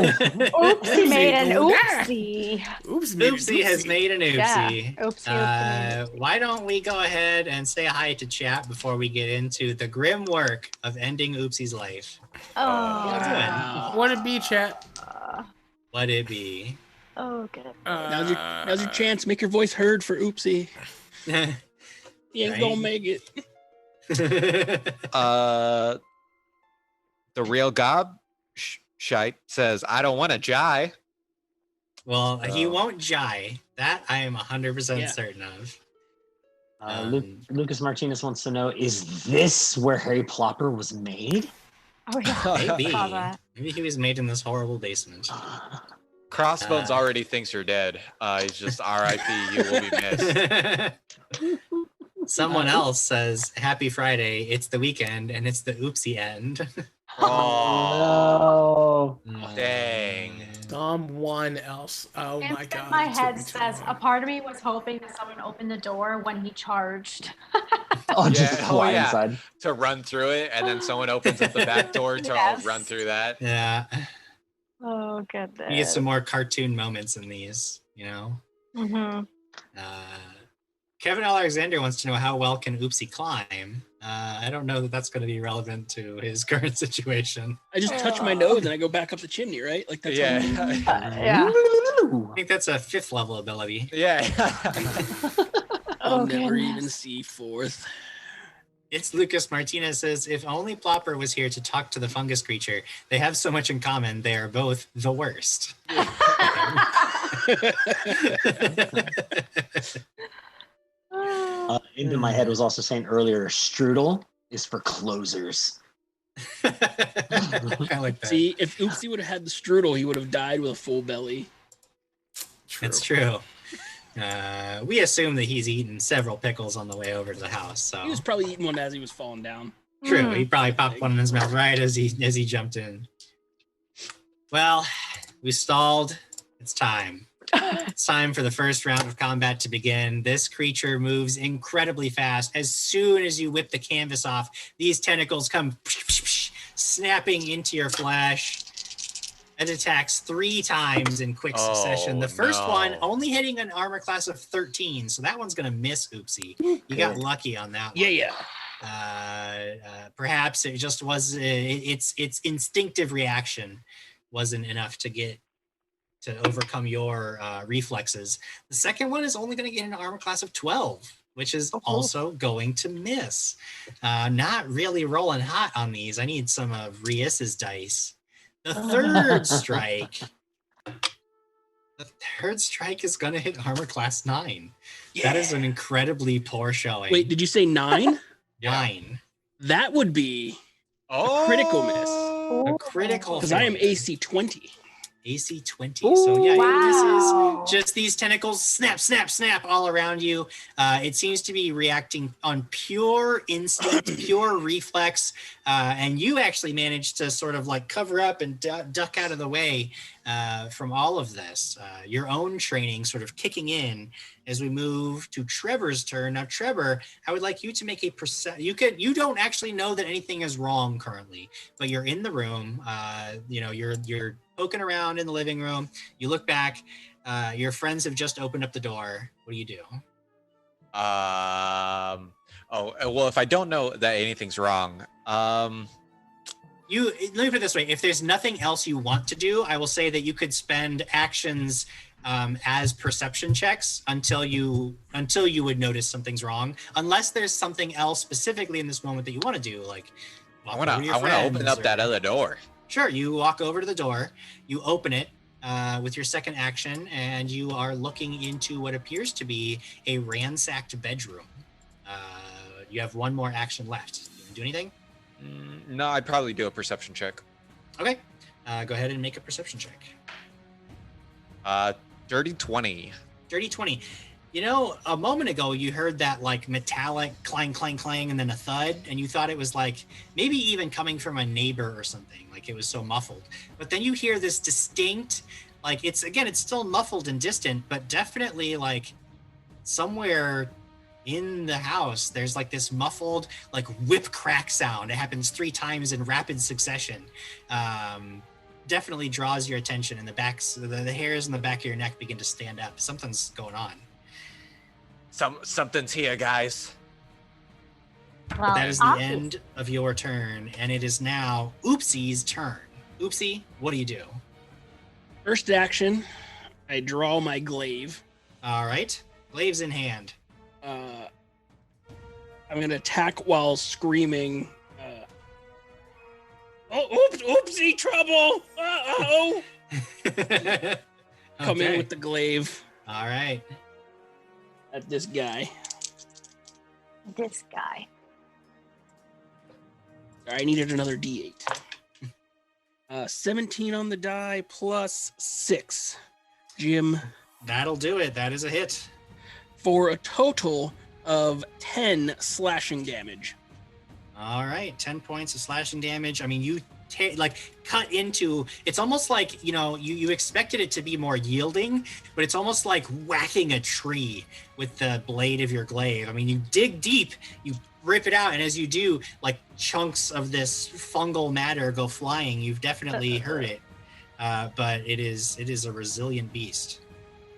Oopsie made an go oopsie. Oopsie has made an oopsie. Yeah. Oopsie. Why don't we go ahead and say hi to chat before we get into the grim work of ending Oopsie's life? Oh. What it be, chat? What'd it be? Oh, good. Now's your chance. Make your voice heard for Oopsie. He ain't gonna make it. The real gob shite says, I don't want to jai. Well, he won't jai. That I am 100% certain of. Lucas Martinez wants to know, is this where Harry Plopper was made? Oh, yeah. Maybe. Saw that. Maybe he was made in this horrible basement. Crossbones already thinks you're dead. He's just R.I.P. You will be missed. Someone else says, Happy Friday, it's the weekend, and it's the oopsie end. Oh, No. dang. Someone else. Oh my Inside god. my it took head me too says, long. a part of me was hoping that someone opened the door when he charged. Oh, just Yeah, fly yeah. inside. To run through it, and then someone opens up the back door to Yes. run through that. Yeah. Oh, goodness. You get some more cartoon moments in these, you know? Mm-hmm. Kevin Alexander wants to know how well can Oopsie climb. I don't know that that's going to be relevant to his current situation. I just touch my nose and I go back up the chimney, right? Like that's Yeah. Yeah. I think that's a 5th level ability. Yeah. I'll Oh, never goodness. even see fourth. It's Lucas Martinez says, if only Plopper was here to talk to the fungus creature. They have so much in common. They are both the worst. Into my head was also saying earlier, strudel is for closers. I like that. See, if Oopsie would have had the strudel, he would have died with a full belly. It's true. We assume that he's eaten several pickles on the way over to the house. So He was probably eating one as he was falling down. true. He probably popped one in his mouth right as he jumped in. Well, we stalled. It's time. It's time for the first round of combat to begin. This creature moves incredibly fast. As soon as you whip the canvas off, these tentacles come snapping into your flesh. It attacks 3 times in quick succession. Oh, The first no. one only hitting an armor class of 13, so that one's going to miss Oopsie. You got lucky on that one. Yeah. Perhaps it just was its instinctive reaction wasn't enough to overcome your reflexes. The second one is only going to get an armor class of 12, which is also going to miss. Not really rolling hot on these. I need some of Rias's dice. The third strike is going to hit armor class 9. That is an incredibly poor showing. Wait, did you say 9? 9. That would be Oh, critical miss. A critical Because I am failure. AC 20. AC 20. So yeah, Wow. this is just these tentacles snap, snap, snap all around you. It seems to be reacting on pure instinct, pure reflex, and you actually managed to sort of like cover up and duck out of the way from all of this. Your own training sort of kicking in as we move to Trevor's turn. Now, Trevor, I would like you to make a you don't actually know that anything is wrong currently, but you're in the room. You're poking around in the living room. You look back. Your friends have just opened up the door. What do you do? well, if I don't know that anything's wrong, Let me put it this way. If there's nothing else you want to do, I will say that you could spend actions as perception checks until you would notice something's wrong. Unless there's something else specifically in this moment that you want to do, like I want to open up that other door. Sure, you walk over to the door, you open it with your second action, and you are looking into what appears to be a ransacked bedroom. You have one more action left. You want to do anything? No, I'd probably do a perception check. Okay. Go ahead and make a perception check. Dirty 20. Dirty 20. You know, a moment ago you heard that like metallic clang, clang, clang, and then a thud, and you thought it was like maybe even coming from a neighbor or something, like it was so muffled. But then you hear this distinct, like it's still muffled and distant, but definitely like somewhere in the house, there's like this muffled like whip crack sound. It happens 3 times in rapid succession. Definitely draws your attention, and the hairs in the back of your neck begin to stand up. Something's going on. Something's here, guys. Well, But that is the end of your turn, and it is now Oopsie's turn. Oopsie, what do you do? First action, I draw my glaive. All right, glaives in hand. I'm going to attack while screaming. Oopsie, trouble! Uh-oh! Come in with the glaive All right. at this guy. This guy. I needed another D8. 17 on the die plus 6. Jim. That'll do it. That is a hit. For a total of 10 slashing damage. All right, 10 points of slashing damage. I mean, you cut into. It's almost like you expected it to be more yielding, but it's almost like whacking a tree with the blade of your glaive. I mean, you dig deep, you rip it out, and as you do, like chunks of this fungal matter go flying. You've definitely hurt it, but it is a resilient beast.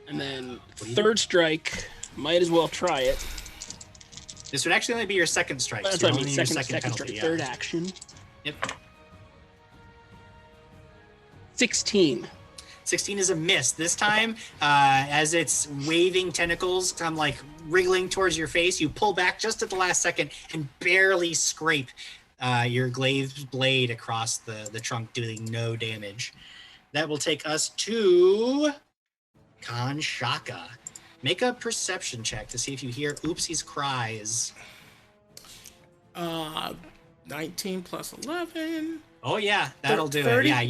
And then third strike, might as well try it. This would actually only be your second strike. That's so what I you're mean, only in your second penalty, strike, yeah. third action. Yep. 16. 16 is a miss. This time, as its waving tentacles come like wriggling towards your face, you pull back just at the last second and barely scrape your glaive blade across the trunk, doing no damage. That will take us to Kanshaka. Make a perception check to see if you hear Oopsie's cries. 19 plus 11. Oh yeah, that'll do 30? it. Yeah,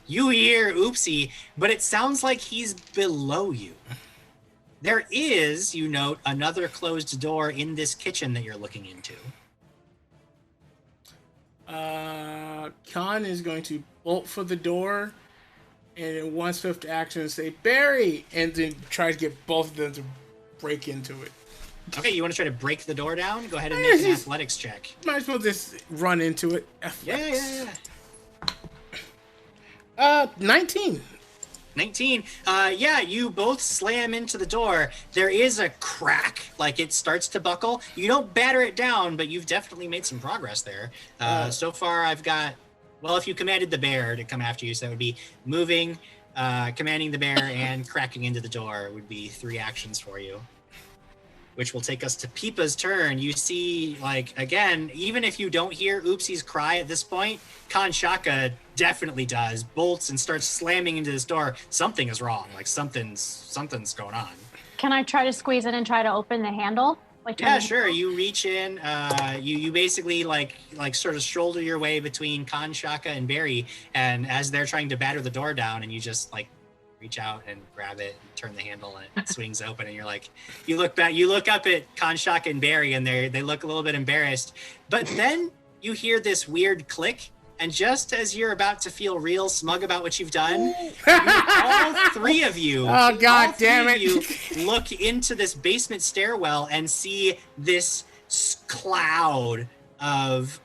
you hear Oopsie, but it sounds like he's below you. There is, you note, another closed door in this kitchen that you're looking into. Khan is going to bolt for the door, and in one swift action say Barry, and then try to get both of them to break into it. Okay, you want to try to break the door down? Go ahead and make an athletics check. Might as well just run into it. Yeah. 19. 19. Yeah, you both slam into the door. There is a crack, like it starts to buckle. You don't batter it down, but you've definitely made some progress there. So far, I've got, well, if you commanded the bear to come after you, so that would be moving, commanding the bear, and cracking into the door would be 3 actions for you. Which will take us to Peepa's turn. You see, like, again, even if you don't hear Oopsie's cry at this point, Kanshaka definitely does. Bolts and starts slamming into this door. Something is wrong. Like, something's going on. Can I try to squeeze in and try to open the handle? Like, Yeah, sure. You reach in. You basically, like sort of shoulder your way between Kanshaka and Barry. And as they're trying to batter the door down, and you just, like, reach out and grab it and turn the handle, and it swings open, and you're like, you look up at Kanshaka and Barry, and they look a little bit embarrassed, but then you hear this weird click, and just as you're about to feel real smug about what you've done, all 3 of you, oh god damn it, you look into this basement stairwell and see this cloud of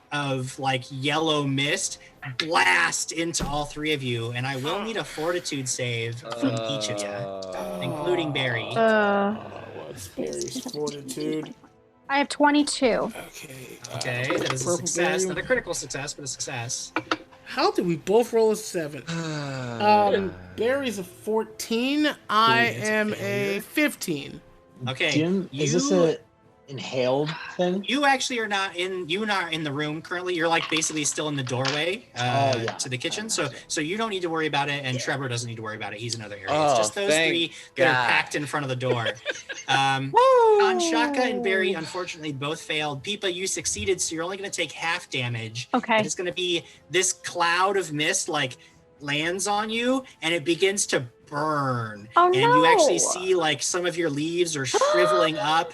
like yellow mist blast into all 3 of you, and I will need a fortitude save from each of you, including Barry. What's Barry's fortitude? I have 22. Okay, that is a success. Not a critical success, but a success. How did we both roll a 7? Barry's a 14. I am a 15. Okay, Jim, is this a inhaled thing? You actually are not in. You're not in the room currently. You're like basically still in the doorway to the kitchen. So you don't need to worry about it, and Trevor doesn't need to worry about it. He's in another area. It's just those 3 that are packed in front of the door. Kanshaka and Barry unfortunately both failed. Peepa, you succeeded, so you're only going to take half damage. Okay. And it's going to be this cloud of mist like lands on you, and it begins to burn. Oh, and you actually see like some of your leaves are shriveling up.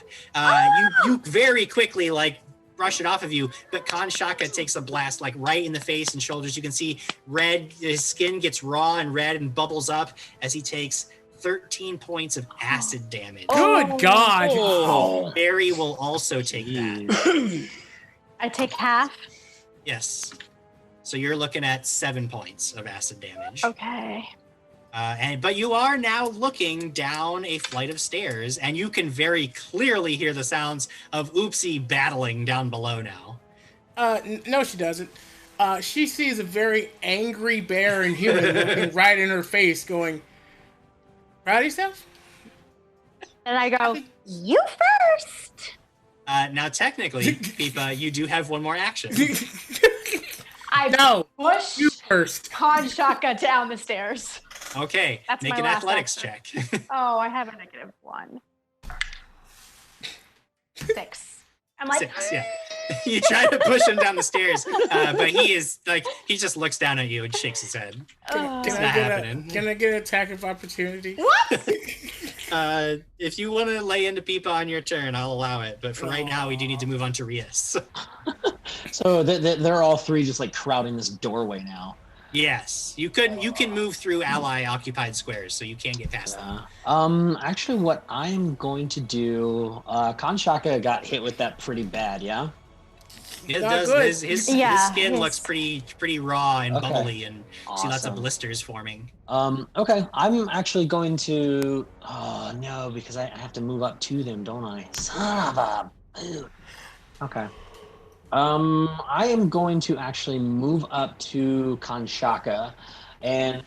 You very quickly like brush it off of you, but Kanshaka takes a blast like right in the face and shoulders. You can see red, his skin gets raw and red and bubbles up as he takes 13 points of acid damage. Good God! Barry Barry will also take that. I take half. Yes. So you're looking at 7 points of acid damage. Okay. But you are now looking down a flight of stairs, and you can very clearly hear the sounds of Oopsie battling down below now. No, she doesn't. She sees a very angry bear and human looking right in her face, going, "Proud of yourself?" And I go, "You first." Now, technically, Peepa, you do have one more action. No, push you first. Kanshaka down the stairs. Okay, That's make my an last athletics action. check. Oh, I have a -1. 6. I'm like, 6, yeah. You try to push him down the stairs, but he just looks down at you and shakes his head. It's not happening. Can I get an attack of opportunity? What? If you want to lay into Peepa on your turn, I'll allow it. But for right now, we do need to move on to Rias. So they're all three just like crowding this doorway now. Yes, you can move through ally occupied squares, so you can't get past them. Actually, what I'm going to do, Kanshaka got hit with that pretty bad, yeah? It Not does. good. His skin looks pretty raw and bubbly, and see lots of Awesome. blisters forming. Okay, I'm actually going to. Oh no, because I have to move up to them, don't I? Son of a boot. Okay. I am going to actually move up to Kanshaka, and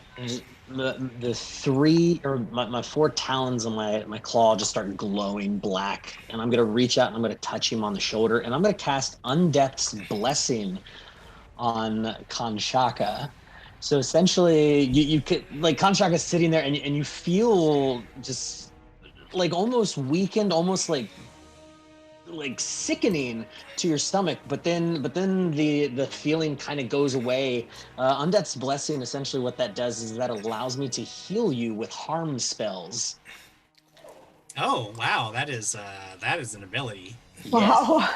the three or my 4 talons on my claw just start glowing black, and I'm gonna reach out and I'm gonna touch him on the shoulder, and I'm gonna cast Undeath's Blessing on Kanshaka. So essentially, you could like Kanshaka's sitting there, and you feel just like almost weakened, almost like sickening to your stomach, but then the feeling kind of goes away. Undeath's Blessing, essentially what that does is that allows me to heal you with harm spells. Oh wow, that is an ability. Wow.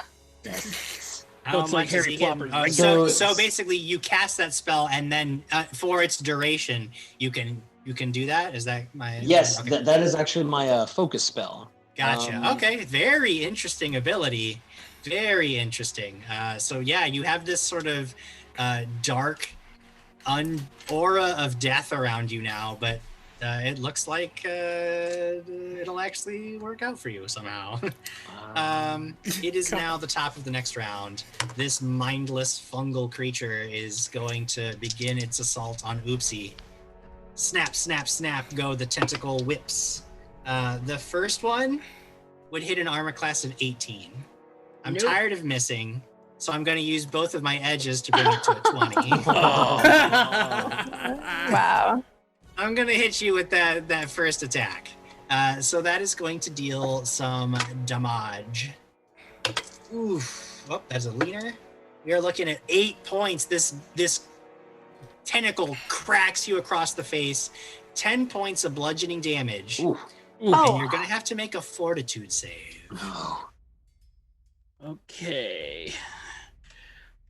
Yes. How it's like much does Harry he get? Plopper's Oh, ring. so basically, you cast that spell, and then for its duration, you can do that. Is that my? Yes, Okay. that is actually my focus spell. Gotcha. Okay, very interesting ability. Very interesting. So yeah, you have this sort of dark aura of death around you now, but it looks like it'll actually work out for you somehow. It is now the top of the next round. This mindless fungal creature is going to begin its assault on Oopsie. Snap, snap, snap go the tentacle whips. The first one would hit an armor class of 18. I'm Nope. tired of missing, so I'm going to use both of my edges to bring it to a 20. Wow. I'm going to hit you with that first attack. So that is going to deal some damage. Oof. Oh, that's a leaner. We are looking at 8 points. This tentacle cracks you across the face. 10 points of bludgeoning damage. Ooh. And Oh. you're going to have to make a fortitude save. Okay.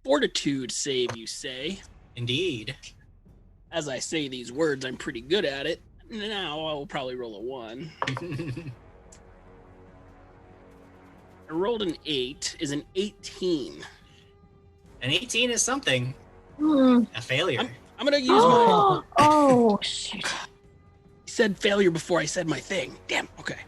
Fortitude save, you say? Indeed. As I say these words, I'm pretty good at it. Now I will probably roll a 1. I rolled an 8. Is an 18. An 18 is something. Hmm. A failure. I'm gonna use my. Oh, shoot. You said failure before I said my thing. Damn. Okay.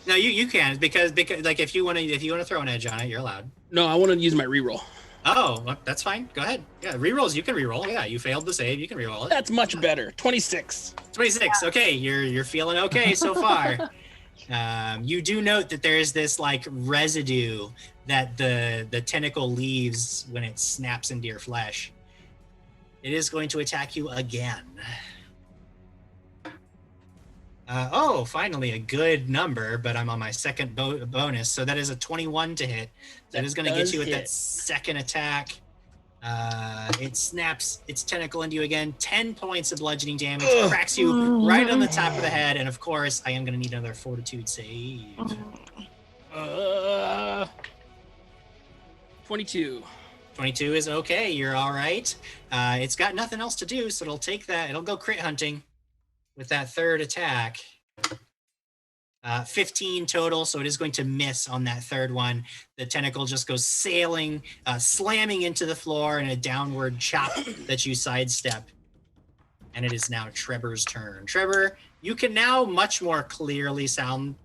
No, you can because like if you want to throw an edge on it, you're allowed. No, I want to use my reroll. Oh, well, that's fine. Go ahead. Yeah, rerolls you can reroll. Yeah, you failed the save, you can reroll it. That's much better. 26. 26. Okay, you're feeling okay so far. You do note that there is this like residue that the tentacle leaves when it snaps into your flesh. It is going to attack you again. Finally a good number, but I'm on my second bonus, so that is a 21 to hit. That is going to get you with that second attack. It snaps its tentacle into you again. 10 points of bludgeoning damage, cracks you right on the top of the head, and of course, I am going to need another fortitude save. 22. 22 is okay. You're all right. It's got nothing else to do, so it'll take that. It'll go crit hunting with that third attack. 15 total, so it is going to miss on that third one. The tentacle just goes sailing, slamming into the floor in a downward chop that you sidestep. And it is now Trevor's turn. Trevor, you can now much more clearly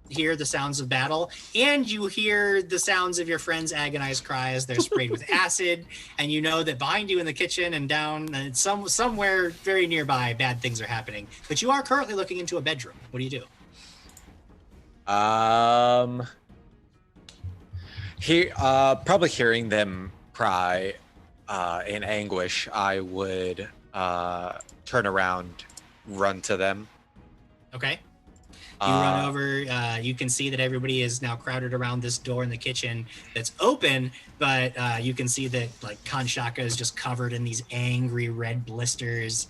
hear the sounds of battle, and you hear the sounds of your friends' agonized cries. They're sprayed with acid, and you know that behind you in the kitchen and down and somewhere very nearby, bad things are happening. But you are currently looking into a bedroom. What do you do? Probably hearing them cry in anguish, I would turn around, run to them. Okay. You run over. You can see that everybody is now crowded around this door in the kitchen that's open, but you can see that like Kanshaka is just covered in these angry red blisters.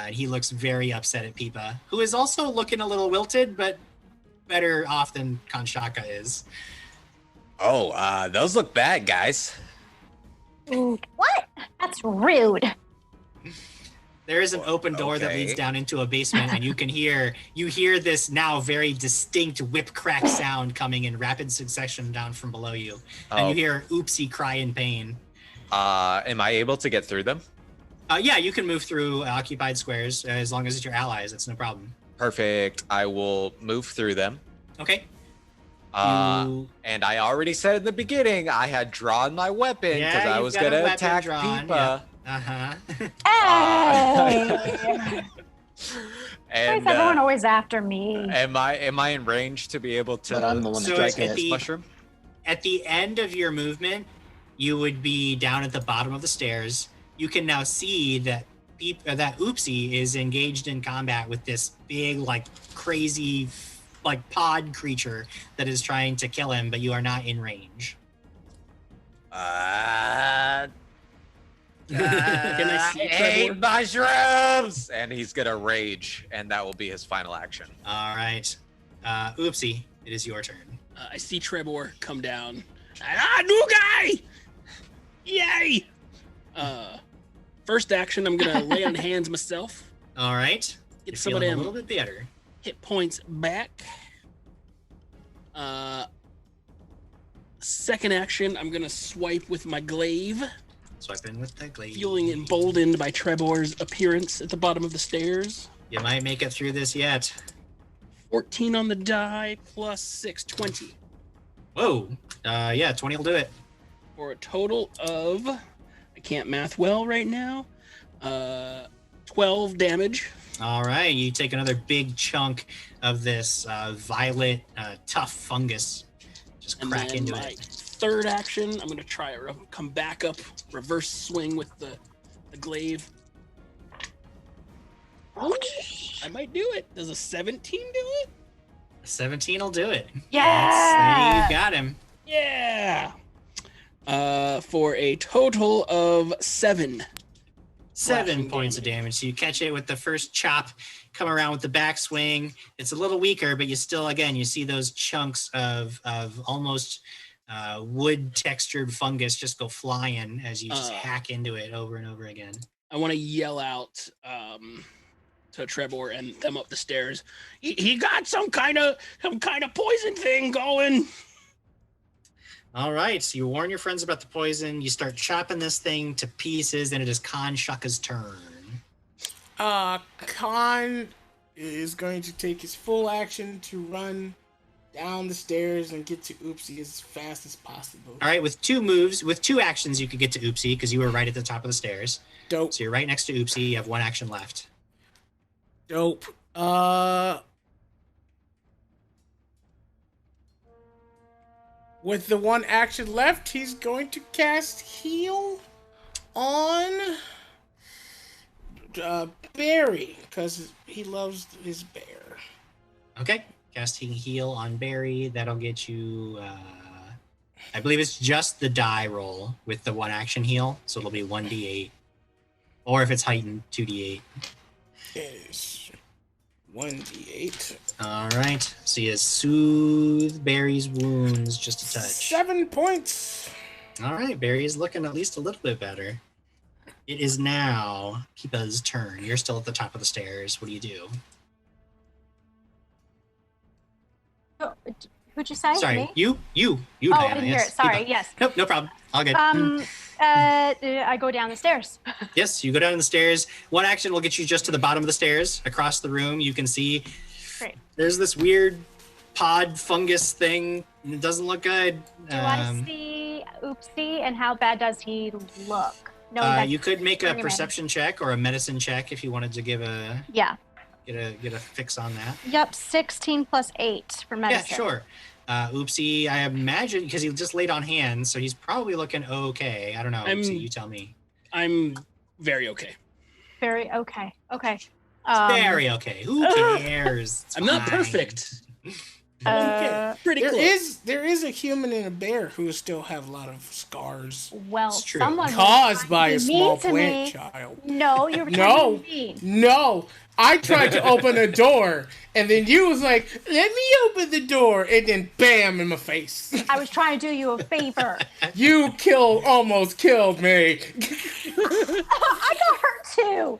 He looks very upset at Peepa, who is also looking a little wilted, but better off than Kanshaka is. Oh, those look bad, guys. What? That's rude. There is an open door that leads down into a basement, and you hear this now very distinct whip crack sound coming in rapid succession down from below you. And you hear Oopsie cry in pain. Am I able to get through them? Yeah, you can move through occupied squares as long as it's your allies. It's no problem. Perfect. I will move through them. Okay. And I already said in the beginning I had drawn my weapon because I was going to attack Peepa. Yeah. Uh-huh. Hey! And why is everyone always after me? Am I in range to be able to strike this mushroom? At the end of your movement, you would be down at the bottom of the stairs. You can now see that that Oopsie is engaged in combat with this big, like, crazy, like, pod creature that is trying to kill him, but you are not in range. Can I see Trevor? Mushrooms! And he's gonna rage, and that will be his final action. All right. Oopsie, it is your turn. I see Trevor come down. New guy! Yay! First action, I'm gonna lay on hands myself. All right. Get some of them a little bit better. Hit points back. Second action, I'm gonna swipe with my glaive. Swiping with the glaive. Feeling emboldened by Trevor's appearance at the bottom of the stairs. You might make it through this yet. 14 on the die plus 6, 20. Whoa. Yeah, 20 will do it. For a total of, I can't math well right now, 12 damage. All right, you take another big chunk of this violet, tough fungus. Just crack into it. Third action, I'm going to try to come back up, reverse swing with the glaive. I might do it. Does a 17 do it? 17 will do it. Yeah! You got him. Yeah! For a total of 7. 7 points of damage. So you catch it with the first chop, come around with the backswing. It's a little weaker, but you still, again, you see those chunks of almost wood textured fungus just go flying as you just hack into it over and over again. I want to yell out to Trevor and them up the stairs. He got some kind of poison thing going. All right, so you warn your friends about the poison. You start chopping this thing to pieces, and it is Kanshaka's turn. Khan is going to take his full action to run down the stairs and get to Oopsie as fast as possible. All right, with 2 moves, with 2 actions, you could get to Oopsie because you were right at the top of the stairs. Dope. So you're right next to Oopsie. You have 1 action left. Dope. With the 1 action left, he's going to cast Heal on Barry because he loves his bear. Okay. Casting Heal on Barry. That'll get you, I believe it's just the die roll with the 1 action heal. So it'll be 1d8. Or if it's heightened, 2d8. Yes. 1d8. All right. So you soothe Barry's wounds just a touch. 7 points. All right. Barry is looking at least a little bit better. It is now Peepa's turn. You're still at the top of the stairs. What do you do? Oh, who'd you say? Sorry, Me? you, Oh, Diana. in here. Yes. Sorry. Keep Yes. Nope, no problem. All good. I go down the stairs. Yes, you go down the stairs. One action will get you just to the bottom of the stairs. Across the room, you can see Great. there's this weird pod fungus thing. It doesn't look good. Do I see Oopsie, and how bad does he look? No, you could make a Bring him in. perception check or a medicine check if you wanted to give a Yeah. get a fix on that. Yep. 16 plus 8 for medicine. Yeah, sure. Oopsie, I imagine because he just laid on hands, so he's probably looking okay. I don't know. Oopsie, you tell me. I'm very okay. Very okay. Okay. Very okay. Who cares? It's I'm not fine. perfect. Okay. Pretty There close. there is a human and a bear who still have a lot of scars Well, It's true. someone was caused trying by to a be small mean to plant me. child. No, you were trying No. to be mean. No, I tried to open a door, and then you was like, "Let me open the door," and then bam in my face. I was trying to do you a favor. You almost killed me. I got hurt too.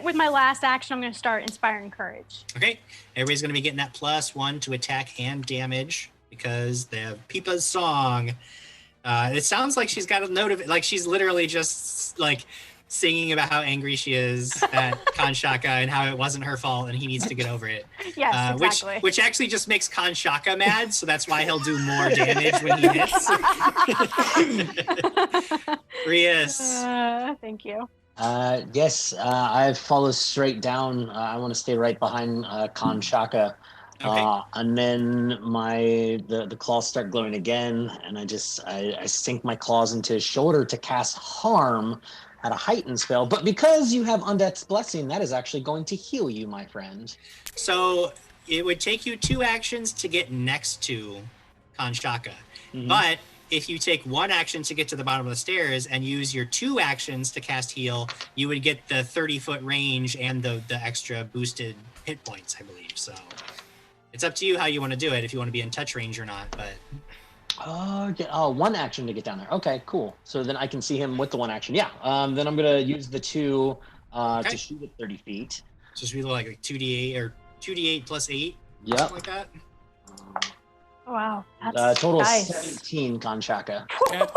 With my last action, I'm going to start inspiring courage. Okay, everybody's going to be getting that +1 to attack and damage because they have Peepa's song. It sounds like she's got a note of it, like she's literally just like singing about how angry she is at Kanshaka and how it wasn't her fault and he needs to get over it. Yes, exactly. Which actually just makes Kanshaka mad, so that's why he'll do more damage when he hits. Rias. Thank you. Yes, I follow straight down. I want to stay right behind Khan Shaka. Okay. And then the claws start glowing again, and I sink my claws into his shoulder to cast harm at a heightened spell. But because you have Undeath's Blessing, that is actually going to heal you, my friend. So it would take you 2 actions to get next to Kanshaka. Mhm. But if you take 1 action to get to the bottom of the stairs and use your 2 actions to cast heal, you would get the 30-foot range and the extra boosted hit points, I believe. So it's up to you how you want to do it, if you want to be in touch range or not. But 1 action to get down there. Okay, cool. So then I can see him with the 1 action. Yeah. Then I'm gonna use the 2 Okay. to shoot at 30 feet. so it's really like 2d8 or 2d8 plus 8, Yep. something like that. Wow. That's Total nice. 17, Kanshaka.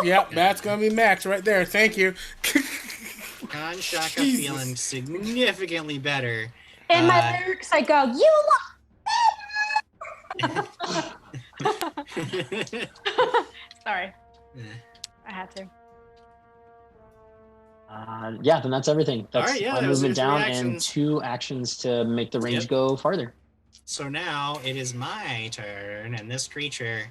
Yep, that's gonna be max right there. Thank you. Kanshaka Jesus. feeling significantly better. In my lyrics, I go, "You Sorry. I had to. Yeah, then that's everything. That's All right, yeah, one those are movement your down 3 and actions. 2 actions to make the range Yep. go farther. So now it is my turn, and this creature,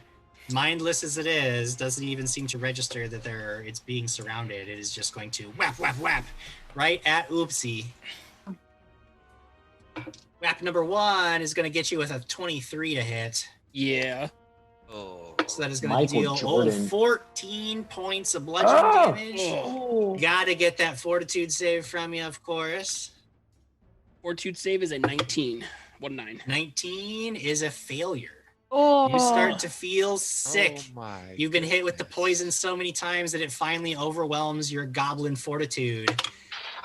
mindless as it is, doesn't even seem to register that it's being surrounded. It is just going to whap, whap, whap, right at Oopsie. Whap number 1 is going to get you with a 23 to hit. Yeah. Oh. So that is going to Michael deal Jordan. 14 points of bludgeoning damage. Oh. Gotta get that fortitude save from you, of course. Fortitude save is a 19. 1-9. 19 is a failure. Oh. You start to feel sick. Oh my You've been hit with the goodness. poison so many times that it finally overwhelms your goblin fortitude.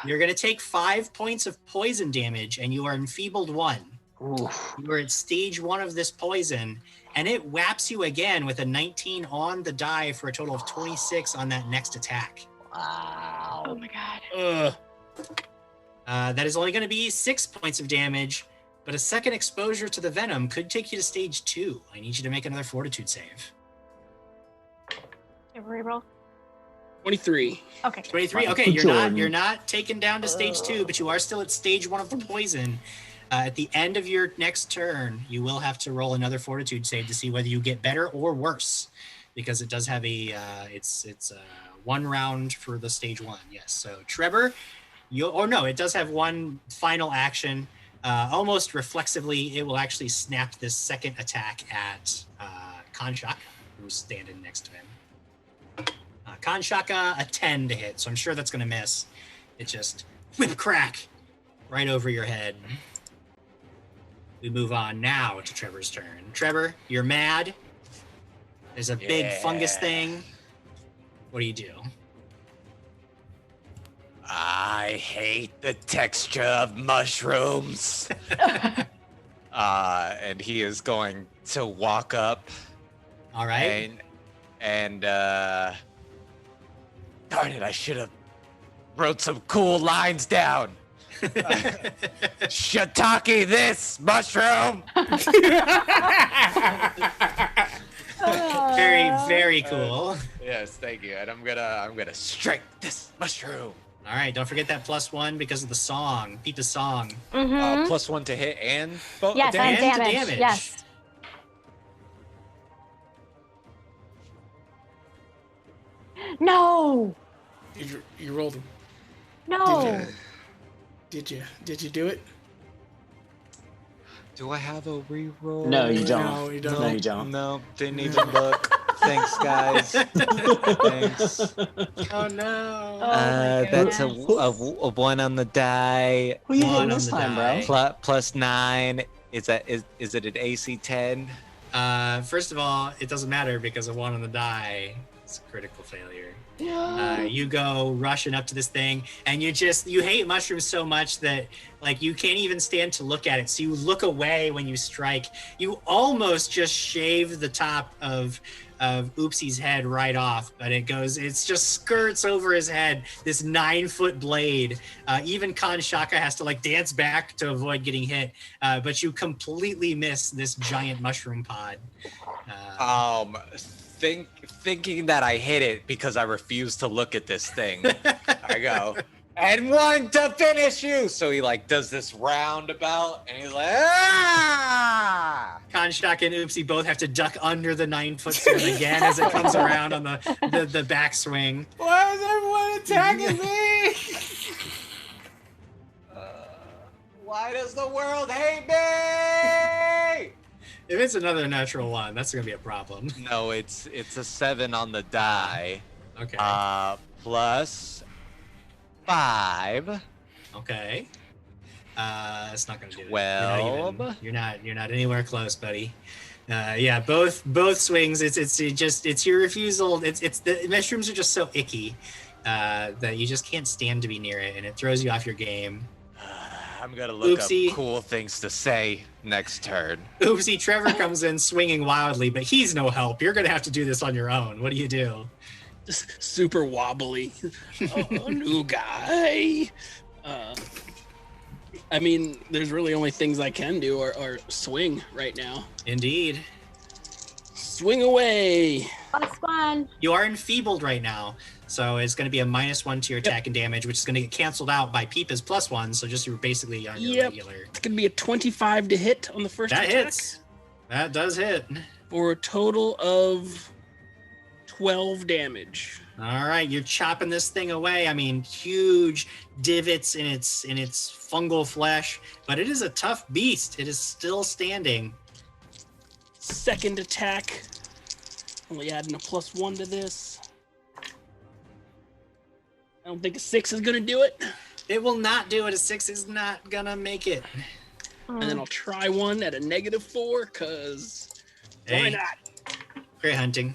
You're going to take 5 points of poison damage, and you are enfeebled 1. Oof. You are at stage 1 of this poison, and it whaps you again with a 19 on the die for a total of 26 on that next attack. Oh Wow. my god. That is only going to be 6 points of damage, but a second exposure to the venom could take you to stage 2. I need you to make another fortitude save. Okay, reroll. 23. Okay. 23. Okay, you're not taken down to stage 2, but you are still at stage 1 of the poison. At the end of your next turn, you will have to roll another fortitude save to see whether you get better or worse, because it does have a it's 1 round for the stage 1. Yes. So Trevor, it does have 1 final action. Almost reflexively, it will actually snap this second attack at Kanshaka, who's standing next to him. Kanshaka, a 10 to hit, so I'm sure that's going to miss. It just whip crack right over your head. We move on now to Trevor's turn. Trevor, you're mad. There's a big fungus thing. What do you do? I hate the texture of mushrooms. and he is going to walk up All right. and darn it, I should have wrote some cool lines down. Shiitake this mushroom. Very, very cool. Yes, thank you. And I'm gonna strike this mushroom. All right, don't forget that +1 because of the song. Beat the song. Mm-hmm. +1 to hit and Yes, and and damage. damage. Yes. No. You rolled him. No. Did you do it? Do I have a reroll? No, you don't. No, you don't. No, you don't. No, didn't even look. Thanks, guys. Thanks. Oh no. That's a 1 on the die. Who you One hitting on this the time, die. bro? +9. Is it an AC 10? First of all, it doesn't matter because of 1 on the die. It's a critical failure. You go rushing up to this thing, and you hate mushrooms so much that like you can't even stand to look at it. So you look away when you strike. You almost just shave the top of Oopsie's head right off, but it's just skirts over his head, this 9-foot blade. Even Kanshaka has to like dance back to avoid getting hit, but you completely miss this giant mushroom pod. Thinking that I hit it because I refuse to look at this thing. I go, and 1 to finish you. So he like does this roundabout, and he's like, ah! Kanshaka and Oopsie both have to duck under the 9-foot sword again as it comes around on the backswing. Why is everyone attacking me? Why does the world hate me? If it's another natural 1, that's gonna be a problem. No, it's a 7 on the die. Okay. +5. Okay. It's not gonna do it. 12. You're not anywhere close, buddy. Yeah, both swings. It's your refusal. It's the mushrooms are just so icky that you just can't stand to be near it, and it throws you off your game. I'm gonna look Oopsie. up cool things to say next turn. Oopsie, Trevor comes in swinging wildly, but he's no help. You're gonna have to do this on your own. What do you do? Just super wobbly. Oh, new guy. I mean, there's really only things I can do or swing right now. Indeed. Swing away. +1. You are enfeebled right now, so it's going to be a -1 to your attack and damage, which is going to get canceled out by Peepa's +1. So just you're basically on your regular. It's gonna be a 25 to hit on the first That attack. hits. That does hit. For a total of 12 damage. All right, you're chopping this thing away. I mean, huge divots in its fungal flesh, but it is a tough beast. It is still standing. Second attack. Only adding a +1 to this. I don't think a 6 is gonna do it. It will not do it. A 6 is not gonna make it. And then I'll try one at a -4, cause why Hey, not? great hunting.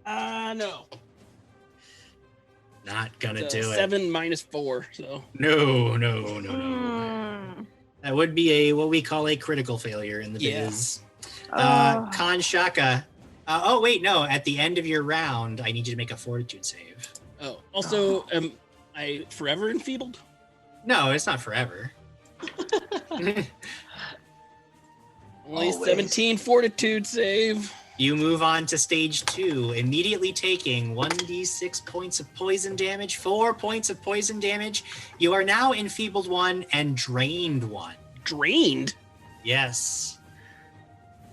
No. Not gonna It's do it. 7 -4, so. No. Mm. That would be what we call a critical failure in the Yeah. biz. Oh. Kanshaka. Oh, wait, no. At the end of your round, I need you to make a fortitude save. Oh, also, am I forever enfeebled? No, it's not forever. Only Always. 17 fortitude save. You move on to stage 2, immediately taking 1d6 points of poison damage, 4 points of poison damage. You are now enfeebled 1 and drained 1. Drained? Yes.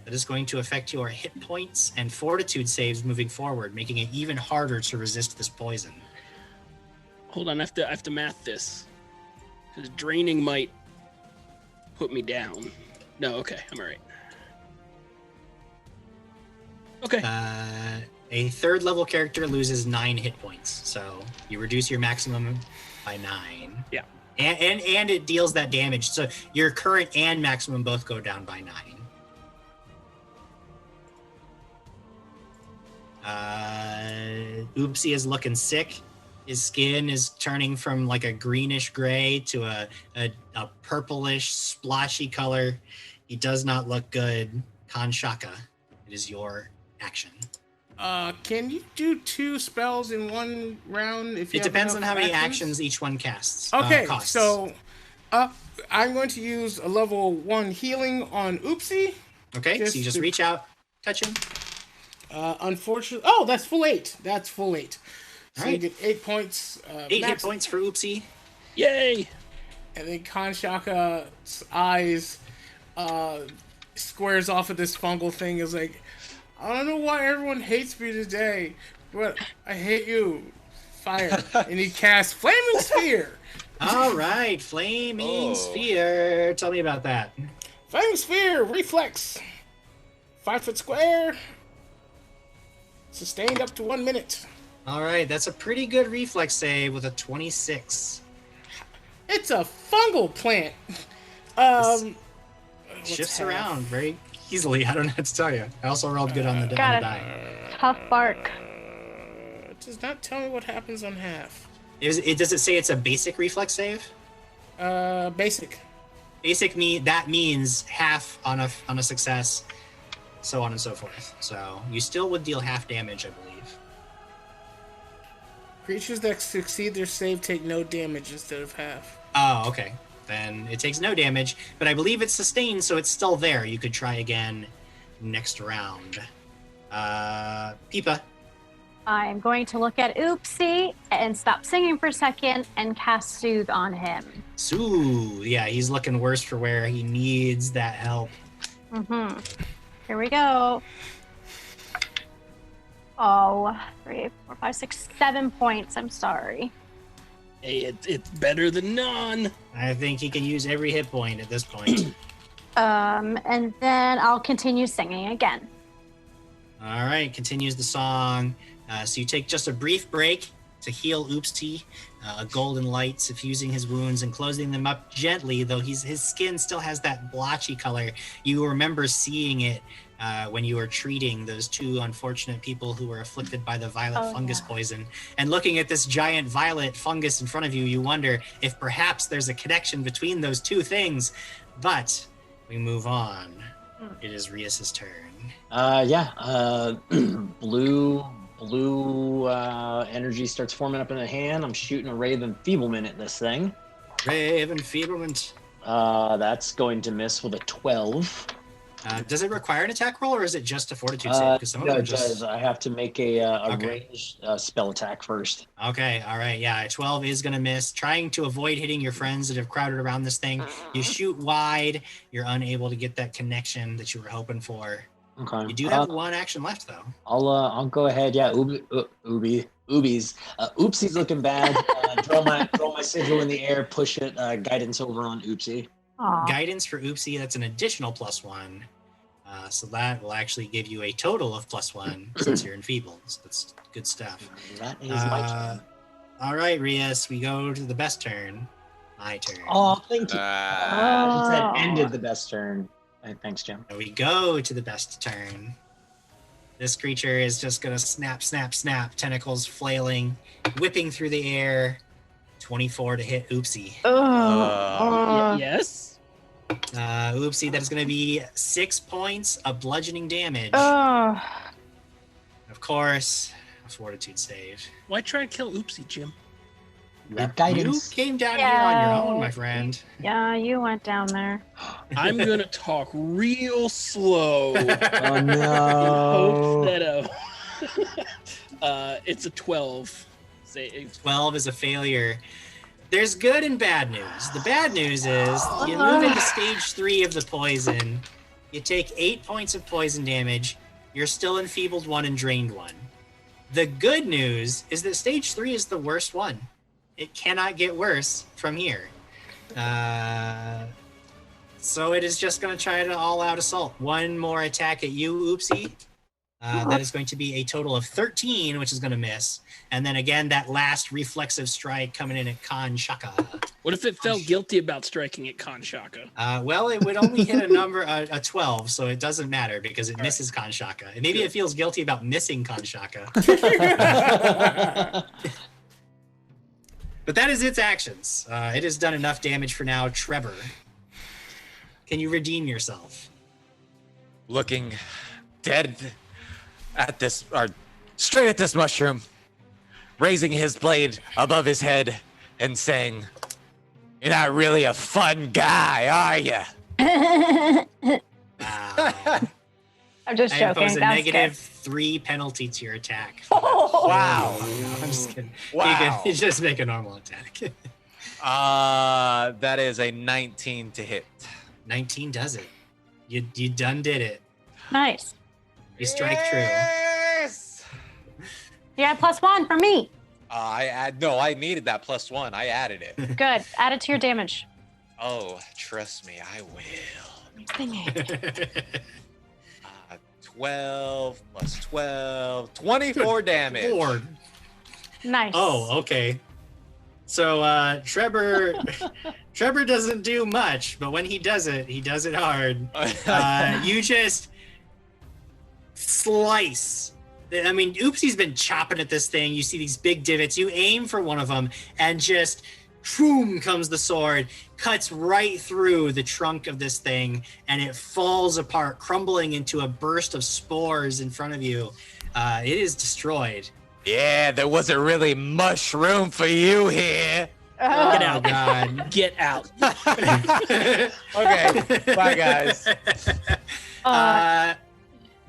That is going to affect your hit points and fortitude saves moving forward, making it even harder to resist this poison. Hold on, I have to math this. Because draining might put me down. No, okay, I'm alright. Okay. A 3rd level character loses 9 hit points, so you reduce your maximum by 9. Yeah. And it deals that damage, so your current and maximum both go down by 9. Oopsie is looking sick. His skin is turning from like a greenish gray to a purplish splotchy color. He does not look good. Kanshaka, it is your action. Can you do 2 spells in one round? If you It have depends on enough how many actions each one casts. Okay, costs. so I'm going to use a level 1 healing on Oopsie. Okay, so you just reach out, touch him. Unfortunately, that's full 8. That's full 8. So you get 8 points. 8 hit points for Oopsie. Yay! And then Kanshaka's eyes squares off of this fungal thing. Is like, I don't know why everyone hates me today, but I hate you. Fire. And he casts Flaming Sphere. All right, Flaming Sphere. Tell me about that. Flaming Sphere, reflex. 5 foot square. Sustained up to 1 minute. All right, that's a pretty good reflex save with a 26. It's a fungal plant. Shifts around very easily. I don't know what to tell you. I also rolled good on the die. Tough bark. It does not tell me what happens on half. Does it say it's a basic reflex save? Basic. Basic means half on a success, so on and so forth. So you still would deal half damage, I believe. Creatures that succeed their save take no damage instead of half. Oh, okay. Then it takes no damage, but I believe it's sustained, so it's still there. You could try again next round. Peepa. I'm going to look at Oopsie and stop singing for a second and cast Soothe on him. Soothe. Yeah, he's looking worse for wear. He needs that help. Mm-hmm. Here we go. Oh, 3, 4, 5, 6, 7 points. I'm sorry. Hey, it's better than none. I think he can use every hit point at this point. And then I'll continue singing again. All right, continues the song. So you take just a brief break to heal Oopsie. A golden light suffusing his wounds and closing them up gently, though his skin still has that blotchy color. You remember seeing it when you were treating those 2 unfortunate people who were afflicted by the violet fungus poison. And looking at this giant violet fungus in front of you, you wonder if perhaps there's a connection between those 2 things. But we move on. It is Rias's turn. Blue energy starts forming up in the hand. I'm shooting a Rave Enfeeblement at this thing. Rave Enfeeblement. That's going to miss with a 12. Does it require an attack roll, or is it just a fortitude save? Because some of them does. I have to make a ranged spell attack first. Okay, all right, yeah, 12 is going to miss. Trying to avoid hitting your friends that have crowded around this thing. You shoot wide. You're unable to get that connection that you were hoping for. Okay. You do have 1 action left, though. I'll go ahead. Yeah, Oopsie's looking bad. Draw my sigil in the air. Push it. Guidance over on Oopsie. Aww. Guidance for Oopsie. That's an additional +1. So that will actually give you a total of +1 since you're enfeebled. So that's good stuff. That is my turn. All right, Rias, we go to the best turn. My turn. Oh, thank you. It said ended the best turn. Thanks, Jim. We go to the best turn. This creature is just going to snap, snap, snap, tentacles flailing, whipping through the air. 24 to hit Oopsie. Yes. Oopsie, that is going to be 6 points of bludgeoning damage. Oh. Of course, a fortitude save. Why try and kill Oopsie, Jim? Guidance. You came down here on your own, my friend. Yeah, you went down there. I'm gonna talk real slow. Oh no! Hope that it's a 12. 12 is a failure. There's good and bad news. The bad news is you move into stage 3 of the poison. You take 8 points of poison damage. You're still enfeebled 1 and drained 1. The good news is that stage 3 is the worst one. It cannot get worse from here. So it is just going to try an all-out assault. 1 more attack at you, Oopsie. That is going to be a total of 13, which is going to miss. And then again, that last reflexive strike coming in at Kanshaka. What if it felt guilty about striking at Kanshaka? Well, it would only hit a number, a 12, so it doesn't matter because it misses Kanshaka. And maybe it feels guilty about missing Kanshaka. But that is its actions. It has done enough damage for now. Trevor. Can you redeem yourself? Looking dead at this, or straight at this mushroom, raising his blade above his head and saying, "You're not really a fun guy, are you?" Wow. I'm just I joking. impose a That was negative 3 penalty to your attack. Wow. No, I'm just kidding. Wow. You just make a normal attack. That is a 19 to hit. 19 does it. You done did it. good. Nice. You strike true. Yes! Yeah, +1 for me. I needed that +1. I added it. Good. Add it to your damage. Oh, trust me, I will. Thingy. 12 plus 12, 24 damage. Lord. Nice. Oh, okay. So Trevor doesn't do much, but when he does it hard. You just slice. I mean, Oopsie's been chopping at this thing. You see these big divots. You aim for one of them, and just boom comes the sword, cuts right through the trunk of this thing, and it falls apart, crumbling into a burst of spores in front of you. It is destroyed. Yeah, there wasn't really much room for you here. Get out. God. Get out. Okay, bye guys.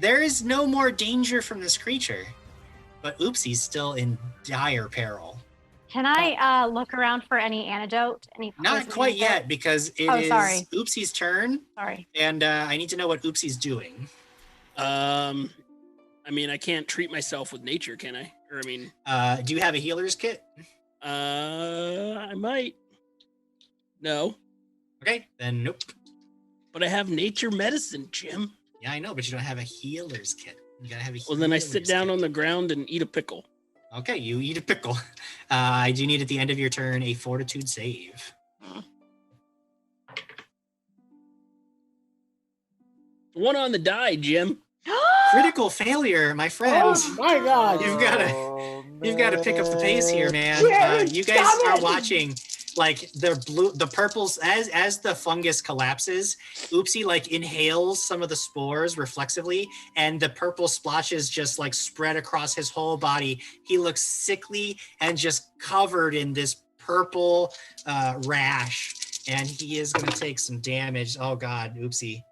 There is no more danger from this creature, but Oopsie's still in dire peril. Can I look around for any antidote? Any Not poison quite antidote? yet, because it is sorry. Oopsie's turn, Sorry. and I need to know what Oopsie's doing. I mean, I can't treat myself with nature, can I? Or I mean, Do you have a healer's kit? I might. No, Okay, then nope. but I have nature medicine, Jim. Yeah, I know, but you don't have a healer's kit. You gotta have a Well, then I healer's sit down kit. on the ground and eat a pickle. Okay, you eat a pickle. I do need at the end of your turn a fortitude save. One on the die, Jim. Critical failure, my friend. Oh my God! You've got to pick up the pace here, man. You guys are watching, like the purples as the fungus collapses. Oopsie like inhales some of the spores reflexively, and the purple splotches just like spread across his whole body. He looks sickly and just covered in this purple rash, and he is going to take some damage. Oh God, Oopsie.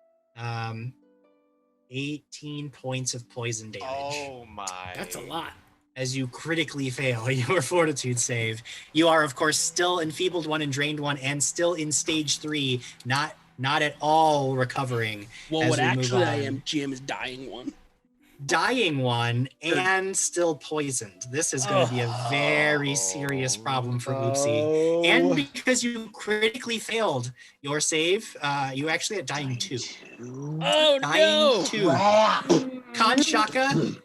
18 points of poison damage. Oh my. That's a lot. As you critically fail your fortitude save. You are, of course, still enfeebled 1 and drained 1, and still in stage 3, not at all recovering. Well, as what we move actually I on. am, Jim, is dying one. Dying 1 and still poisoned. This is going to be a very serious problem for Oopsie. And because you critically failed your save, you actually at dying 2. Oh Dying no! 2. Kanshaka,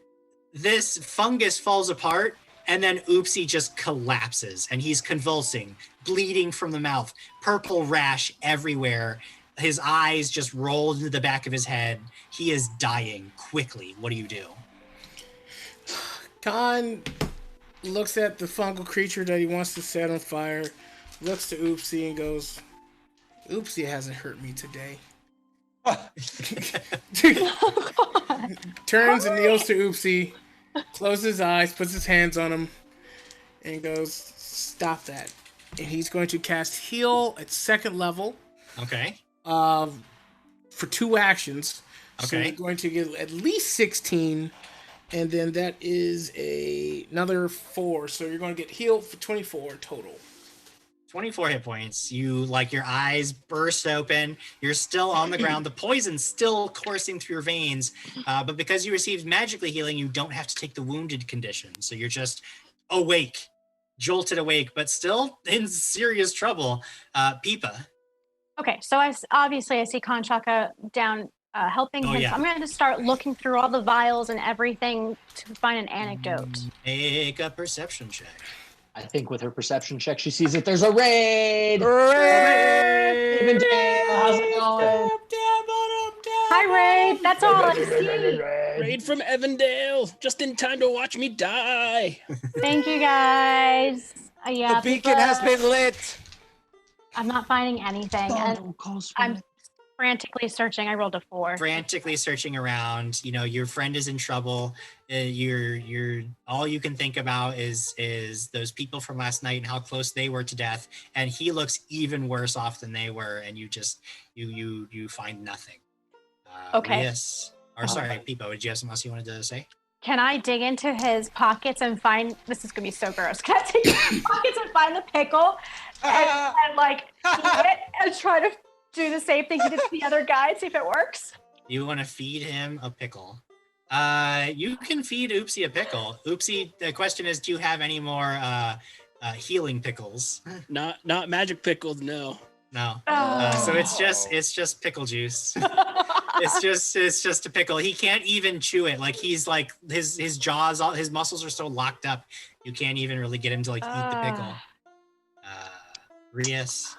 this fungus falls apart, and then Oopsie just collapses, and he's convulsing, bleeding from the mouth, purple rash everywhere. His eyes just roll into the back of his head. He is dying quickly. What do you do? Khan looks at the fungal creature that he wants to set on fire, looks to Oopsie and goes, "Oopsie hasn't hurt me today." Turns and kneels to Oopsie, closes his eyes, puts his hands on him, and goes, "Stop that." And he's going to cast Heal at 2nd level Okay. for 2 actions. So Okay. you're going to get at least 16, and then that is another 4. So you're going to get healed for 24 total. 24 hit points. You, like, your eyes burst open. You're still on the ground. The poison's still coursing through your veins. But because you received magically healing, you don't have to take the wounded condition. So you're just awake, jolted awake, but still in serious trouble. Peepa. Okay, so obviously I see Kanshaka down helping him. yeah. So I'm going to start looking through all the vials and everything to find an anecdote. Make a perception check. I think with her perception check, she sees that there's a raid. Hooray! How's it going? Hi, Ray. That's all I see. Raid from Evandale, just in time to watch me die. Thank you, guys. Yeah, The beacon has been lit. I'm not finding anything. And I'm frantically searching. I rolled a 4. Frantically searching around. You know, your friend is in trouble. You're all you can think about is those people from last night and how close they were to death. And he looks even worse off than they were. And you just you find nothing. Okay. Yes. Or sorry, Peepo. Did you have something else you wanted to say? Can I dig into his pockets and find? This is gonna be so gross. Can I dig into his pockets and find the pickle and like eat it and try to do the same thing he did to the other guy and see if it works? You want to feed him a pickle. You can feed Oopsie a pickle. Oopsie, the question is, do you have any more healing pickles? Not magic pickles, no. No. Oh. So it's just pickle juice. it's just a pickle. He can't even chew it. Like he's like his jaws, all his muscles are so locked up. You can't even really get him to like eat the pickle. Rias.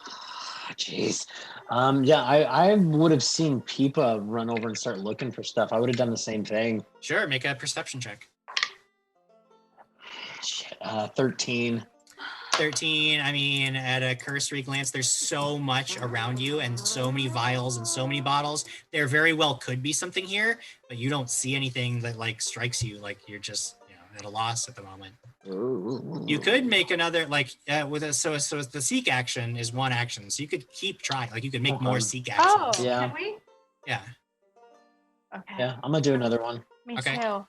Jeez. Yeah, I would have seen Peepa run over and start looking for stuff. I would have done the same thing. Sure, make a perception check. 13. 13. I mean, at a cursory glance, there's so much around you and so many vials and so many bottles. There very well could be something here, but you don't see anything that like strikes you. Like you're just, you know, at a loss at the moment. Ooh. You could make another like with a so the seek action is one action, so you could keep trying. Like you could make more seek actions. Oh, Yeah. can we? Yeah. Okay. Yeah, I'm gonna do another one. Me Okay. too.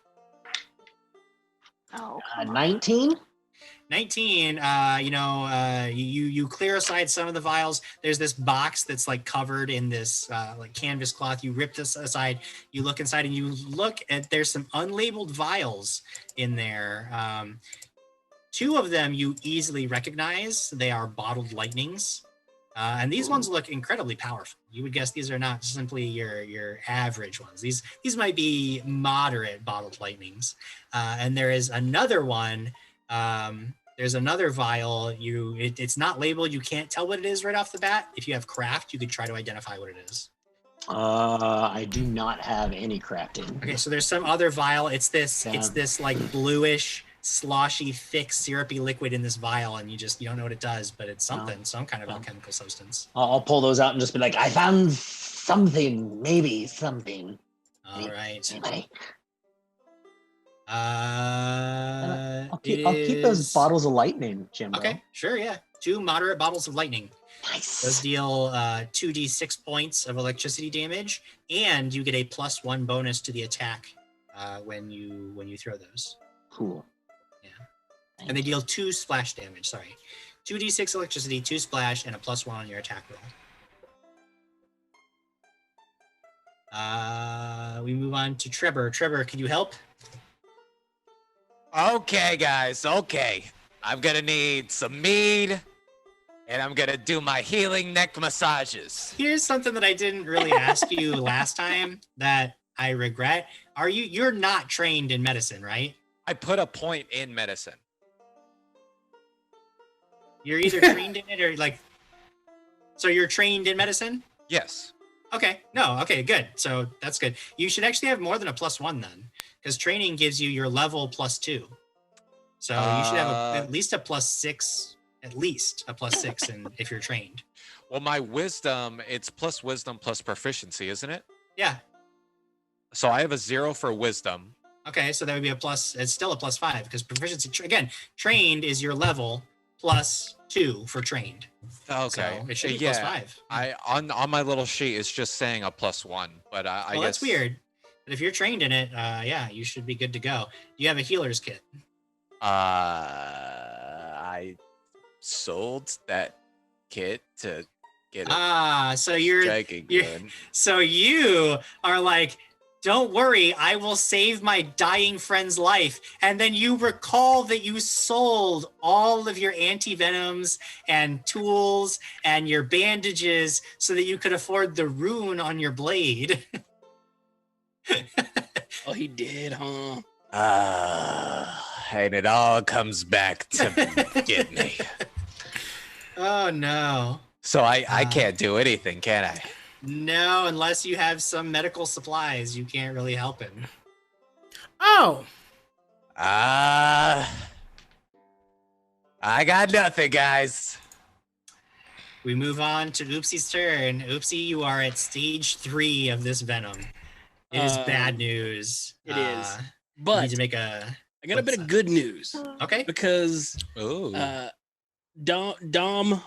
Oh, come on. 19. 19. You clear aside some of the vials. There's this box that's like covered in this like canvas cloth. You rip this aside. You look inside and you look at there's some unlabeled vials in there. 2 of them you easily recognize. They are bottled lightnings. And these ones look incredibly powerful. You would guess these are not simply your average ones. These might be moderate bottled lightnings. And there is another one. There's another vial. It's not labeled. You can't tell what it is right off the bat. If you have craft, you could try to identify what it is. I do not have any crafting. Okay, so there's some other vial. It's this like bluish, sloshy, thick, syrupy liquid in this vial, and you don't know what it does, but it's something, some kind of alchemical substance. I'll pull those out and just be like, I found something, maybe something. All right. Anybody? I'll I'll keep those bottles of lightning, Jimbo. Okay, sure, yeah. 2 moderate bottles of lightning. Nice. Those deal 2d6 points of electricity damage, and you get a +1 bonus to the attack when you throw those. Cool. Yeah. And they deal 2 splash damage, sorry. 2d6 electricity, 2 splash, and a +1 on your attack roll. We move on to Trevor. Trevor, can you help? Okay, guys. Okay. I'm going to need some mead, and I'm going to do my healing neck massages. Here's something that I didn't really ask you last time that I regret. You're not trained in medicine, right? I put a point in medicine. You're either trained in it or like... So you're trained in medicine? Yes. Okay. No. Okay, good. So that's good. You should actually have more than a +1 then, because training gives you your level +2. So you should have at least a +6, and if you're trained. Well, my wisdom, it's plus wisdom plus proficiency, isn't it? Yeah. So I have a 0 for wisdom. Okay, so that would be a plus. It's still a +5 because proficiency. Again, trained is your level +2 for trained. Okay. So it should be yeah. +5. On my little sheet, it's just saying a +1, but I guess that's weird. But if you're trained in it, yeah, you should be good to go. You have a healer's kit. I sold that kit to get it. So you're good. so you are like, don't worry, I will save my dying friend's life. And then you recall that you sold all of your anti-venoms and tools and your bandages so that you could afford the rune on your blade. Oh, he did, huh? And it all comes back to get me. Oh, no. So I can't do anything, can I? No, unless you have some medical supplies, you can't really help him. Oh. I got nothing, guys. we move on to Oopsie's turn. Oopsie, you are at stage 3 of this venom. It is bad news. It is. You But need to make a. I got a bit of good news. Okay. Because Ooh. Domhnall,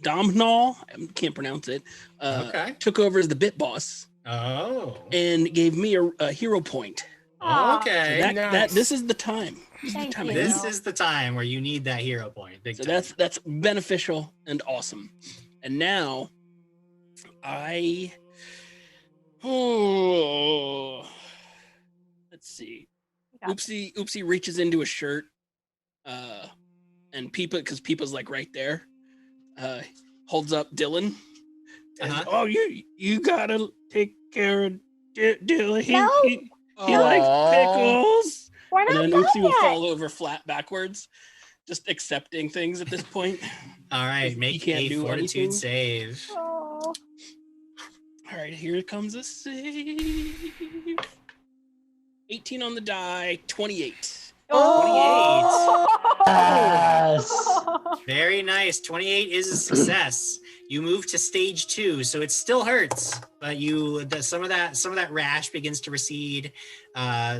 I can't pronounce it, Okay. took over as the bit boss Oh. and gave me a hero point. Okay. So this is the time. Thank you. This is the time where you need that hero point. Big So time. that's beneficial and awesome. And now let's see. Oopsie reaches into a shirt, and because Peepa's like right there, holds up Dylan. And, oh, you gotta take care of Dylan. He likes pickles. We're And not then done Oopsie will yet. fall over flat backwards, just accepting things at this point. All right, He make can't a do fortitude anything. save. Oh. All right, here comes a save. 18 on the die, 28. Yes. Very nice. 28 is a success. You move to stage 2, so it still hurts, but some of that rash begins to recede.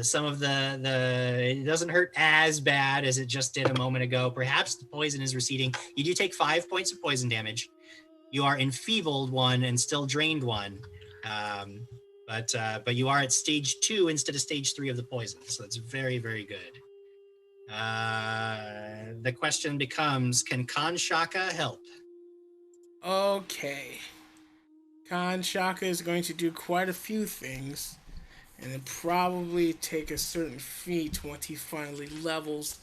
Some of it doesn't hurt as bad as it just did a moment ago. Perhaps the poison is receding. You do take 5 points of poison damage. You are enfeebled 1 and still drained 1. But you are at stage 2 instead of stage 3 of the poison, so that's very, very good. The question becomes, can Khan Shaka help? Okay. Khan Shaka is going to do quite a few things, and then probably take a certain feat once he finally levels.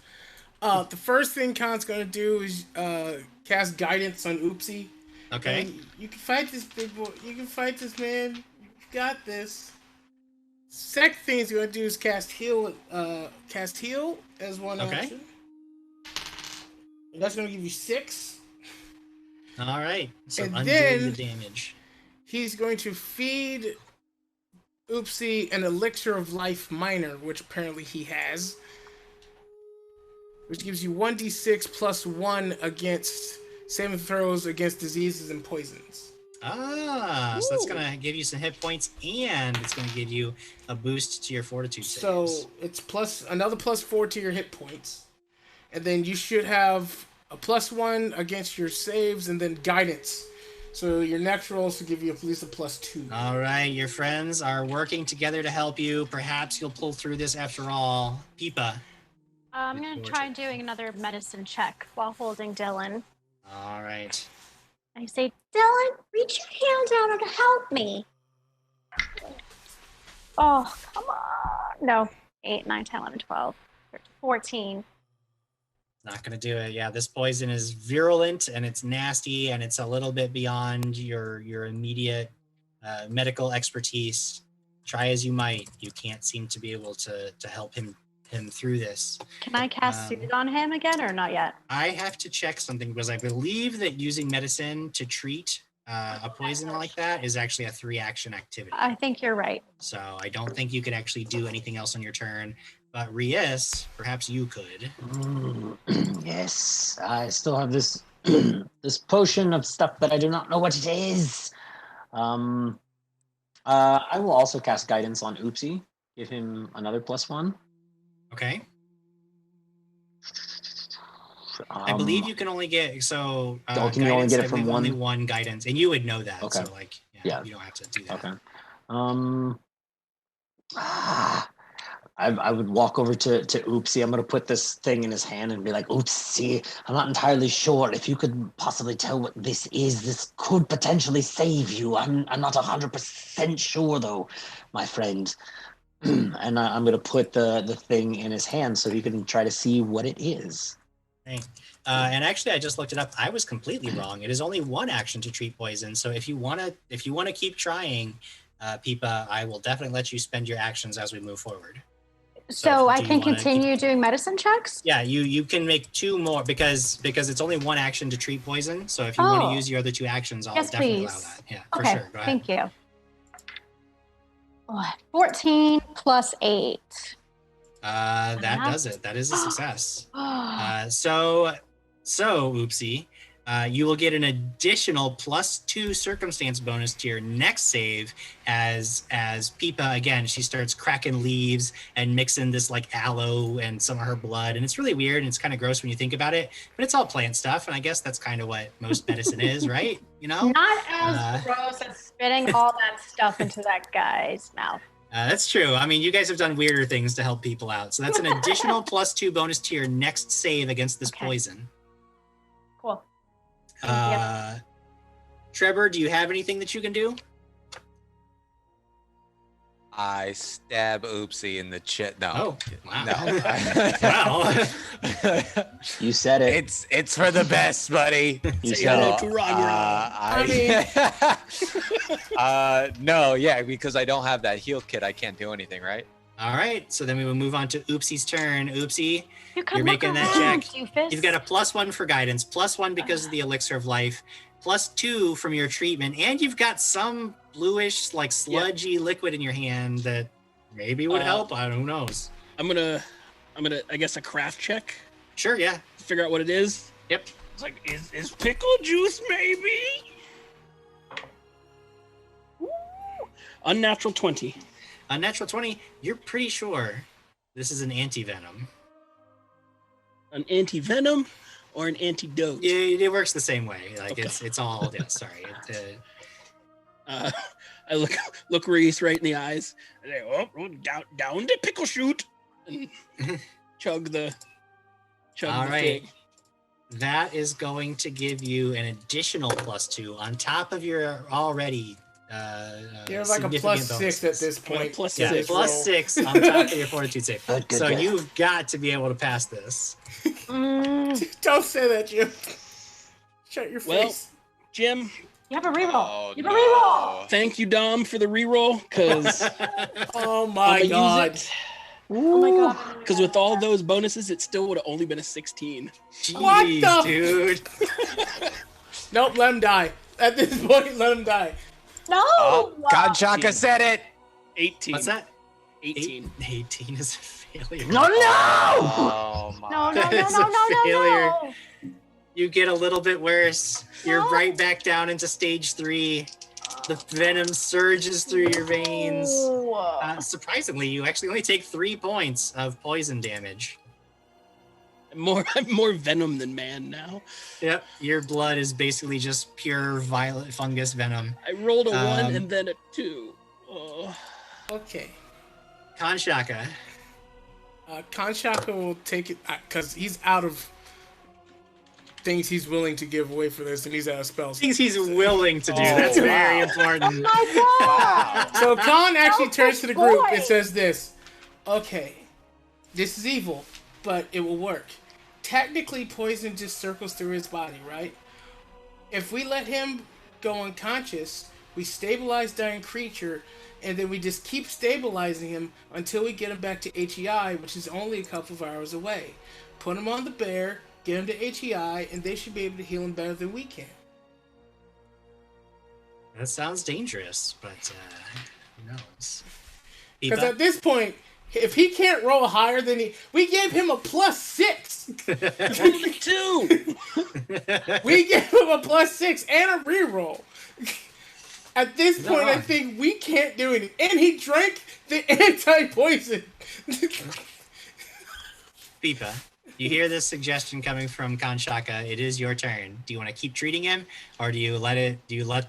The first thing Khan's going to do is cast guidance on Oopsie. Okay. And you can fight this big boy. You can fight this man. You got this. Second thing he's going to do is cast heal as one option. And that's going to give you 6. All right. So And undo then- the damage. He's going to feed Oopsie an elixir of life minor, which apparently he has, which gives you 1d6 plus 1 against saving throws against diseases and poisons. So that's gonna give you some hit points, and it's gonna give you a boost to your fortitude saves. So it's another plus 4 to your hit points, and then you should have a plus 1 against your saves, and then guidance. So your next rolls will give you at least a plus 2. All right, your friends are working together to help you. Perhaps you'll pull through this after all. Peepa. I'm going to try doing another medicine check while holding Dylan. All right. I say, Dylan, reach your hand out and help me. Oh, come on. No. 8, 9, 10, 11, 12, 13, 14. Not gonna do it. Yeah, this poison is virulent and it's nasty and it's a little bit beyond your immediate medical expertise. Try as you might, you can't seem to be able to help him through this. Can I cast Soothe on him again or not yet? I have to check something because I believe that using medicine to treat a poison like that is actually a 3-action activity. I think you're right. So I don't think you could actually do anything else on your turn. But Rias, perhaps you could. Yes, I still have this this potion of stuff that I do not know what it is. I will also cast guidance on Oopsie. Give him another +1. Okay. I believe you can only get can you only get it from one? Only one guidance, and you would know that. Okay. So Yeah. you don't have to do that. Okay. I would walk over to Oopsie. I'm going to put this thing in his hand and be like, Oopsie, I'm not entirely sure. If you could possibly tell what this is, this could potentially save you. I'm not 100% sure, though, my friend. And I'm going to put the thing in his hand so he can try to see what it is. Right. And actually, I just looked it up. I was completely wrong. It is only 1 action to treat poison. So if you want to keep trying, Peepa, I will definitely let you spend your actions as we move forward. So I can continue doing medicine checks? Yeah, you can make 2 more because it's only 1 action to treat poison. So if you want to use your other 2 actions, I'll definitely allow that. Yeah, for sure. Go ahead. Thank you. 14 plus 8. That does it. That is a success. So Oopsie, You will get an additional +2 circumstance bonus to your next save as Peepa, again, she starts cracking leaves and mixing this like aloe and some of her blood. And it's really weird and it's kind of gross when you think about it, but it's all plant stuff. And I guess that's kind of what most medicine is, right? You know? Not as gross as spitting all that stuff into that guy's mouth. That's true. I mean, you guys have done weirder things to help people out. So that's an additional +2 bonus to your next save against this poison. Cool. Trevor, do you have anything that you can do? I stab Oopsie in the chest. No. Oh, wow. No. Wow. You said it. It's for the best, buddy. You said it. No, yeah, because I don't have that heal kit, I can't do anything, right? All right, so then we will move on to Oopsie's turn. Oopsie, You're making that check. Doofus. You've got a +1 for guidance, +1 because of the elixir of life, +2 from your treatment, and you've got some bluish, like sludgy liquid in your hand that maybe would help. Who knows? I'm gonna, I guess, a craft check. Sure, yeah. To figure out what it is. Yep. It's like, is pickle juice maybe? Ooh. Unnatural 20. Unnatural 20, you're pretty sure this is an anti-venom. An anti-venom or an antidote? Yeah, it works the same way. Like Okay. it's all. Yeah, sorry. I look Reese right in the eyes. And I down to pickle shoot and chug the All right. fig. That is going to give you an additional +2 on top of your already. You're like a +6 bonuses. at this point. Plus Yeah, six. +6 on top of your fortitude save. Good, So good. you've got to be able to pass this. Don't say that, Jim. Shut your Well, face. Jim, You have a reroll. Oh, You have a reroll. thank you, Dom, for the reroll, because Oh my god. Oh my god. Because with all those bonuses, it still would have only been a 16. What Jeez, the- dude. Nope, let him die. At this point, let him die. No. Oh, Kanchaka said it. 18. What's that? 18. 18 is a failure. No, no! Oh my. No, no, no, That is no, a no, no, failure. no. You get a little bit worse. You're No. right back down into stage 3. The venom surges through your veins. Surprisingly, you actually only take 3 points of poison damage. I'm more venom than man now. Yep, your blood is basically just pure violet fungus venom. I rolled a 1 Um, and then a 2. Oh. Okay. Kanshaka. Kanshaka will take it because he's out of things he's willing to give away for this, and he's out of spells. Things he's willing to do. That's very important. Oh my god. So Khan actually turns to the group boy. and says this. Okay, this is evil, but it will work. Technically, poison just circles through his body, right? If we let him go unconscious, we stabilize dying creature, and then we just keep stabilizing him until we get him back to HEI, which is only a couple of hours away. Put him on the bear, get him to HEI, and they should be able to heal him better than we can. That sounds dangerous, but who knows? Because Eva? at this point, if he can't roll higher than we gave him a +6. Only 2! We gave him a +6 and a reroll. At this point, I No. think we can't do anything. And he drank the anti-poison. Pipa, you hear this suggestion coming from Kanshaka. It is your turn. Do you want to keep treating him, or do you let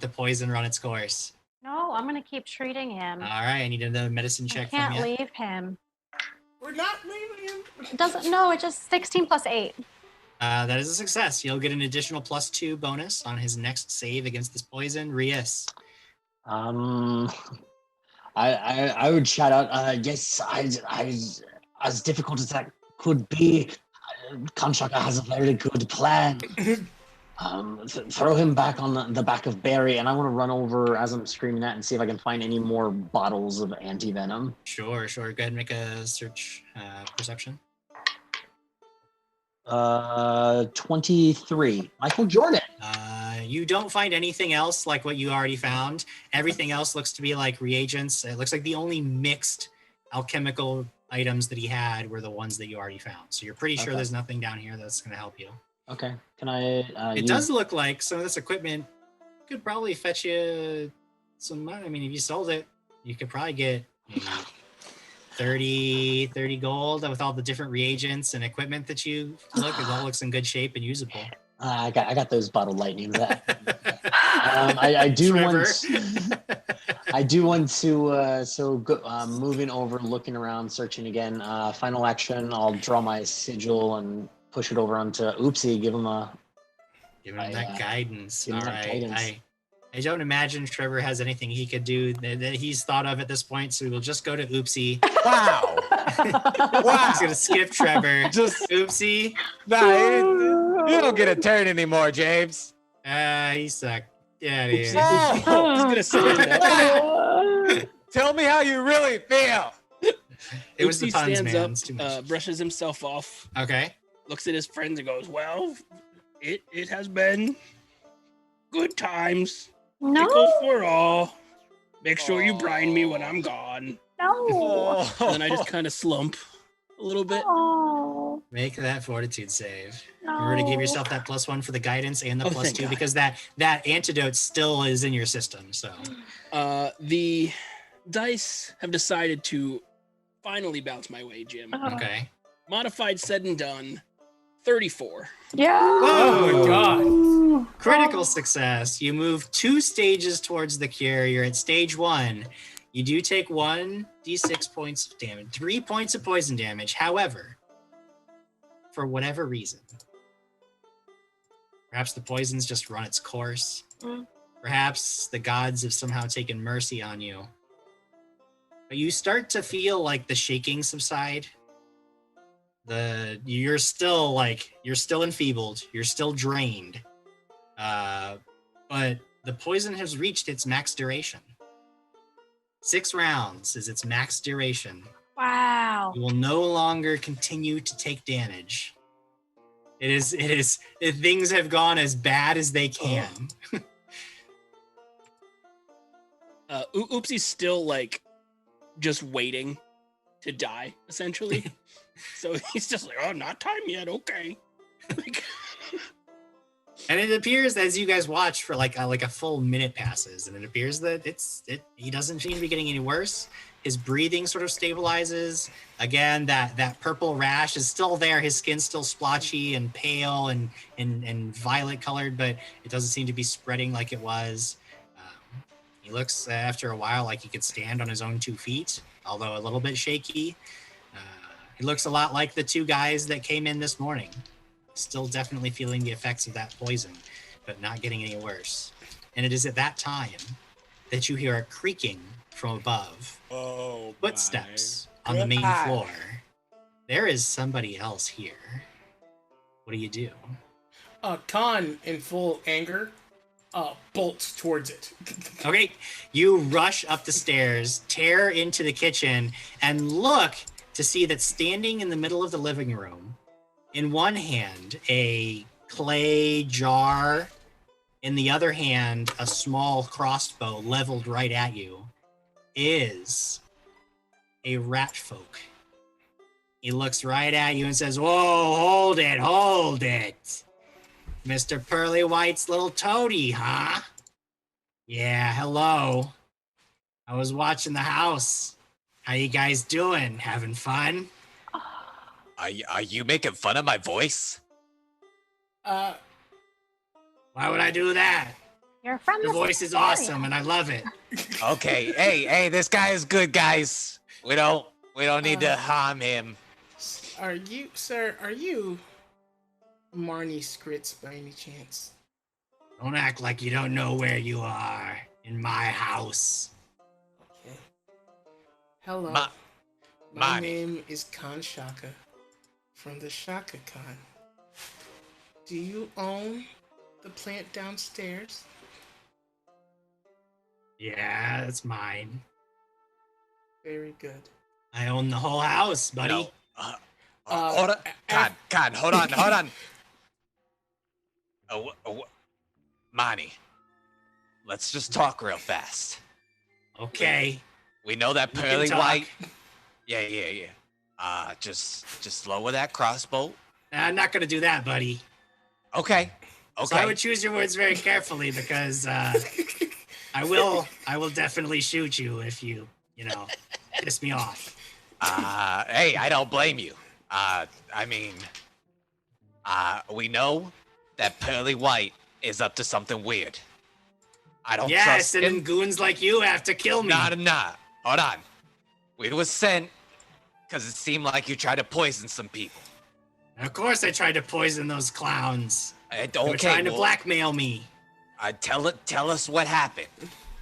the poison run its course? No, I'm gonna keep treating him. All right, I need another medicine I check from can't you. leave him. We're not leaving him. It doesn't. No, it just 16 plus 8. That is a success. You'll get an additional +2 bonus on his next save against this poison. Rias. I would shout out. Yes, I as difficult as that could be, Kanshaka has a very good plan. Throw him back on the back of Barry, and I want to run over as I'm screaming that and see if I can find any more bottles of anti-venom. Sure. Go ahead and make a search perception. 23. Michael Jordan. You don't find anything else like what you already found. Everything else looks to be like reagents. It looks like the only mixed alchemical items that he had were the ones that you already found. So you're pretty sure Okay. there's nothing down here that's going to help you. Okay. Can I? It does look like some of this equipment could probably fetch you some money. I mean, if you sold it, you could probably get maybe 30 gold with all the different reagents and equipment that you look. It all looks in good shape and usable. I got those bottle lightnings. I do Trevor. want to moving over, looking around, searching again. Final action. I'll draw my sigil and push it over onto Oopsie. Give him that guidance. give him All that right. guidance. I don't imagine Trevor has anything he could do that he's thought of at this point, so we'll just go to Oopsie. Wow. He's gonna skip Trevor. Just Oopsie. nah, you don't get a turn anymore, James. He sucked. Yeah, yeah. Oh, He's gonna stand up. tell me how you really feel. It was the Oopsie puns, stands man. up, It's too much. brushes himself off, Okay. looks at his friends and goes, "Well, it has been good times. No, Pickles for all. Make sure you brine me when I'm gone." no. And then I just kind of slump a little bit. Oh, Make that fortitude save. no. Remember to give yourself that +1 for the guidance and the Oh, +2 thank God. because that antidote still is in your system. So The dice have decided to finally bounce my way, Jim. okay. Modified said and done, 34. Yeah. Oh my god. Critical success. You move 2 stages towards the cure. You're at stage 1. You do take 1d6 points of damage, 3 points of poison damage. However, for whatever reason, perhaps the poison's just run its course. Mm. Perhaps the gods have somehow taken mercy on you. But you start to feel like the shaking subside. You're still enfeebled. You're still drained. But the poison has reached its max duration. 6 rounds is its max duration. Wow. You will no longer continue to take damage. Things have gone as bad as they can. Oopsie's still just waiting to die, essentially. So he's just like, "Oh, not time yet. Okay." And it appears as you guys watch for like a full minute passes, and it appears that he doesn't seem to be getting any worse. His breathing sort of stabilizes. Again, that purple rash is still there. His skin's still splotchy and pale and violet colored, but it doesn't seem to be spreading like it was. He looks after a while like he could stand on his own 2 feet, although a little bit shaky. He looks a lot like the 2 guys that came in this morning. Still definitely feeling the effects of that poison, but not getting any worse. And it is at that time that you hear a creaking from above. Oh, Footsteps on the main floor. There is somebody else here. What do you do? Khan, in full anger, bolts towards it. Okay, you rush up the stairs, tear into the kitchen, and look to see that standing in the middle of the living room, in one hand, a clay jar, in the other hand, a small crossbow leveled right at you, is a rat folk. He looks right at you and says, "Whoa, hold it. Mr. Pearly White's little toady, huh? Yeah, hello. I was watching the house. How you guys doing? Having fun?" Are you making fun of my voice? Why would I do that? You're from Your the voice is area. awesome and I love it. Okay, hey, this guy is good, guys. We don't need to harm him. Are you Marnie Skritz by any chance? Don't act like you don't know where you are. In my house. Okay. Hello. Ma- My Marnie. name is Khan Shaka from the Shaka Khan. Do you own the plant downstairs? Yeah, that's mine. Very good. I own the whole house, buddy. No. Hold on. God, hold on. Monty, let's just talk real fast. Okay. We know that We can Pearly talk. White. Yeah. Just lower that crossbow. I'm not gonna do that, buddy. Okay. So I would choose your words very carefully because I will definitely shoot you if you piss me off. Hey, I don't blame you. I mean, we know that Pearly White is up to something weird. I don't trust and him. then goons like you have to kill me. Nah. Hold on. We was sent because it seemed like you tried to poison some people. Of course I tried to poison those clowns. Okay, They were trying to blackmail me. Tell us what happened.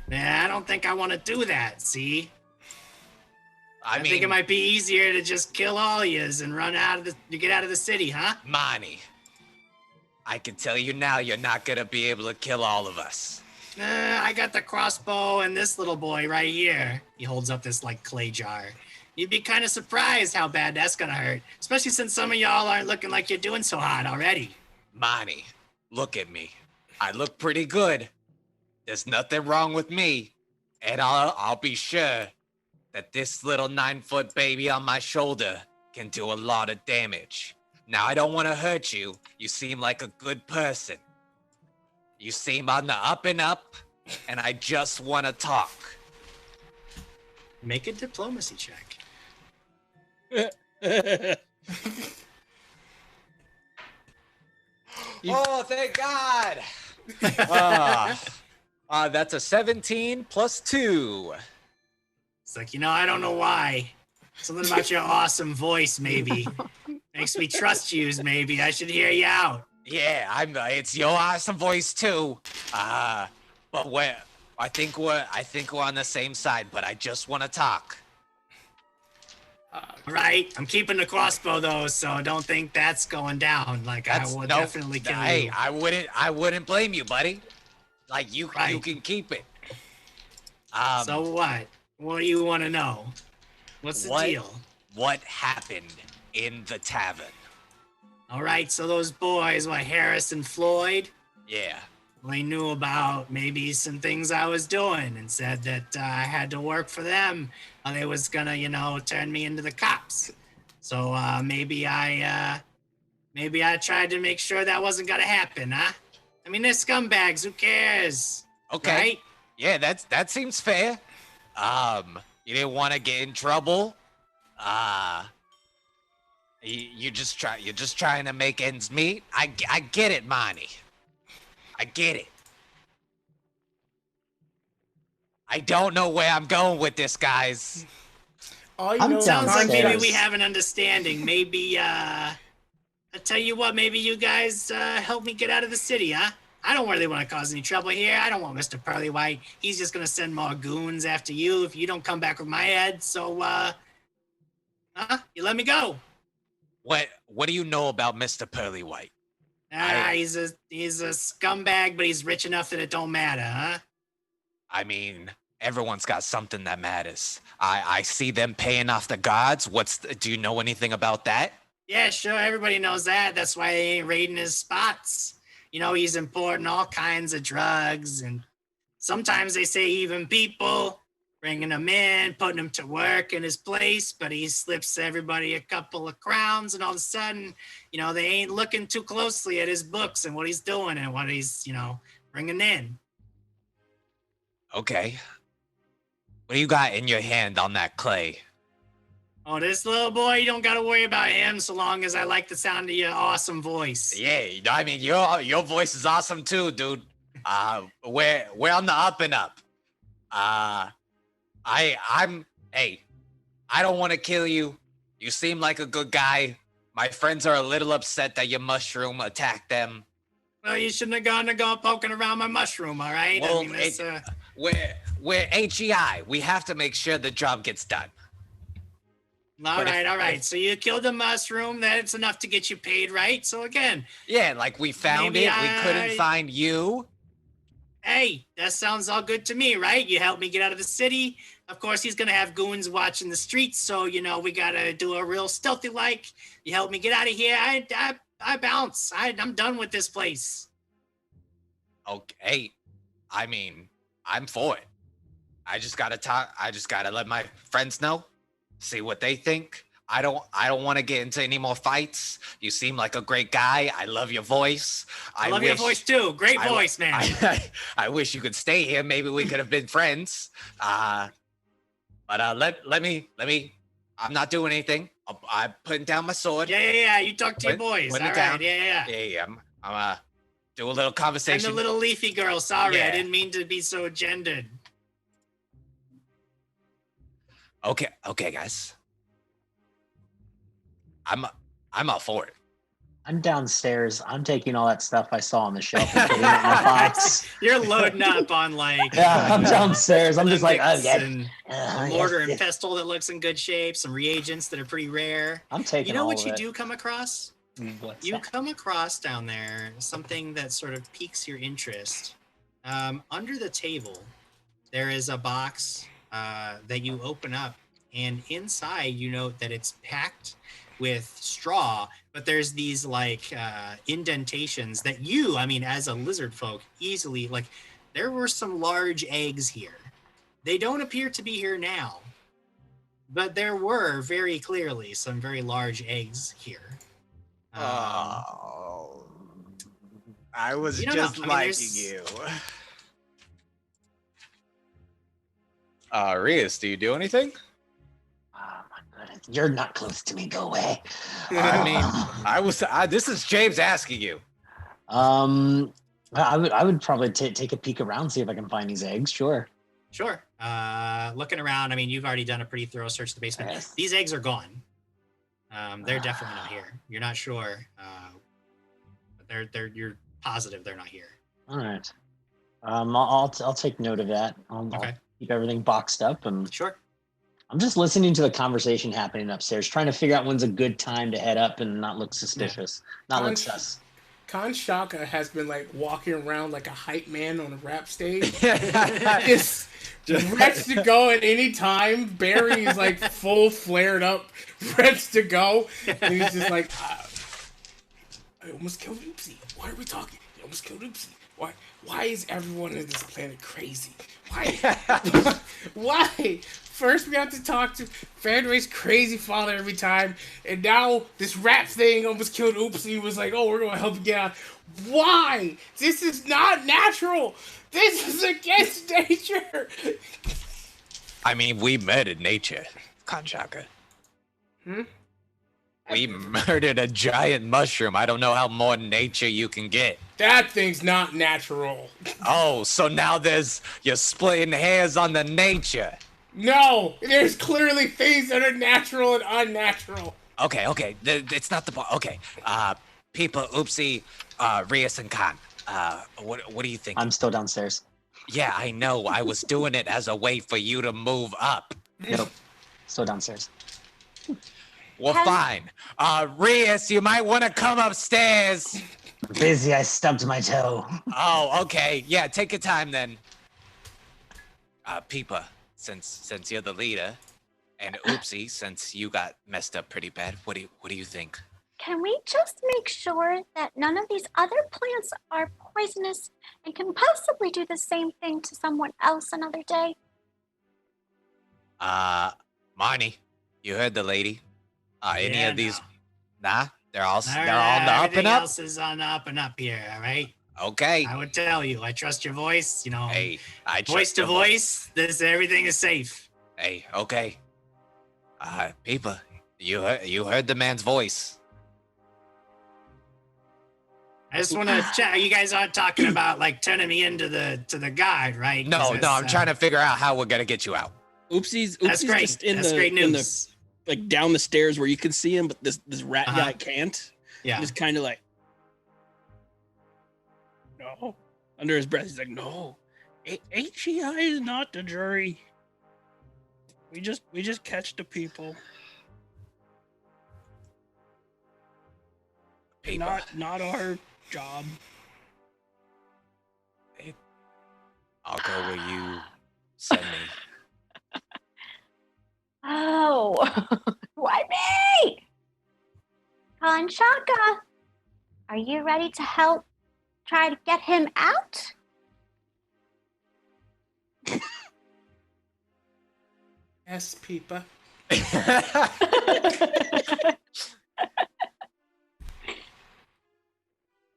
Nah, I don't think I want to do that, see? I mean, think it might be easier to just kill all yous and get out of the city, huh? Monty, I can tell you now you're not gonna be able to kill all of us. I got the crossbow and this little boy right here. He holds up this clay jar. You'd be kind of surprised how bad that's gonna hurt, especially since some of y'all aren't looking like you're doing so hot already. Monty, look at me. I look pretty good. There's nothing wrong with me, and I'll be sure that this little 9-foot baby on my shoulder can do a lot of damage. Now, I don't want to hurt you. You seem like a good person. You seem on the up and up, and I just want to talk. Make a diplomacy check. Oh, thank God! That's a 17 plus 2. It's I don't know why. Something about your awesome voice, maybe. Makes me trust yous, maybe. I should hear you out. Yeah, it's your awesome voice too. But I think we're on the same side, but I just want to talk. All right, I'm keeping the crossbow though, so don't think that's going down. I will definitely kill you. Hey, I wouldn't blame you, buddy. You can keep it. So what? What do you want to know? What's the deal? What happened in the tavern? All right, so those boys, Harris and Floyd? Yeah. They knew about maybe some things I was doing and said that I had to work for them. They was gonna, turn me into the cops. So maybe I tried to make sure that wasn't gonna happen, huh? I mean, they're scumbags. Who cares? Okay. Right? Yeah, that seems fair. You didn't want to get in trouble. You're just trying to make ends meet. I get it, Monty. I get it. I don't know where I'm going with this, guys. Sounds like maybe we have an understanding. Maybe, I'll tell you what, maybe you guys help me get out of the city, huh? I don't really want to cause any trouble here. I don't want Mr. Pearly White. He's just going to send more goons after you if you don't come back with my head. So, you let me go. What do you know about Mr. Pearly White? He's a scumbag, but he's rich enough that it don't matter, huh? I mean, everyone's got something that matters. I see them paying off the guards. Do you know anything about that? Yeah, sure. Everybody knows that. That's why they ain't raiding his spots. He's importing all kinds of drugs, and sometimes they say even people, bringing them in, putting them to work in his place, but he slips everybody a couple of crowns, and all of a sudden, they ain't looking too closely at his books and what he's doing and what he's, bringing in. Okay. What do you got in your hand on that clay? Oh, this little boy, you don't got to worry about him so long as I like the sound of your awesome voice. Yeah, I mean, your voice is awesome too, dude. We're on the up and up. I don't want to kill you. You seem like a good guy. My friends are a little upset that your mushroom attacked them. Well, you shouldn't have gone to go poking around my mushroom, all right? Well, I mean, we're HEI. We have to make sure the job gets done. All right. So you killed the mushroom. That's enough to get you paid, right? So again. Yeah, we found it. We couldn't find you. Hey, that sounds all good to me, right? You helped me get out of the city. Of course, he's going to have goons watching the streets. So, we got to do a real stealthy You helped me get out of here. I bounce. I'm done with this place. Okay. I mean, I'm for it. I just got to talk. I just got to let my friends know. See what they think. I don't want to get into any more fights. You seem like a great guy. I love your voice. I love your voice too. Great voice, man. I wish you could stay here. Maybe we could have been friends. But let me. I'm not doing anything. I'm putting down my sword. Yeah. You talk to your boys. All right. Down. Yeah. I'm do a little conversation. I'm the little leafy girl. Sorry, Yeah. I didn't mean to be so gendered. Okay, guys. I'm all for it. I'm downstairs. I'm taking all that stuff I saw on the shelf and putting it in my box. You're loading up on like. Yeah, I'm downstairs. I'm just like, a mortar and pestle that looks in good shape. Some reagents that are pretty rare. I'm taking. You know all what of you it. do come across? What's You that? come across down there something that sort of piques your interest. Under the table, there is a box that you open up, and inside you note that it's packed with straw, but there's these like indentations that you, I mean, as a lizard folk, easily, like, there were some large eggs here. They don't appear to be here now, but there were very clearly some very large eggs here. Oh, I was You don't just know. I mean, liking you. Rias, do you do anything? Oh my goodness! You're not close to me. Go away. I mean, this is James asking you. I would probably take a peek around, see if I can find these eggs. Sure. Sure. Looking around, I mean, you've already done a pretty thorough search of the basement. Yes. These eggs are gone. They're definitely not here. You're not sure, but you're positive they're not here. All right. I'll take note of that. I'll keep everything boxed up, and Sure. I'm just listening to the conversation happening upstairs, trying to figure out when's a good time to head up and not look suspicious, not look sus. Khan Shaka has been like walking around like a hype man on a rap stage. Just ready to go at any time. Barry is like full flared up, ready to go. And he's just like, I almost killed Oopsie. Why are we talking? I almost killed Oopsie. Why is everyone on this planet crazy? Why? Why? First we have to talk to Fandray's crazy father every time, and now this rap thing almost killed Oopsie. Was like, oh, we're gonna help you get out. Why? This is not natural. This is against nature. I mean, we murdered nature, Kanchaka. We murdered a giant mushroom. I don't know how more nature you can get. That thing's not natural. Oh, so now you're splitting hairs on the nature. No, there's clearly things that are natural and unnatural. Okay. It's not the point. Okay. People, Oopsie, Rias, and Khan. What do you think? I'm still downstairs. Yeah, I know. I was doing it as a way for you to move up. Nope. Still downstairs. Well, fine. Rias, you might want to come upstairs. I'm busy. I stubbed my toe. Oh, okay. Yeah, take your time then. Peepa, since you're the leader, and Oopsie, since you got messed up pretty bad, what do you think? Can we just make sure that none of these other plants are poisonous and can possibly do the same thing to someone else another day? Marnie, you heard the lady. Any of these? Nah, they're all on the up Everything and up. else is on the up and up here, all right? Okay. I would tell you, I trust your voice, you know. Hey, I voice trust to your voice, everything is safe. Hey, okay. Peepa, you heard the man's voice. I just want to check. You guys aren't talking about like turning me into the guide, right? No, I'm trying to figure out how we're gonna get you out. Oopsie's That's great. just in That's the great in news. the like down the stairs where you can see him, but this rat guy can't. Yeah. Just kind of like, no. Under his breath, he's like, no. HEI is not the jury. We just catch the people. Peepa. Not our job. I'll go where you send me. Oh, why me? Kanchaka, are you ready to help try to get him out? Yes, Peepa.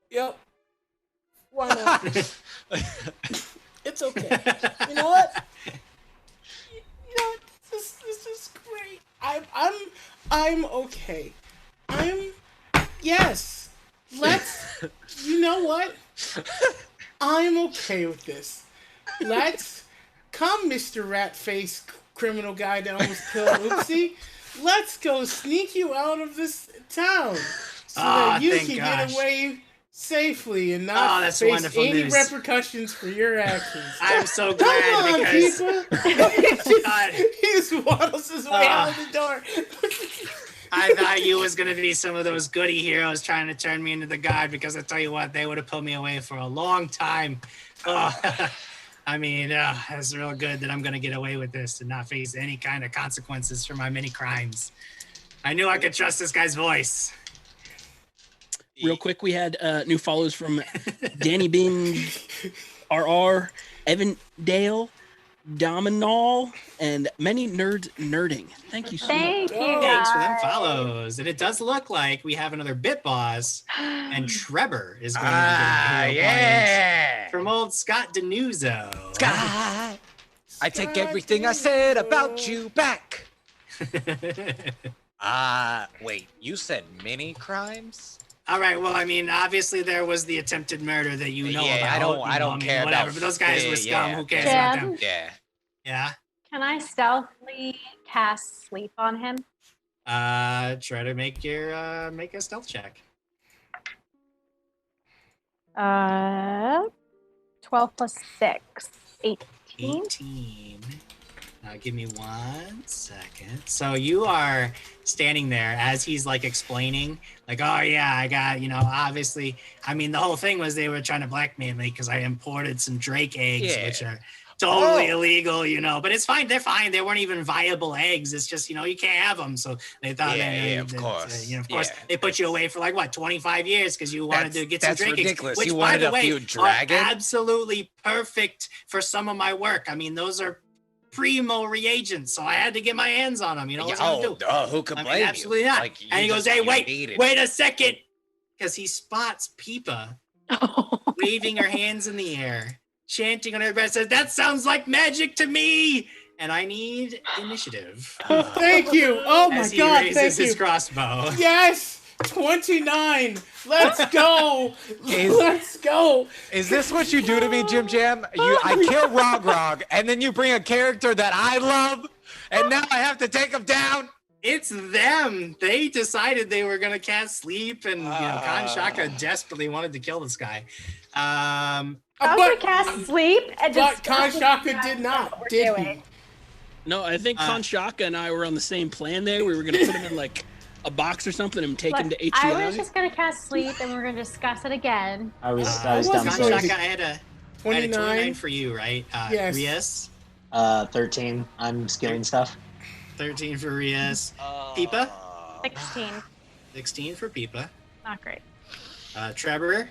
Yep. Why not? It's okay. You know what? You know what? This is great. I'm okay. Yes. Let's. You know what? I'm okay with this. Let's come, Mr. Rat-Face criminal guy that almost killed Oopsie. Let's go sneak you out of this town so that you can get away safely and not face any repercussions for your actions. I'm so glad because he just waddles his way out of the door. I thought you was gonna be some of those goody heroes trying to turn me into the god, because I tell you what, they would have put me away for a long time. I mean, it's real good that I'm gonna get away with this and not face any kind of consequences for my many crimes. I knew I could trust this guy's voice. Real quick, we had new follows from Danny Bin, RR, Evan Dale, Dominal, and many nerds nerding. Thank you so much. Thank you, Thanks for them guys. follows. And it does look like we have another bit boss, and Trevor is going to be a hero point from old Scott Denuzo. Scott, I take everything I said about you back. Wait, you said many crimes? All right. Well, I mean, obviously there was the attempted murder that you know about. I don't care whatever. about. But those guys were scum. Who cares Yeah. about them? Yeah. Yeah. Can I stealthily cast sleep on him? Try to make a stealth check. 12 plus 6, 18. 18. Give me 1 second. So you are standing there as he's like explaining, like, oh yeah, I got, obviously, I mean, the whole thing was they were trying to blackmail me because I imported some Drake eggs, which are totally illegal, but it's fine. They're fine. They weren't even viable eggs. It's just, you can't have them. So they thought, of course. They put you away for like what, 25 years because you wanted to get some Drake ridiculous. eggs, which You by wanted the a way few are dragon? absolutely perfect for some of my work. I mean, those are primo reagents, so I had to get my hands on them. What's gonna do? Who could blame you? Absolutely not. Like, and he goes, "Hey, wait a second," because he spots Peepa waving her hands in the air, chanting on her breath, says, "That sounds like magic to me." And I need initiative. Thank you. Oh my as he God! raises Thank his you. crossbow. Yes. 29. Let's go. Let's go. Is this what you do to me, Jim Jam? I kill Rog, and then you bring a character that I love, and now I have to take him down? It's them. They decided they were gonna cast sleep, and Khan Shaka desperately wanted to kill this guy. I was going to cast sleep. And But just Khan Shaka did not, did he? No, I think Kanshaka and I were on the same plan there. We were going to put him in like a box or something and take him to HCI. I was just going to cast sleep, and we're going to discuss it again. I was Khan downstairs. Shaka, I had a 29 for you, right? Yes. Rias? 13. I'm skilling stuff. 13 for Rias. Peepa? 16. 16 for Peepa. Not great. Trevor?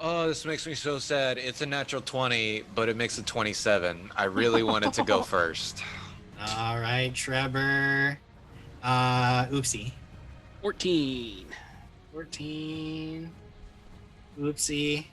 Oh, this makes me so sad. It's a natural 20, but it makes it 27. I really wanted to go first. All right, Trevor. Oopsie. 14. 14. Oopsie.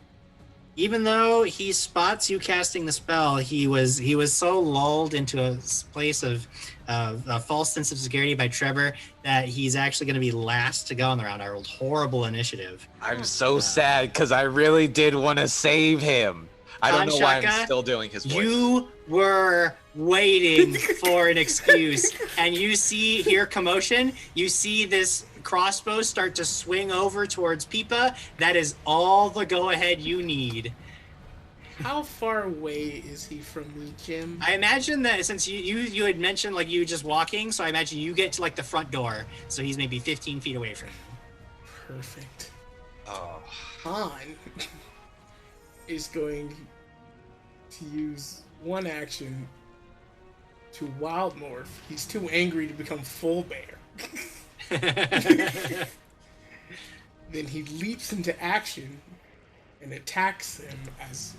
Even though he spots you casting the spell, he was so lulled into a place of a false sense of security by Trevor that he's actually going to be last to go in the round. I rolled horrible initiative. I'm so sad because I really did want to save him. I don't know why I'm still doing his voice. You were waiting for an excuse, and you hear commotion. You see this crossbow start to swing over towards Peepa. That is all the go-ahead you need. How far away is he from me, Jim? I imagine that since you had mentioned like you just walking, so I imagine you get to like the front door, so he's maybe 15 feet away from you. Perfect. Oh. Han is going to use one action to wild morph. He's too angry to become full bear. Then he leaps into action and attacks him as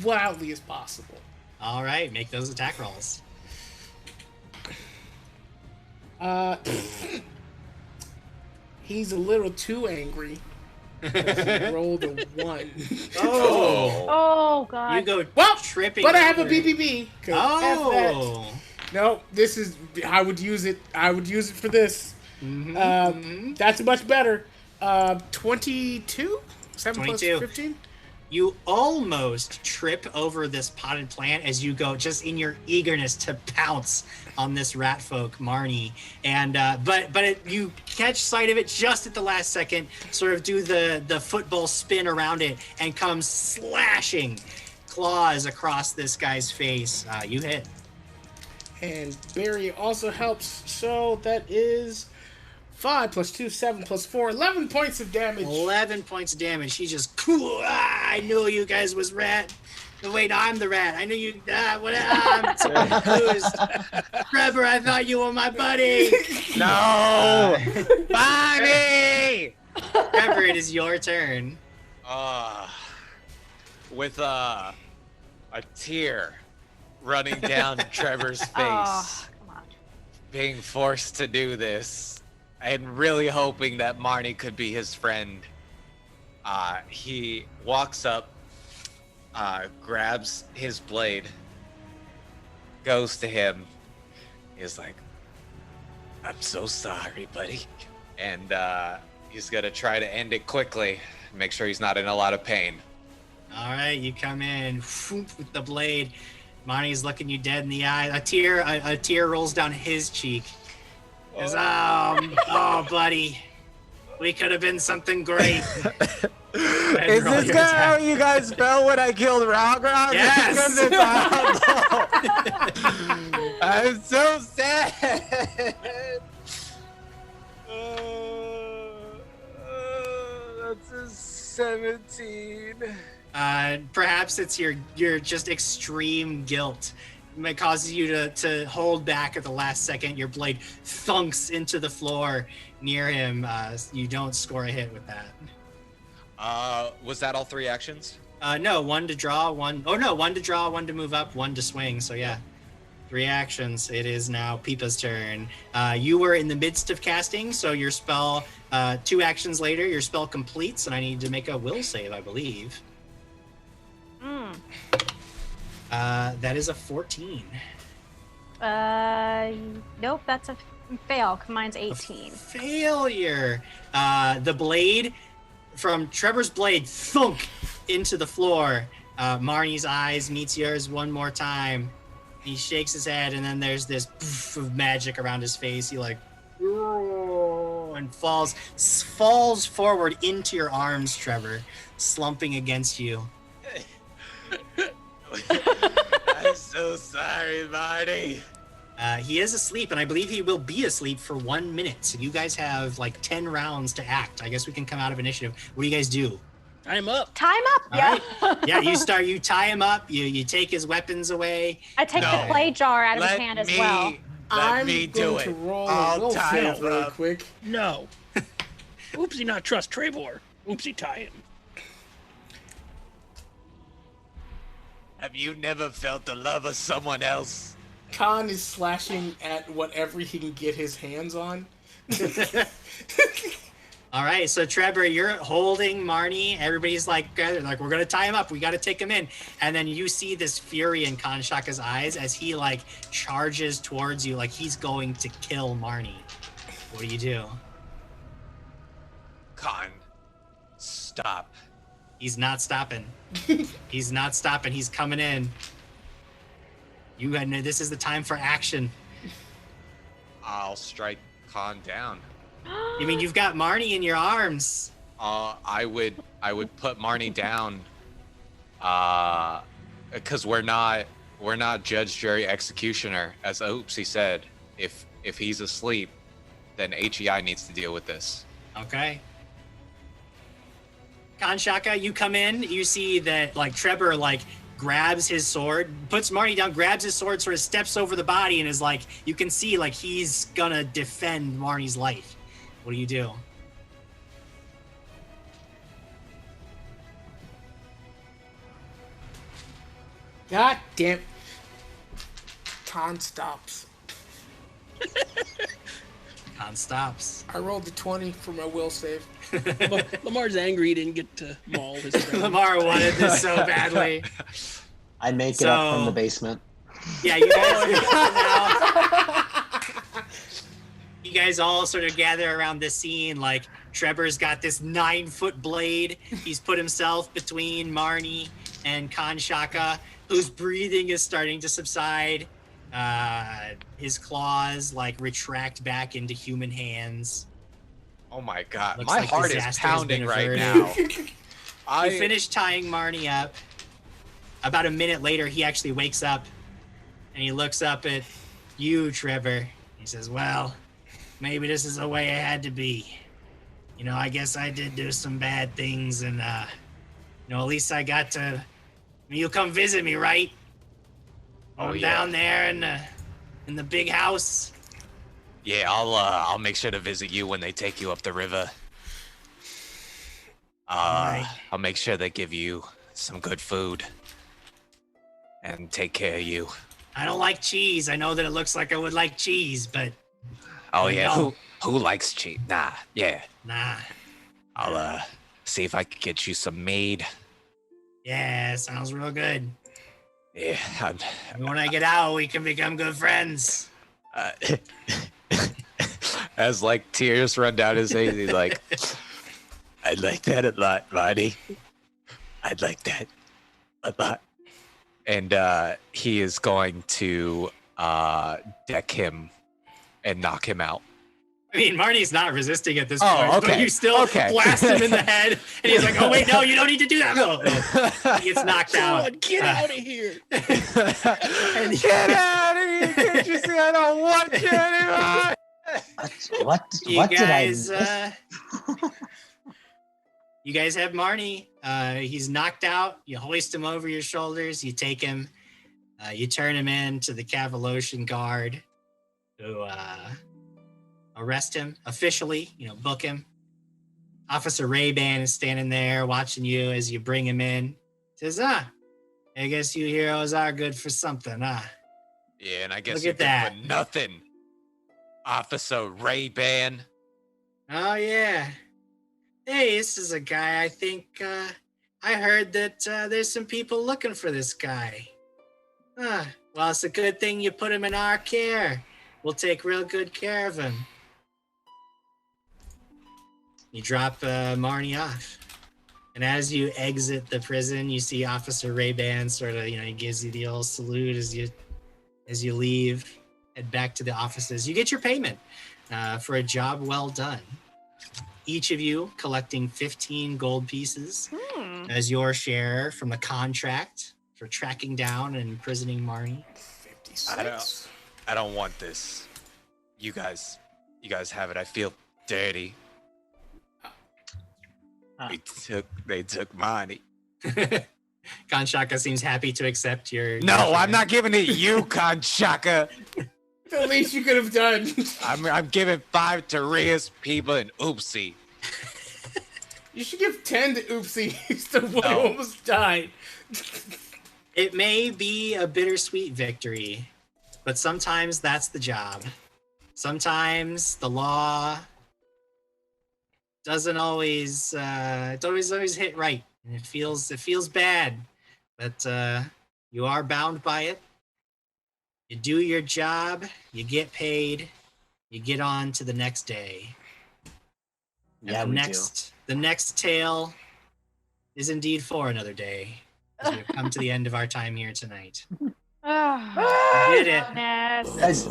wildly as possible. All right, make those attack rolls. He's a little too angry. He rolled a 1. Oh. Oh God. You go Well, tripping. but I have a over. BBB. Oh. No, this is. I would use it. I would use it for this. That's much better. 22? 7 plus 22. 15? You almost trip over this potted plant as you go, just in your eagerness to pounce on this rat folk, Marnie. And you catch sight of it just at the last second, sort of do the football spin around it, and come slashing claws across this guy's face. You hit. And Barry also helps, so that is 5 plus 2, 7 plus 4, 11 points of damage. 11 points of damage. He just, I knew you guys was rat. No, wait, I'm the rat. I knew you, I'm so confused. Trevor, I thought you were my buddy. No! Bonnie! Trevor, it is your turn. With a tear running down Trevor's face, Oh, come on. being forced to do this, and really hoping that Marnie could be his friend. He walks up, grabs his blade, goes to him. He's like, "I'm so sorry, buddy," and he's gonna try to end it quickly, make sure he's not in a lot of pain. All right, you come in with the blade. Marnie's looking you dead in the eye. A tear rolls down his cheek. Goes, oh, buddy, we could have been something great. Is this how you guys felt when I killed Rogrog? Yes. I'm so sad. That's a 17. Perhaps it's your just extreme guilt. It causes you to hold back at the last second. Your blade thunks into the floor near him. You don't score a hit with that. Was that all 3 actions? No, 1 to draw, 1. Oh no, 1 to draw, 1 to move up, 1 to swing. So yeah, 3 actions. It is now Peepa's turn. You were in the midst of casting, so your spell. 2 actions later, your spell completes, and I need to make a will save, I believe. That is a 14. Nope, that's a fail. Mine's 18. Failure. The blade from Trevor's blade thunk into the floor. Marnie's eyes meets yours one more time. He shakes his head, and then there's this poof of magic around his face. He like and falls forward into your arms, Trevor, slumping against you. I'm so sorry, Marty. He is asleep, and I believe he will be asleep for 1 minute. So you guys have like 10 rounds to act. I guess we can come out of initiative. What do you guys do? I'm up. Time up. All Yeah. right. Yeah, you tie him up. You take his weapons away. I take the play jar out of his hand as well. Let me do going it. to roll a I'll will tie save him really up. quick. No. Oopsie not trust Trevor. Oopsie tie him. Have you never felt the love of someone else? Khan is slashing at whatever he can get his hands on. All right, so Trevor, you're holding Marnie. Everybody's like, we're gonna tie him up. We got to take him in. And then you see this fury in Kanshaka's eyes as he like charges towards you, like he's going to kill Marnie. What do? Khan, stop. He's not stopping. He's not stopping. He's coming in. You know this is the time for action. I'll strike Khan down. You mean you've got Marnie in your arms? I would put Marnie down, because we're not judge, jury, executioner, as Oopsie said. If he's asleep, then HEI needs to deal with this. Okay. Kanshaka, you come in. You see that like Trevor like grabs his sword, puts Marnie down, grabs his sword, sort of steps over the body, and is like, you can see like he's gonna defend Marnie's life. What do? God damn. Khan stops. Con stops. I rolled the 20 for my will save. Lamar's angry he didn't get to maul his friend. Lamar wanted this so badly. I make it up from the basement. Yeah, you guys you guys all sort of gather around this scene. Like, Trevor's got this 9-foot blade. He's put himself between Marnie and Kanshaka, whose breathing is starting to subside. His claws like retract back into human hands. Oh my god, Looks my like heart is disaster has pounding been right averted. now. You finish tying Marnie up. About a minute later, he actually wakes up and he looks up at you, Trevor. He says, well, maybe this is the way it had to be. You know, I guess I did do some bad things, and, at least I got to... I mean, you'll come visit me, right? Oh, yeah. Down there in the big house. Yeah, I'll make sure to visit you when they take you up the river. Right. I'll make sure they give you some good food and take care of you. I don't like cheese. I know that it looks like I would like cheese, but Oh yeah, No. who likes cheese? Nah, yeah. nah. I'll see if I can get you some mead. Yeah, sounds real good. Yeah, And when I get out, we can become good friends. as like tears run down his face, he's like, I'd like that a lot, Marty. I'd like that a lot. And he is going to deck him and knock him out. I mean, Marnie's not resisting at this Oh, point, but okay, you still okay. blast him in the head, and he's like, oh, wait, no, you don't need to do that. No. He gets knocked out. Someone get out of here. Get out of here! Can't you see I don't want you anymore? What did I guys, miss? you guys have Marnie. He's knocked out. You hoist him over your shoulders. You take him. You turn him in to the Cavalosian guard to arrest him officially. Book him. Officer Ray-Ban is standing there watching you as you bring him in. Says, I guess you heroes are good for something, huh? Yeah, and I guess Look you're at that. good for nothing, Officer Ray-Ban. Oh, yeah. Hey, this is a guy I think, I heard that there's some people looking for this guy. Well, it's a good thing you put him in our care. We'll take real good care of him. You drop Marnie off. And as you exit the prison, you see Officer Ray-Ban sort of, he gives you the old salute as you leave, head back to the offices. You get your payment for a job well done. Each of you collecting 15 gold pieces as your share from the contract for tracking down and imprisoning Marnie. 56. I don't want this. You guys have it. I feel dirty. They took money. Kanshaka seems happy to accept your... No, I'm not giving it you, Kanshaka. The least you could have done. I'm giving 5 to Ria's people and Oopsie. You should give 10 to Oopsie. He's the one who No. almost died. It may be a bittersweet victory, but sometimes that's the job. Sometimes the law doesn't always it always hit right. And it feels bad, but you are bound by it. You do your job, you get paid, you get on to the next day. And Yeah, the next tale is indeed for another day. As we've come to the end of our time here tonight. Oh, Did it. goodness. Guys,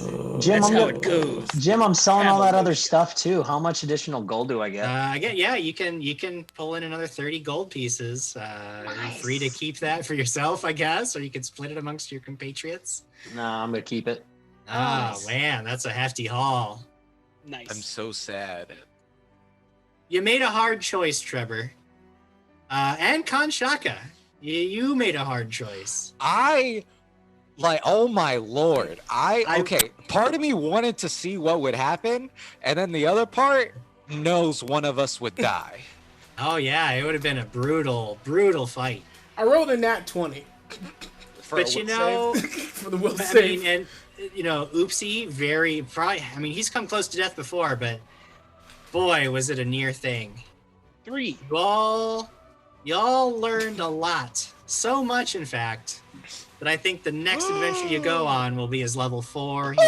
Jim, That's I'm how gonna- it goes. Jim, I'm selling all that other Cavalry. stuff too. How much additional gold do I get? You can pull in another 30 gold pieces. You're free to Nice. keep that for yourself, I guess, or you can split it amongst your compatriots. Nah, I'm gonna keep it. Oh, Nice. man, that's a hefty haul. Nice. I'm so sad. You made a hard choice, Trevor. And Kanshaka. You made a hard choice. Oh my lord. Okay, part of me wanted to see what would happen, and then the other part knows one of us would die. Oh, yeah, it would have been a brutal, brutal fight. I rolled a nat 20 For a But you will know, for the will I save. mean, and Oopsie, he's come close to death before, but boy, was it a near thing. 3. Y'all learned a lot. So much, in fact, that I think the next adventure you go on will be as level 4. Yeah!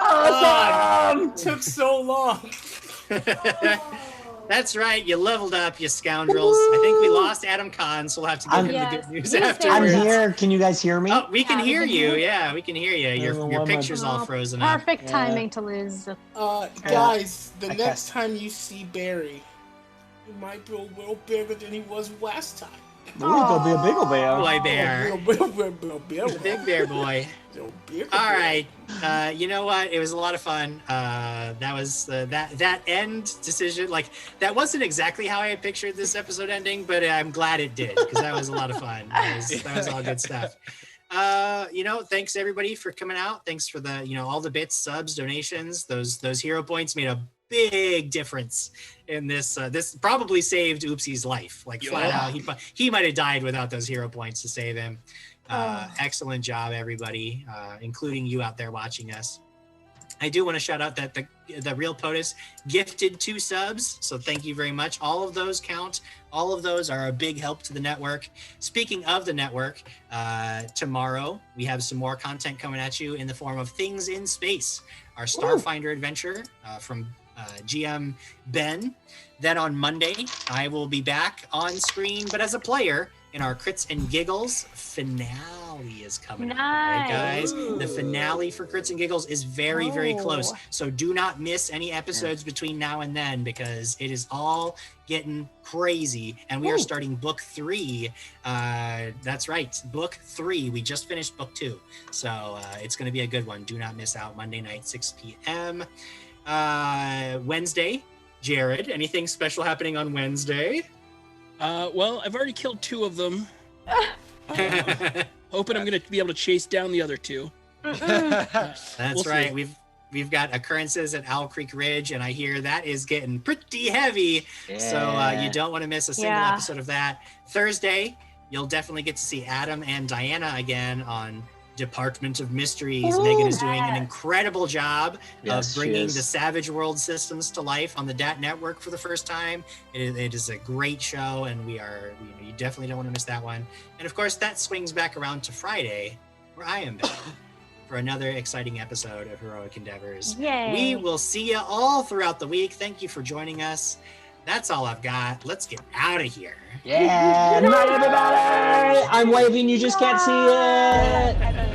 Awesome! Took so long. That's right. You leveled up, you scoundrels. I think we lost Adam Kahn, so we'll have to give him the good news afterwards. I'm here. Can you guys hear me? Oh, we can hear you. Yeah, we can hear you. Your picture's all frozen up. Perfect timing to lose. Guys, the next time you see Barry, he might be a little bigger than he was last time. Ooh, gonna be a big old bear. Boy bear. Big bear boy. All right. You know what? It was a lot of fun. That was that end decision. Like, that wasn't exactly how I had pictured this episode ending, but I'm glad it did, because that was a lot of fun. That was all good stuff. Thanks everybody for coming out. Thanks for the, all the bits, subs, donations. Those hero points made a big difference in this. This probably saved Oopsie's life. Like, flat out, he might have died without those hero points to save him. Excellent job, everybody, including you out there watching us. I do want to shout out that the Real POTUS gifted 2 subs, so thank you very much. All of those count. All of those are a big help to the network. Speaking of the network, tomorrow we have some more content coming at you in the form of Things in Space, our Starfinder adventure from GM Ben. Then on Monday, I will be back on screen, but as a player, in our Crits and Giggles finale is coming up, right, guys? The finale for Crits and Giggles is very, very close. So do not miss any episodes between now and then, because it is all getting crazy. And we are starting book 3. That's right, book 3. We just finished book 2. So it's going to be a good one. Do not miss out. Monday night, 6 p.m. Wednesday, Jared, anything special happening on Wednesday? Well, I've already killed 2 of them. Hoping I'm going to be able to chase down the other 2. That's we'll right. see. We've got occurrences at Owl Creek Ridge, and I hear that is getting pretty heavy. Yeah. So you don't want to miss a single episode of that. Thursday, you'll definitely get to see Adam and Diana again on Department of Mysteries. Megan is doing an incredible job of bringing the Savage World systems to life on the DAT network for the first time. It is a great show, and you definitely don't want to miss that one. And of course, that swings back around to Friday, where I am back for another exciting episode of Heroic Endeavors. Yay. We will see you all throughout the week. Thank you for joining us. That's all I've got. Let's get out of here. Yeah. Good night, everybody. I'm waving. You just can't see it.